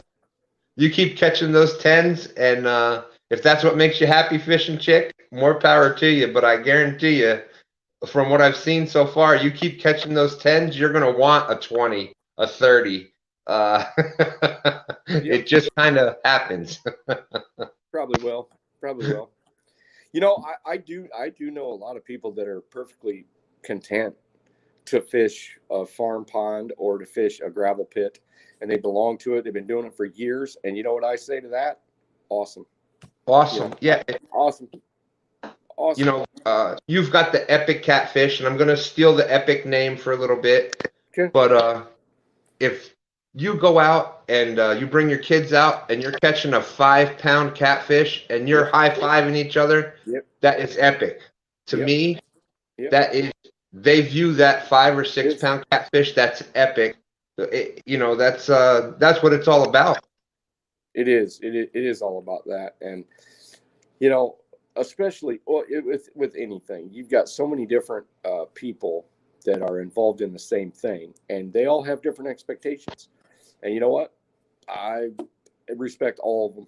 You keep catching those 10s, and if that's what makes you happy, Fishing Chick, more power to you. But I guarantee you, from what I've seen so far, you keep catching those 10s, you're going to want a 20, a 30. It just kind of happens. Probably will. You know, I do know a lot of people that are perfectly content to fish a farm pond or to fish a gravel pit, and they belong to it. They've been doing it for years. And you know what I say to that? Awesome. Awesome. Yeah. Awesome. You know, you've got the Epic Catfish, and I'm going to steal the Epic name for a little bit. Okay. But if you go out and you bring your kids out and you're catching a 5-pound catfish and you're Yep. high-fiving each other, Yep. that is epic. To Yep. me, Yep. that is, they view that 5 or 6 It is. pound catfish, that's epic. That's what it's all about. It is. It is all about that. And, especially with anything, you've got so many different people that are involved in the same thing, and they all have different expectations. And you know what? I respect all of them.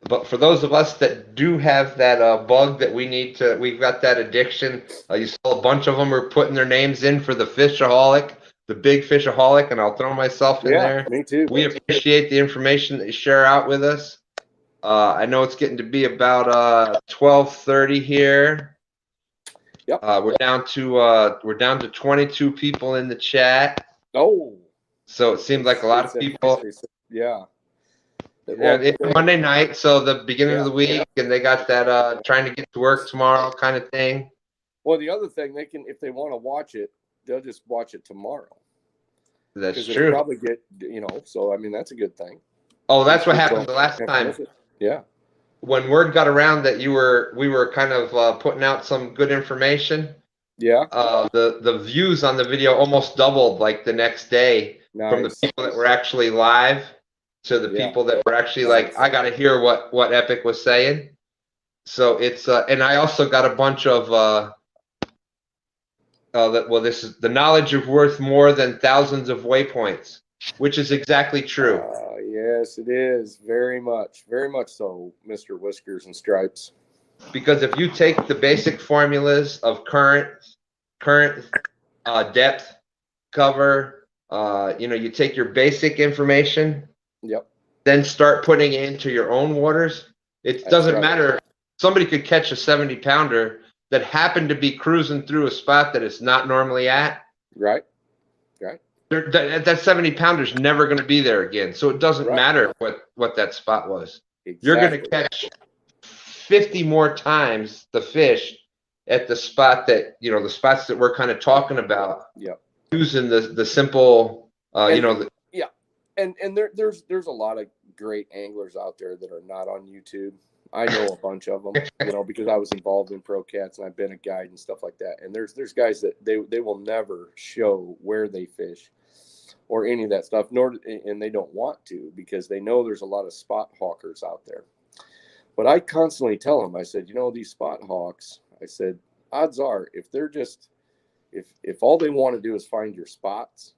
But for those of us that do have that bug that we've got that addiction. You saw a bunch of them are putting their names in for the fishaholic, the big fishaholic, and I'll throw myself in there. Me too. We appreciate the information that you share out with us. I know it's getting to be about 12:30 here. Yep. We're down to 22 people in the chat. Oh, So it seems like a lot of people. Yeah. Yeah, it's Monday night, so the beginning of the week, and they got that trying to get to work tomorrow kind of thing. Well, the other thing, they can, if they want to watch it, they'll just watch it tomorrow. That's It'll true. probably get, so I mean, that's a good thing. Oh, that's what happened the last time. Yeah. When word got around that we were kind of putting out some good information. Yeah. The views on the video almost doubled like the next day. Nice. From the people that were actually live to the people that were actually like, I got to hear what Epic was saying. So it's and I also got a bunch of this is the knowledge of worth more than thousands of waypoints, which is exactly true. Yes, it is very much so, Mr. Whiskers and Stripes. Because if you take the basic formulas of current depth, cover, you take your basic information. Yep. Then start putting it into your own waters. It doesn't matter. Somebody could catch a 70-pounder that happened to be cruising through a spot that it's not normally at. Right. That 70-pounder is never going to be there again. So it doesn't matter what that spot was. Exactly. You're going to catch 50 more times the fish at the spot that, the spots that we're kind of talking about. Yep. Using the simple, Yeah. And there's a lot of great anglers out there that are not on YouTube. I know a bunch of them, because I was involved in Pro Cats and I've been a guide and stuff like that. And there's guys that they will never show where they fish or any of that stuff, and they don't want to, because they know there's a lot of spot hawkers out there. But I constantly tell them, I said, these spot hawks, I said, odds are if they're just, if all they want to do is find your spots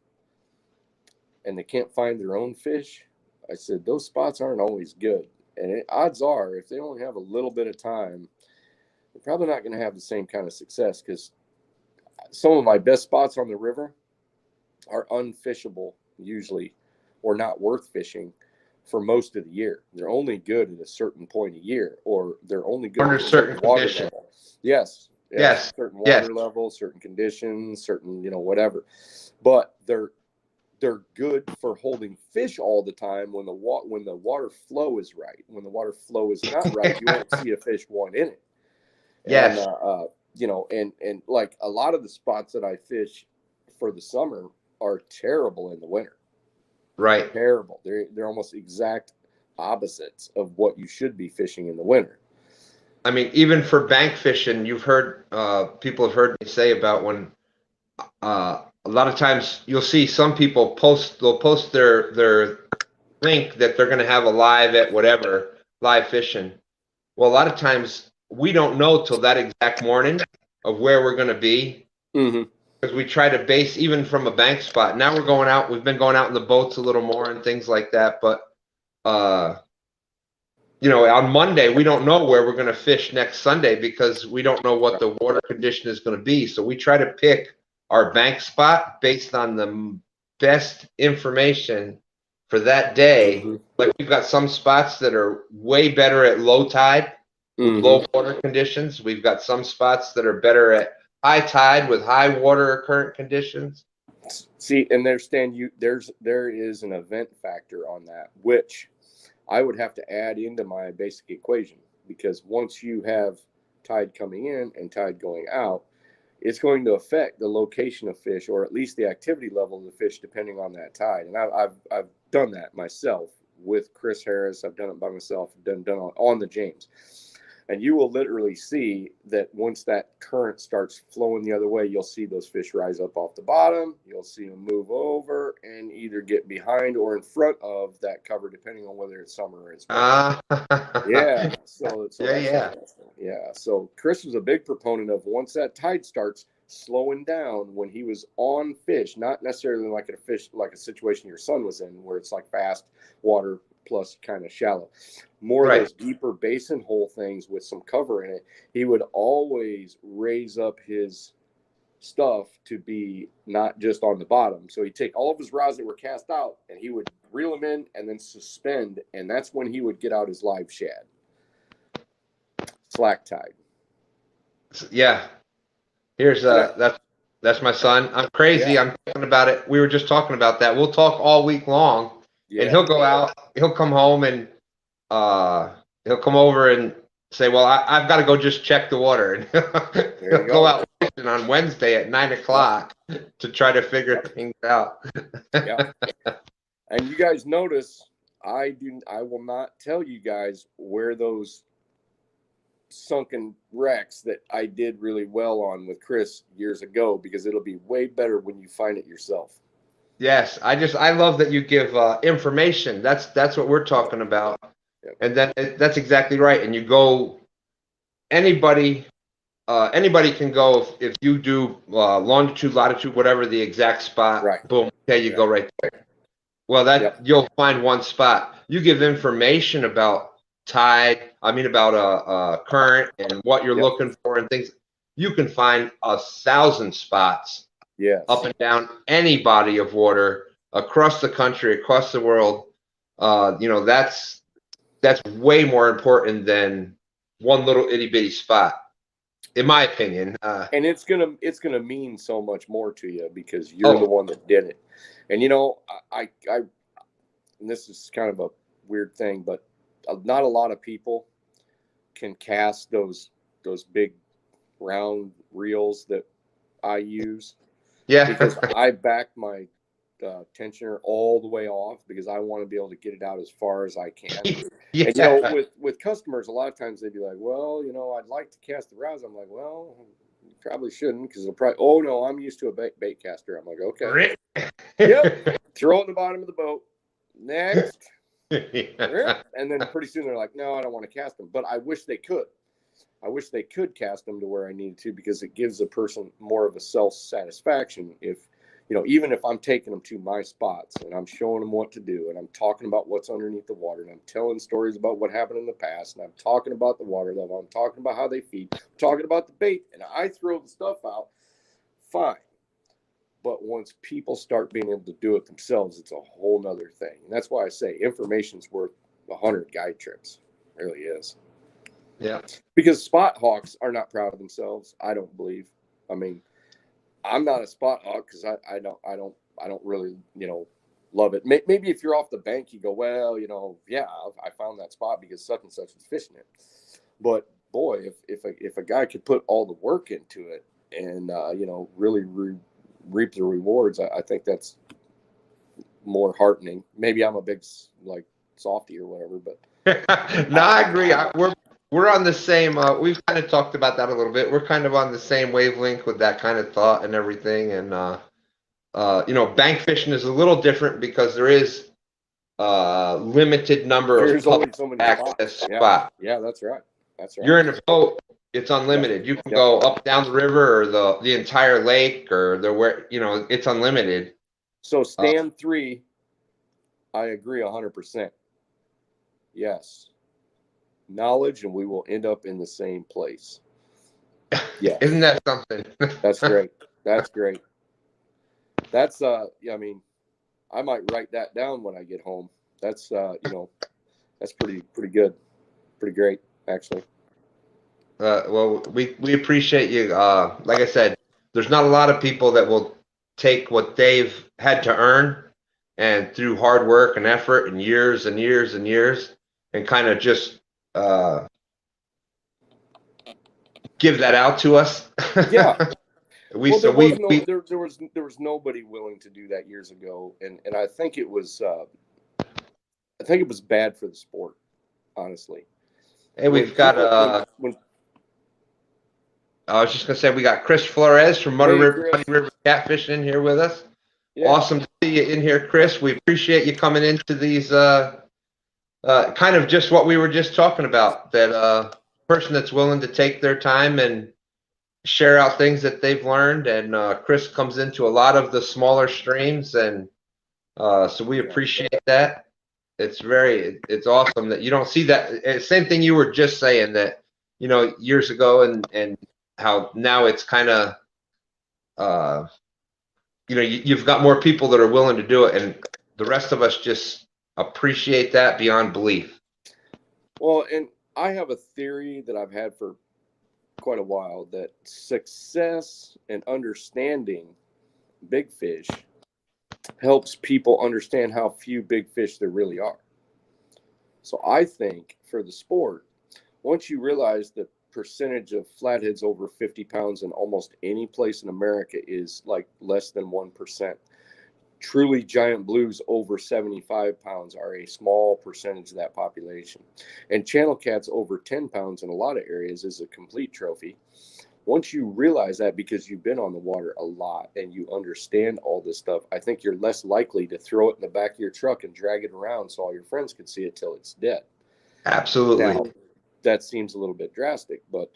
and they can't find their own fish, I said, those spots aren't always good. And odds are, if they only have a little bit of time, they're probably not going to have the same kind of success, because some of my best spots on the river are unfishable usually, or not worth fishing for most of the year. They're only good at a certain point a year, or they're only good at a certain water level. Yes. Certain water level, certain conditions, certain, whatever. But they're good for holding fish all the time when the water flow is right. When the water flow is not right, you won't see a fish want in it. Yes. And, and like a lot of the spots that I fish for the summer are terrible in the winter. Right. Terrible. They're almost exact opposites of what you should be fishing in the winter. I mean, even for bank fishing, you've heard people have heard me say about when a lot of times you'll see some people they'll post their link that they're going to have a live fishing. Well, a lot of times we don't know till that exact morning of where we're going to be. Mm-hmm. Because we try to base even from a bank spot. Now we've been going out in the boats a little more and things like that. But, on Monday, we don't know where we're going to fish next Sunday, because we don't know what the water condition is going to be. So we try to pick our bank spot based on the best information for that day. Mm-hmm. Like we've got some spots that are way better at low tide, with low water conditions. We've got some spots that are better at high tide with high water current conditions. See, and there is an event factor on that, which I would have to add into my basic equation, because once you have tide coming in and tide going out, it's going to affect the location of fish, or at least the activity level of the fish, depending on that tide. And I've done that myself with Chris Harris. I've done it by myself. I've done on the James. And you will literally see that once that current starts flowing the other way, you'll see those fish rise up off the bottom. You'll see them move over and either get behind or in front of that cover, depending on whether it's summer or it's winter. Yeah. So yeah. Yeah. So Chris was a big proponent of, once that tide starts slowing down, when he was on fish, not necessarily like a situation your son was in, where it's like fast water plus kind of shallow, more of those deeper basin hole things with some cover in it, he would always raise up his stuff to be not just on the bottom. So he'd take all of his rods that were cast out and he would reel them in and then suspend, and that's when he would get out his live shad. Slack tide. Yeah. Here's that's my son. I'm crazy. Yeah. I'm talking about it. We were just talking about that. We'll talk all week long. And he'll go out, he'll come home, and he'll come over and say, well, I've got to go just check the water. And he'll go out fishing on Wednesday at 9 o'clock to try to figure things out. Yeah. And you guys notice, I will not tell you guys where those sunken wrecks that I did really well on with Chris years ago, because it'll be way better when you find it yourself. Yes, I love that you give information. That's what we're talking about. Yep. And that's exactly right. And you go, anybody can go if you do longitude, latitude, whatever the exact spot. Right. Boom. Okay, you go right there. Well, you'll find one spot. You give information about tide. I mean about current and what you're looking for and things. You can find 1,000 spots. Yes. Up and down any body of water across the country, across the world. That's way more important than one little itty bitty spot, in my opinion. And it's gonna mean so much more to you because you're the one that did it. And I and this is kind of a weird thing, but not a lot of people can cast those big round reels that I use. Yeah. Because I back my tensioner all the way off because I want to be able to get it out as far as I can. Yeah. And with customers, a lot of times they'd be like, well, I'd like to cast the rods. I'm like, well, you probably shouldn't, because they'll probably, oh no, I'm used to a bait caster. I'm like, okay. Yep. Throw it in the bottom of the boat. Next. And then pretty soon they're like, no, I don't want to cast them. But I wish they could. I wish they could cast them to where I needed to, because it gives a person more of a self-satisfaction if, even if I'm taking them to my spots and I'm showing them what to do and I'm talking about what's underneath the water and I'm telling stories about what happened in the past and I'm talking about the water level, I'm talking about how they feed, I'm talking about the bait, and I throw the stuff out, fine. But once people start being able to do it themselves, it's a whole nother thing. And that's why I say information's worth 100 guide trips. It really is. Yeah. Because spot hawks are not proud of themselves, I don't believe. I mean, I'm not a spot hawk because I don't really, love it. Maybe if you're off the bank, you go, well, yeah, I found that spot because such and such was fishing it. But boy, if a guy could put all the work into it and really reap the rewards, I think that's more heartening. Maybe I'm a big softy or whatever, but no, I agree. We're on the same. We've kind of talked about that a little bit. We're kind of on the same wavelength with that kind of thought and everything. And bank fishing is a little different because there is limited number of public so many access spots. spots. Yeah, that's right. You're in a boat; it's unlimited. You can go up down the river or the entire lake or it's unlimited. So stand 3, I agree 100%. Yes. Knowledge, and we will end up in the same place. Yeah. Isn't that something? That's great. That's great. That's I mean, I might write that down when I get home. That's that's pretty good. Pretty great, actually. Well, we appreciate you. Like I said, there's not a lot of people that will take what they've had to earn and through hard work and effort and years and years and years and kind of just give that out to us. Yeah. Well, there was nobody willing to do that years ago, and I think it was bad for the sport, honestly. Hey, we've got I was just gonna say we got Chris Flores from Muddy River Catfish in here with us. Yeah. Awesome to see you in here, Chris. We appreciate you coming into these kind of just what we were just talking about, that person that's willing to take their time and share out things that they've learned. And Chris comes into a lot of the smaller streams, and so we appreciate that. It's awesome that you don't see that. Same thing you were just saying, that years ago, and how now it's kind of you've got more people that are willing to do it, and the rest of us just appreciate that beyond belief. Well, and I have a theory that I've had for quite a while, that success and understanding big fish helps people understand how few big fish there really are. So I think for the sport, once you realize the percentage of flatheads over 50 pounds in almost any place in America is like less than 1%. Truly giant blues over 75 pounds are a small percentage of that population. And channel cats over 10 pounds in a lot of areas is a complete trophy. Once you realize that, because you've been on the water a lot and you understand all this stuff, I think you're less likely to throw it in the back of your truck and drag it around so all your friends can see it till it's dead. Absolutely. Now, that seems a little bit drastic, but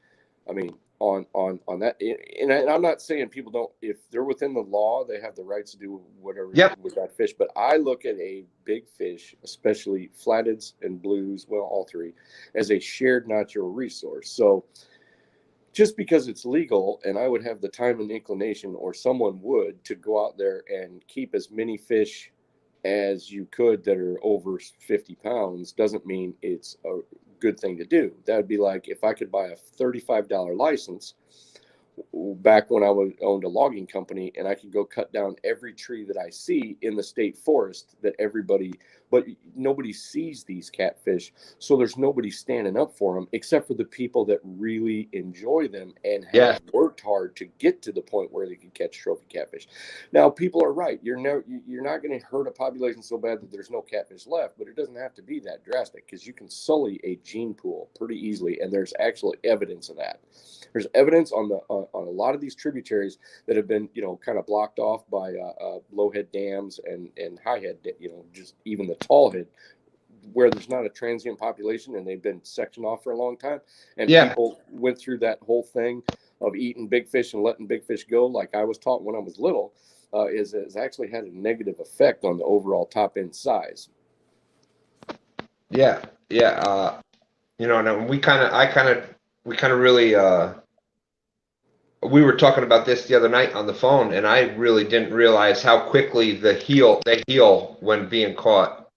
I mean, on that, and I'm not saying people don't, if they're within the law, they have the rights to do whatever with that fish. But I look at a big fish, especially flatheads and blues, well, all three, as a shared natural resource. So just because it's legal, and I would have the time and inclination, or someone would, to go out there and keep as many fish as you could that are over 50 pounds, doesn't mean it's a good thing to do. That would be like if I could buy a $35 license back when I owned a logging company, and I could go cut down every tree that I see in the state forest, but nobody sees these catfish. So there's nobody standing up for them except for the people that really enjoy them and have worked hard to get to the point where they can catch trophy catfish. Now, people are right. You're not going to hurt a population so bad that there's no catfish left, but it doesn't have to be that drastic, because you can sully a gene pool pretty easily, and there's actually evidence of that. There's evidence on a lot of these tributaries that have been, kind of blocked off by low head dams and high head, just even the tall head, where there's not a transient population and they've been sectioned off for a long time. And people went through that whole thing of eating big fish and letting big fish go, like I was taught when I was little, is actually had a negative effect on the overall top end size. And we kind of really, we were talking about this the other night on the phone, and I really didn't realize how quickly they heal when being caught.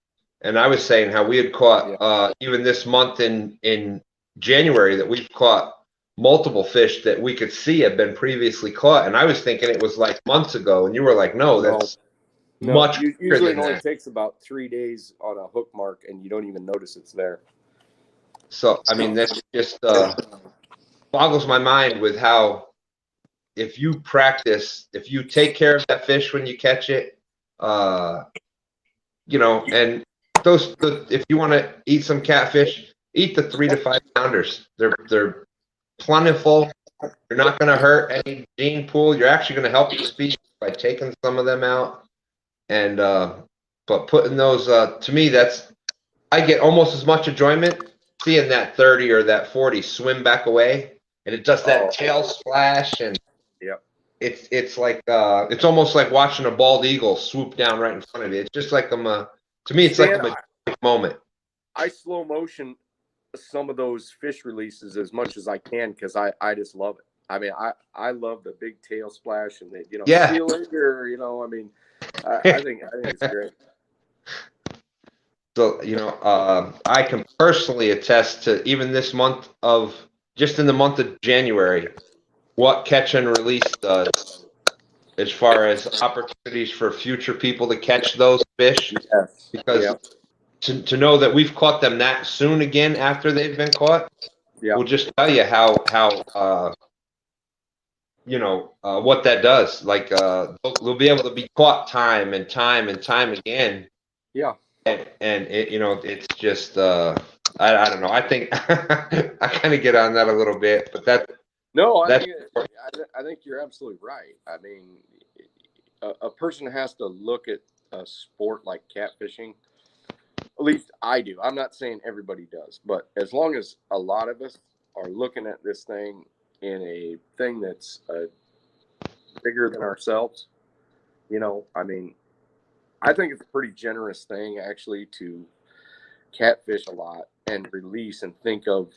And I was saying how we had caught, even this month in January, that we've caught multiple fish that we could see have been previously caught. And I was thinking it was like months ago, and you were like, no, that's much quicker than usually it only takes about 3 days on a hook mark, and you don't even notice it's there. So, I mean, that's just boggles my mind with how, if you practice, if you take care of that fish when you catch it, and if you want to eat some catfish, eat the 3 to 5 pounders. They're plentiful. You're not going to hurt any gene pool. You're actually going to help the species by taking some of them out. And but putting those, to me, I get almost as much enjoyment seeing that 30 or that 40 swim back away, and it does that tail splash, and it's like it's almost like watching a bald eagle swoop down right in front of you. It's just like to me, it's like a magic moment. I slow motion some of those fish releases as much as I can, because I just love it. I mean, I love the big tail splash, and see you later. I mean, I think it's great. So, I can personally attest to, even this month just in the month of January, what catch and release does as far as opportunities for future people to catch those fish. Yes. Because to know that we've caught them that soon again after they've been caught, will just tell you how what that does. Like they'll be able to be caught time and time and time again. Yeah. And it's just I don't know. I think I kind of get on that a little bit, but No, that's I think you're absolutely right. I mean, a person has to look at a sport like catfishing. At least I do. I'm not saying everybody does, but as long as a lot of us are looking at this thing in a thing that's bigger than ourselves, I mean, I think it's a pretty generous thing actually to catfish a lot and release and think of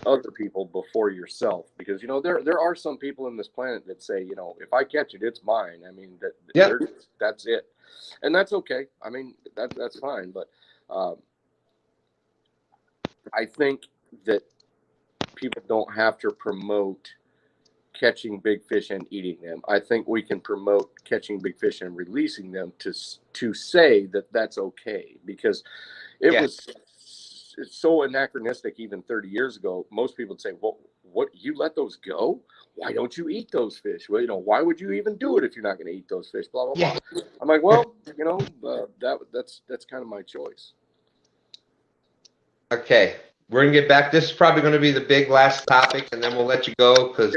other people before yourself, because there are some people in this planet that say, if I catch it, it's mine. I mean, yeah. that's it, and that's okay. I mean, that's fine, but I think that people don't have to promote catching big fish and eating them. I think we can promote catching big fish and releasing them to say that that's okay, because it was so anachronistic even 30 years ago. Most people would say, well, what, you let those go? Why don't you eat those fish? Well, why would you even do it if you're not going to eat those fish? Blah, blah, blah. I'm like, well, that's kind of my choice. Okay, we're gonna get back. This is probably going to be the big last topic, and then we'll let you go because.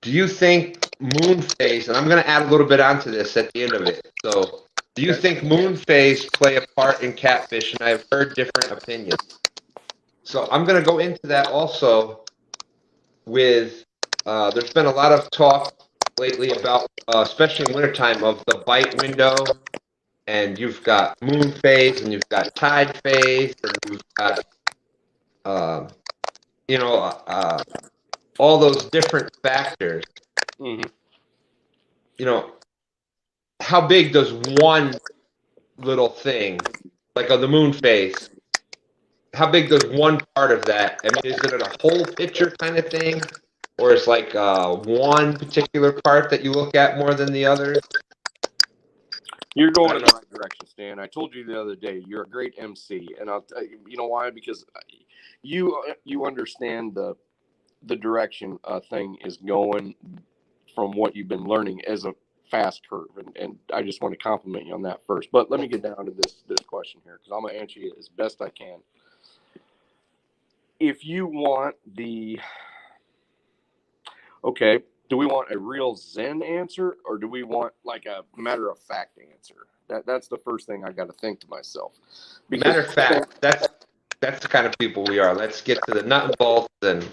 Do you think moon phase, and I'm going to add a little bit onto this at the end of it. So, do you think moon phase play a part in catfish? And I've heard different opinions. So, I'm going to go into that also with, there's been a lot of talk lately about, especially in wintertime, of the bite window. And you've got moon phase, and you've got tide phase, and you've got, uh, all those different factors. Mm-hmm. How big does one little thing, like on the moon phase, how big does one part of that? I mean, is it a whole picture kind of thing, or is like one particular part that you look at more than the others? You're going in the right direction, Stan. I told you the other day, you're a great MC, and I'll tell you, you know why? Because you understand the direction a thing is going from what you've been learning as a fast curve, and I just want to compliment you on that first. But let me get down to this question here, because I'm gonna answer you as best I can. If you want okay, do we want a real Zen answer, or do we want like a matter of fact answer? That's the first thing I got to think to myself. Because, matter of fact, that's the kind of people we are. Let's get to the nut and bolts. And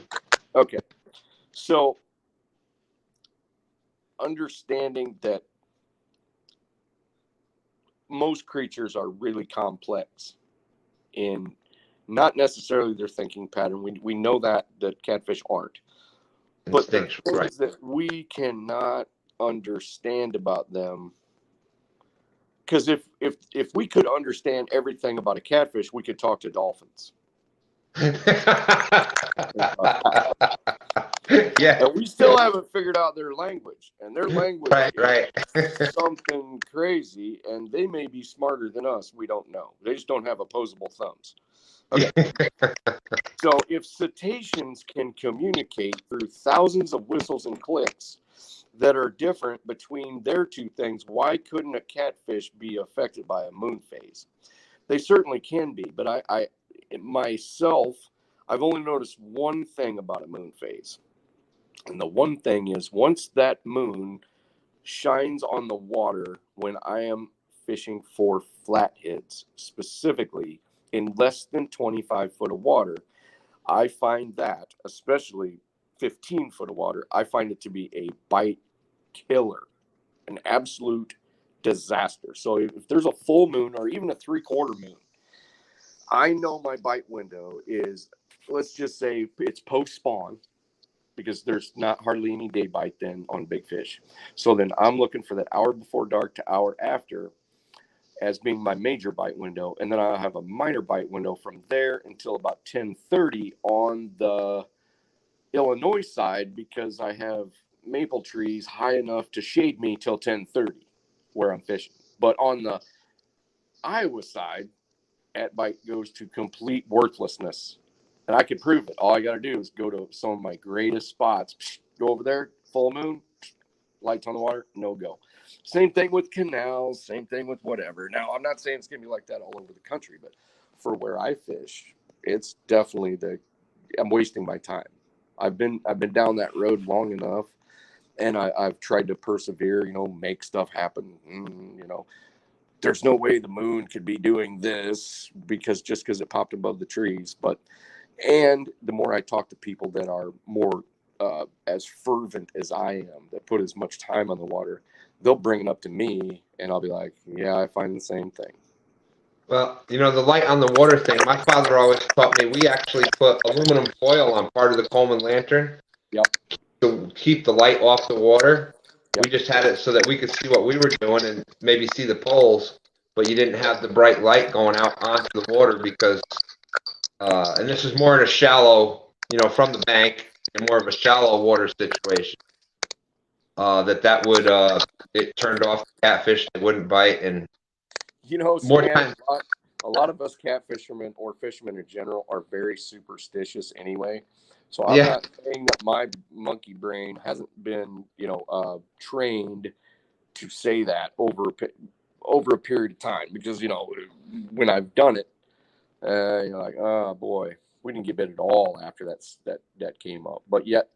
okay, so understanding that most creatures are really complex in not necessarily their thinking pattern. We know that catfish aren't. But there's things that we cannot understand about them. Because if we could understand everything about a catfish, we could talk to dolphins. Yeah. And we still haven't figured out their language. And their language is something crazy. And they may be smarter than us. We don't know. They just don't have opposable thumbs. Okay. So if cetaceans can communicate through thousands of whistles and clicks that are different between their two things, why couldn't a catfish be affected by a moon phase? They certainly can be, but I myself, I've only noticed one thing about a moon phase. And the one thing is, once that moon shines on the water when I am fishing for flatheads, specifically in less than 25 foot of water, I find that, especially 15 foot of water, I find it to be a bite killer, an absolute disaster. So if there's a full moon or even a 3/4 moon, I know my bite window is, let's just say it's post spawn, because there's not hardly any day bite then on big fish. So then I'm looking for that hour before dark to hour after as being my major bite window, and then I'll have a minor bite window from there until about 10:30 on the Illinois side, because I have maple trees high enough to shade me till 10:30 where I'm fishing. But on the Iowa side, at bite goes to complete worthlessness, and I can prove it. All I got to do is go to some of my greatest spots, Go over there, full moon, lights on the water, no go. Same thing with canals, same thing with whatever. Now, I'm not saying it's going to be like that all over the country, but for where I fish, it's definitely I'm wasting my time. I've been down that road long enough, and I've tried to persevere, make stuff happen. There's no way the moon could be doing this because it popped above the trees. And the more I talk to people that are more as fervent as I am, that put as much time on the water, they'll bring it up to me, and I'll be like, yeah, I find the same thing. Well, the light on the water thing, my father always taught me, we actually put aluminum foil on part of the Coleman lantern. Yep. To keep the light off the water. Yep. We just had it so that we could see what we were doing and maybe see the poles, but you didn't have the bright light going out onto the water because, and this is more in a shallow, from the bank and more of a shallow water situation. That would it turned off the catfish, they wouldn't bite, and more Stan, a lot of us catfishermen or fishermen in general are very superstitious anyway. So I'm not saying that my monkey brain hasn't been, trained to say that over a period of time, because when I've done it, you're like, oh boy, we didn't get bit at all after that came up. But yet,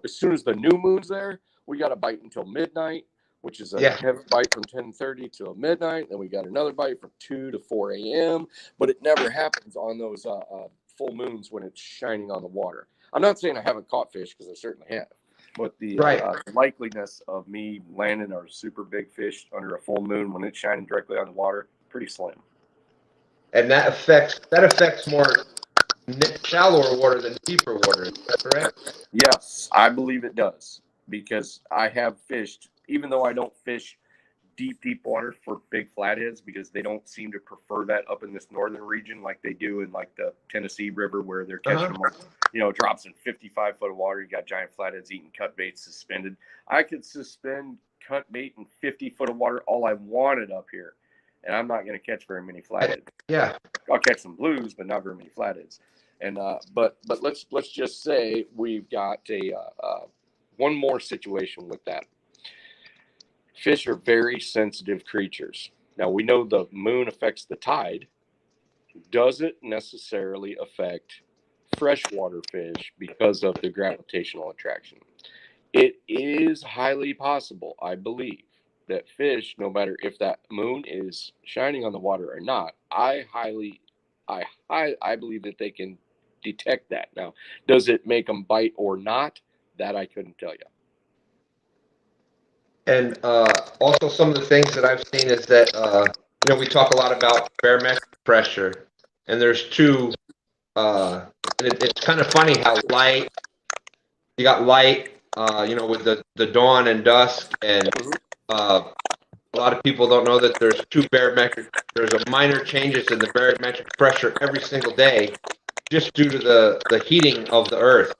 as soon as the new moon's there, we got a bite until midnight, which is a heavy bite from 10:30 till midnight. Then we got another bite from 2 to 4 a.m. But it never happens on those full moons when it's shining on the water. I'm not saying I haven't caught fish, because I certainly have, but the likeliness of me landing a super big fish under a full moon when it's shining directly on the water, pretty slim. And that affects more shallower water than deeper water. Is that correct? Yes, I believe it does, because I have fished, even though I don't fish deep water for big flatheads, because they don't seem to prefer that up in this northern region like they do in like the Tennessee River, where they're catching them, drops in 55 foot of water. You got giant flatheads eating cut bait suspended. I could suspend cut bait in 50 foot of water all I wanted up here, and I'm not going to catch very many flatheads. Yeah, I'll catch some blues, but not very many flatheads. And but let's just say we've got a one more situation with that. Fish are very sensitive creatures. Now, we know the moon affects the tide. Does it necessarily affect freshwater fish because of the gravitational attraction? It is highly possible, I believe, that fish, no matter if that moon is shining on the water or not, I believe that they can detect that. Now, does it make them bite or not? That I couldn't tell you. And also some of the things that I've seen is that we talk a lot about barometric pressure, and there's two. It's kind of funny how you got light, with the dawn and dusk, and a lot of people don't know that there's there's a minor changes in the barometric pressure every single day, just due to the heating of the earth.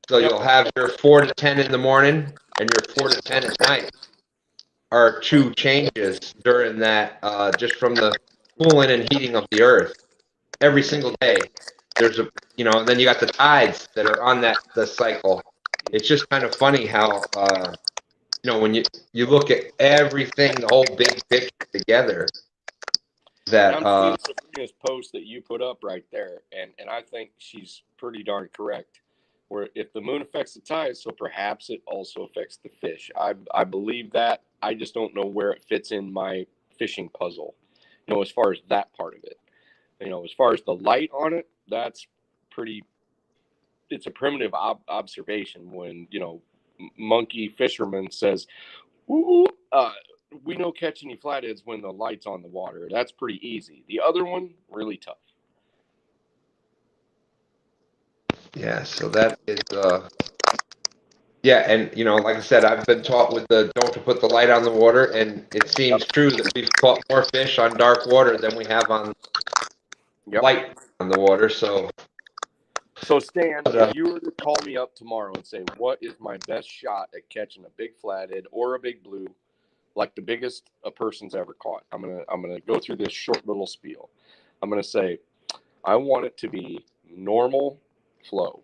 So you'll have your 4 to 10 in the morning and your 4 to 10 at night are two changes during that, just from the cooling and heating of the earth every single day. There's and then you got the tides that are on the cycle. It's just kind of funny how, when you look at everything, the whole big picture together, that I'm seeing Sabrina's post that you put up right there, and I think she's pretty darn correct. Where if the moon affects the tides, so perhaps it also affects the fish. I believe that. I just don't know where it fits in my fishing puzzle, as far as that part of it. As far as the light on it, that's it's a primitive observation when, monkey fisherman says, ooh, we don't catch any flatheads when the light's on the water. That's pretty easy. The other one, really tough. Yeah, so that is and like I said, I've been taught with the don't to put the light on the water, and it seems true that we've caught more fish on dark water than we have on light on the water. So Stan, if you were to call me up tomorrow and say, what is my best shot at catching a big flathead or a big blue, like the biggest a person's ever caught, I'm gonna go through this short little spiel. I'm gonna say, I want it to be normal flow.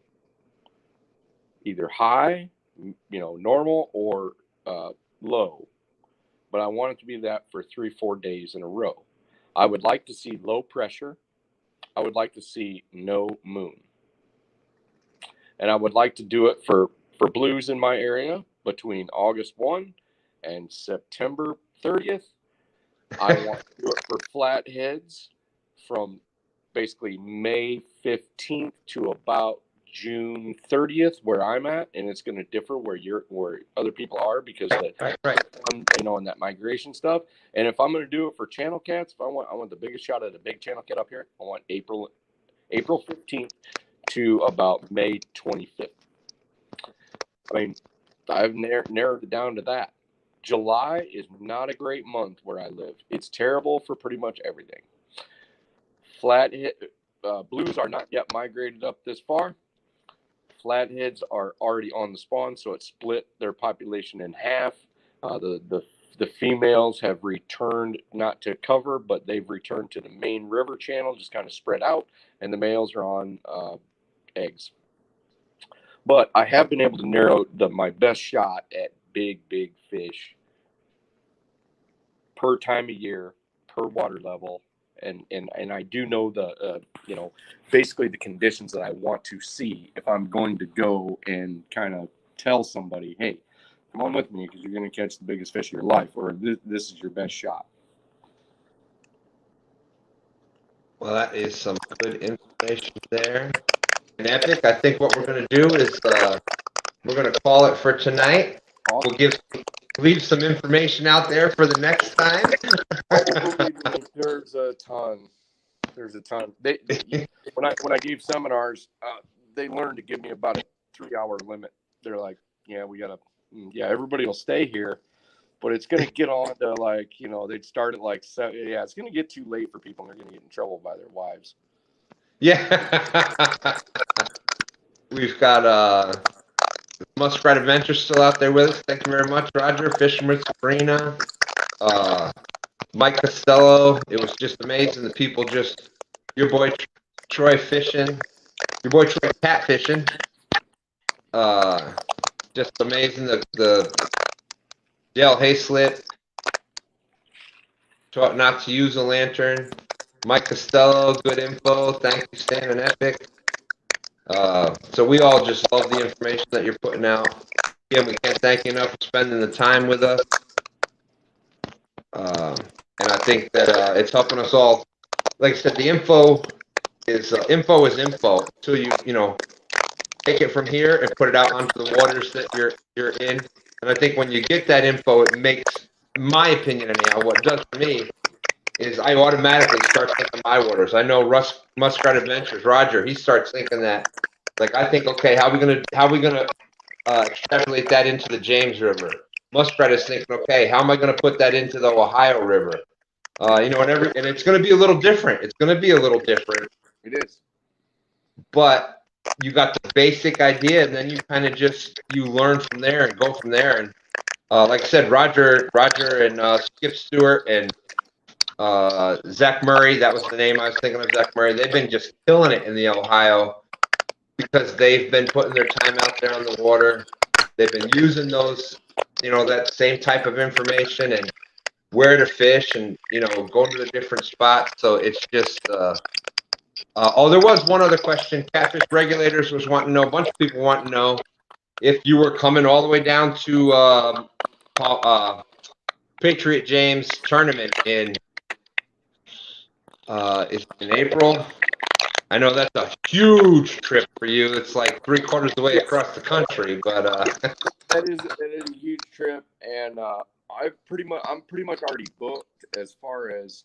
either high, normal, or low. But I want it to be that for 3-4 days in a row. I would like to see low pressure. I would like to see no moon. And I would like to do it for blues in my area between August 1 and September 30th. I want to do it for flatheads from basically May 15th to about June 30th, where I'm at, and it's going to differ where other people are because Right. and that migration stuff. And if I'm going to do it for channel cats, if I want the biggest shot at a big channel cat up here, I want April 15th to about May 25th. I mean, I've narrowed it down to that. July is not a great month where I live. It's terrible for pretty much everything. Blues are not yet migrated up this far. Flatheads are already on the spawn, so it split their population in half. The females have returned not to cover, but they've returned to the main river channel, just kind of spread out, and the males are on eggs. But I have been able to narrow my best shot at big fish per time of year, per water level, and I do know the basically the conditions that I want to see if I'm going to go and kind of tell somebody, hey, come on with me because you're going to catch the biggest fish of your life, or this is your best shot. Well, that is some good information there. And Epic, I think what we're going to do is we're going to call it for tonight. Awesome. We'll leave some information out there for the next time. There's a ton. When I gave seminars, they learned to give me about a 3-hour limit. They're like, everybody will stay here, but it's going to get on to they'd start at like 7. Yeah, it's going to get too late for people, and they're going to get in trouble by their wives. Yeah. We've got Muskrat Adventure still out there with us. Thank you very much, Roger. Fisherman Sabrina. Mike Costello. It was just amazing. The people your boy Troy fishing. Your boy Troy catfishing. Just amazing. The Dale Hayslip. Taught not to use a lantern. Mike Costello, good info. Thank you, Stan and Epic. So we all just love the information that you're putting out. Again, we can't thank you enough for spending the time with us. And I think that it's helping us all. Like I said, the info is info. So you take it from here and put it out onto the waters that you're in. And I think when you get that info, it makes, in my opinion anyhow, what it does for me is I automatically start thinking my waters. I know Muskrat Adventures, Roger, he starts thinking that. Like I think, okay, how are we gonna extrapolate that into the James River? Muskrat is thinking, okay, how am I gonna put that into the Ohio River? And it's gonna be a little different. It's gonna be a little different. It is. But you got the basic idea, and then you kind of you learn from there and go from there. And like I said, Roger and Skip Stewart and Zach Murray, that was the name I was thinking of, Zach Murray. They've been just killing it in the Ohio because they've been putting their time out there on the water. They've been using those, that same type of information and where to fish and, going to the different spots. So it's just, there was one other question. Catfish Regulators was wanting to know, a bunch of people want to know if you were coming all the way down to Patriot James tournament in April. I know that's a huge trip for you. It's like 3/4 of the way across the country, but that is a huge trip, and I'm pretty much already booked as far as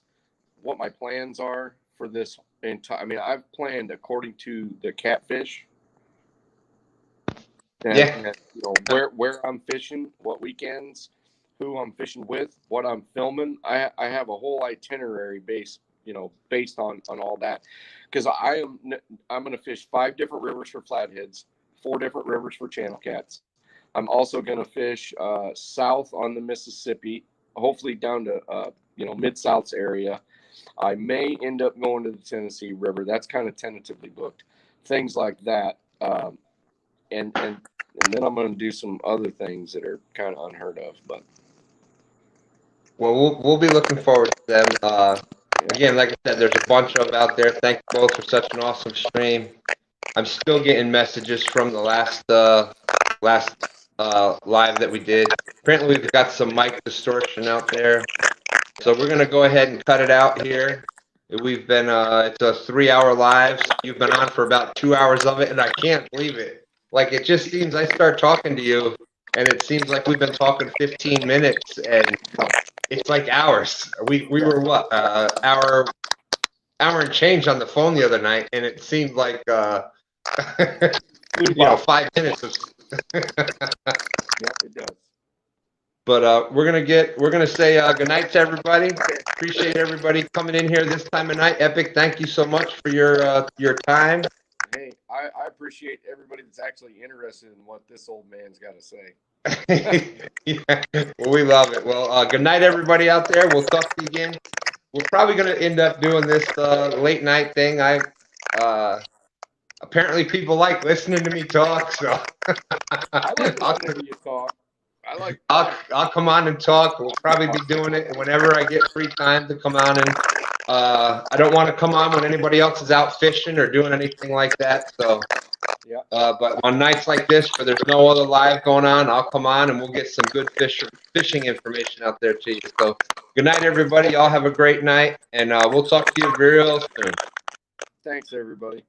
what my plans are for this. I mean, I've planned according to the catfish. And, where I'm fishing, what weekends, who I'm fishing with, what I'm filming. I have a whole itinerary based on all that, because I'm going to fish 5 different rivers for flatheads, 4 different rivers for channel cats. I'm also going to fish south on the Mississippi, hopefully down to Mid-South's area. I may end up going to the Tennessee River. That's kind of tentatively booked. Things like that. And and then I'm going to do some other things that are kind of unheard of. But Well, we'll be looking forward to them. Again, like I said, there's a bunch of out there. Thank you both for such an awesome stream. I'm still getting messages from the last live that we did. Apparently, we've got some mic distortion out there, so we're gonna go ahead and cut it out here. We've been it's a 3-hour live. So you've been on for about 2 hours of it, and I can't believe it. Like, it just seems I start talking to you, and it seems like we've been talking 15 minutes, and it's like hours. We were what hour and change on the phone the other night, and it seemed like 5 minutes. yeah, it does. But we're gonna say good night to everybody. Appreciate everybody coming in here this time of night. Epic, thank you so much for your time. Hey, I appreciate everybody that's actually interested in what this old man's got to say. Yeah. Well, we love it. Well, good night, everybody out there. We'll talk to you again. We're probably gonna end up doing this late night thing. Apparently people like listening to me talk, so I like listening to you talk. I'll come on and talk. We'll probably be doing it whenever I get free time to come on, and I don't want to come on when anybody else is out fishing or doing anything like that. So, yeah. But on nights like this where there's no other live going on, I'll come on and we'll get some good fishing information out there to you. So, good night, everybody. Y'all have a great night, and we'll talk to you real soon. Thanks, everybody.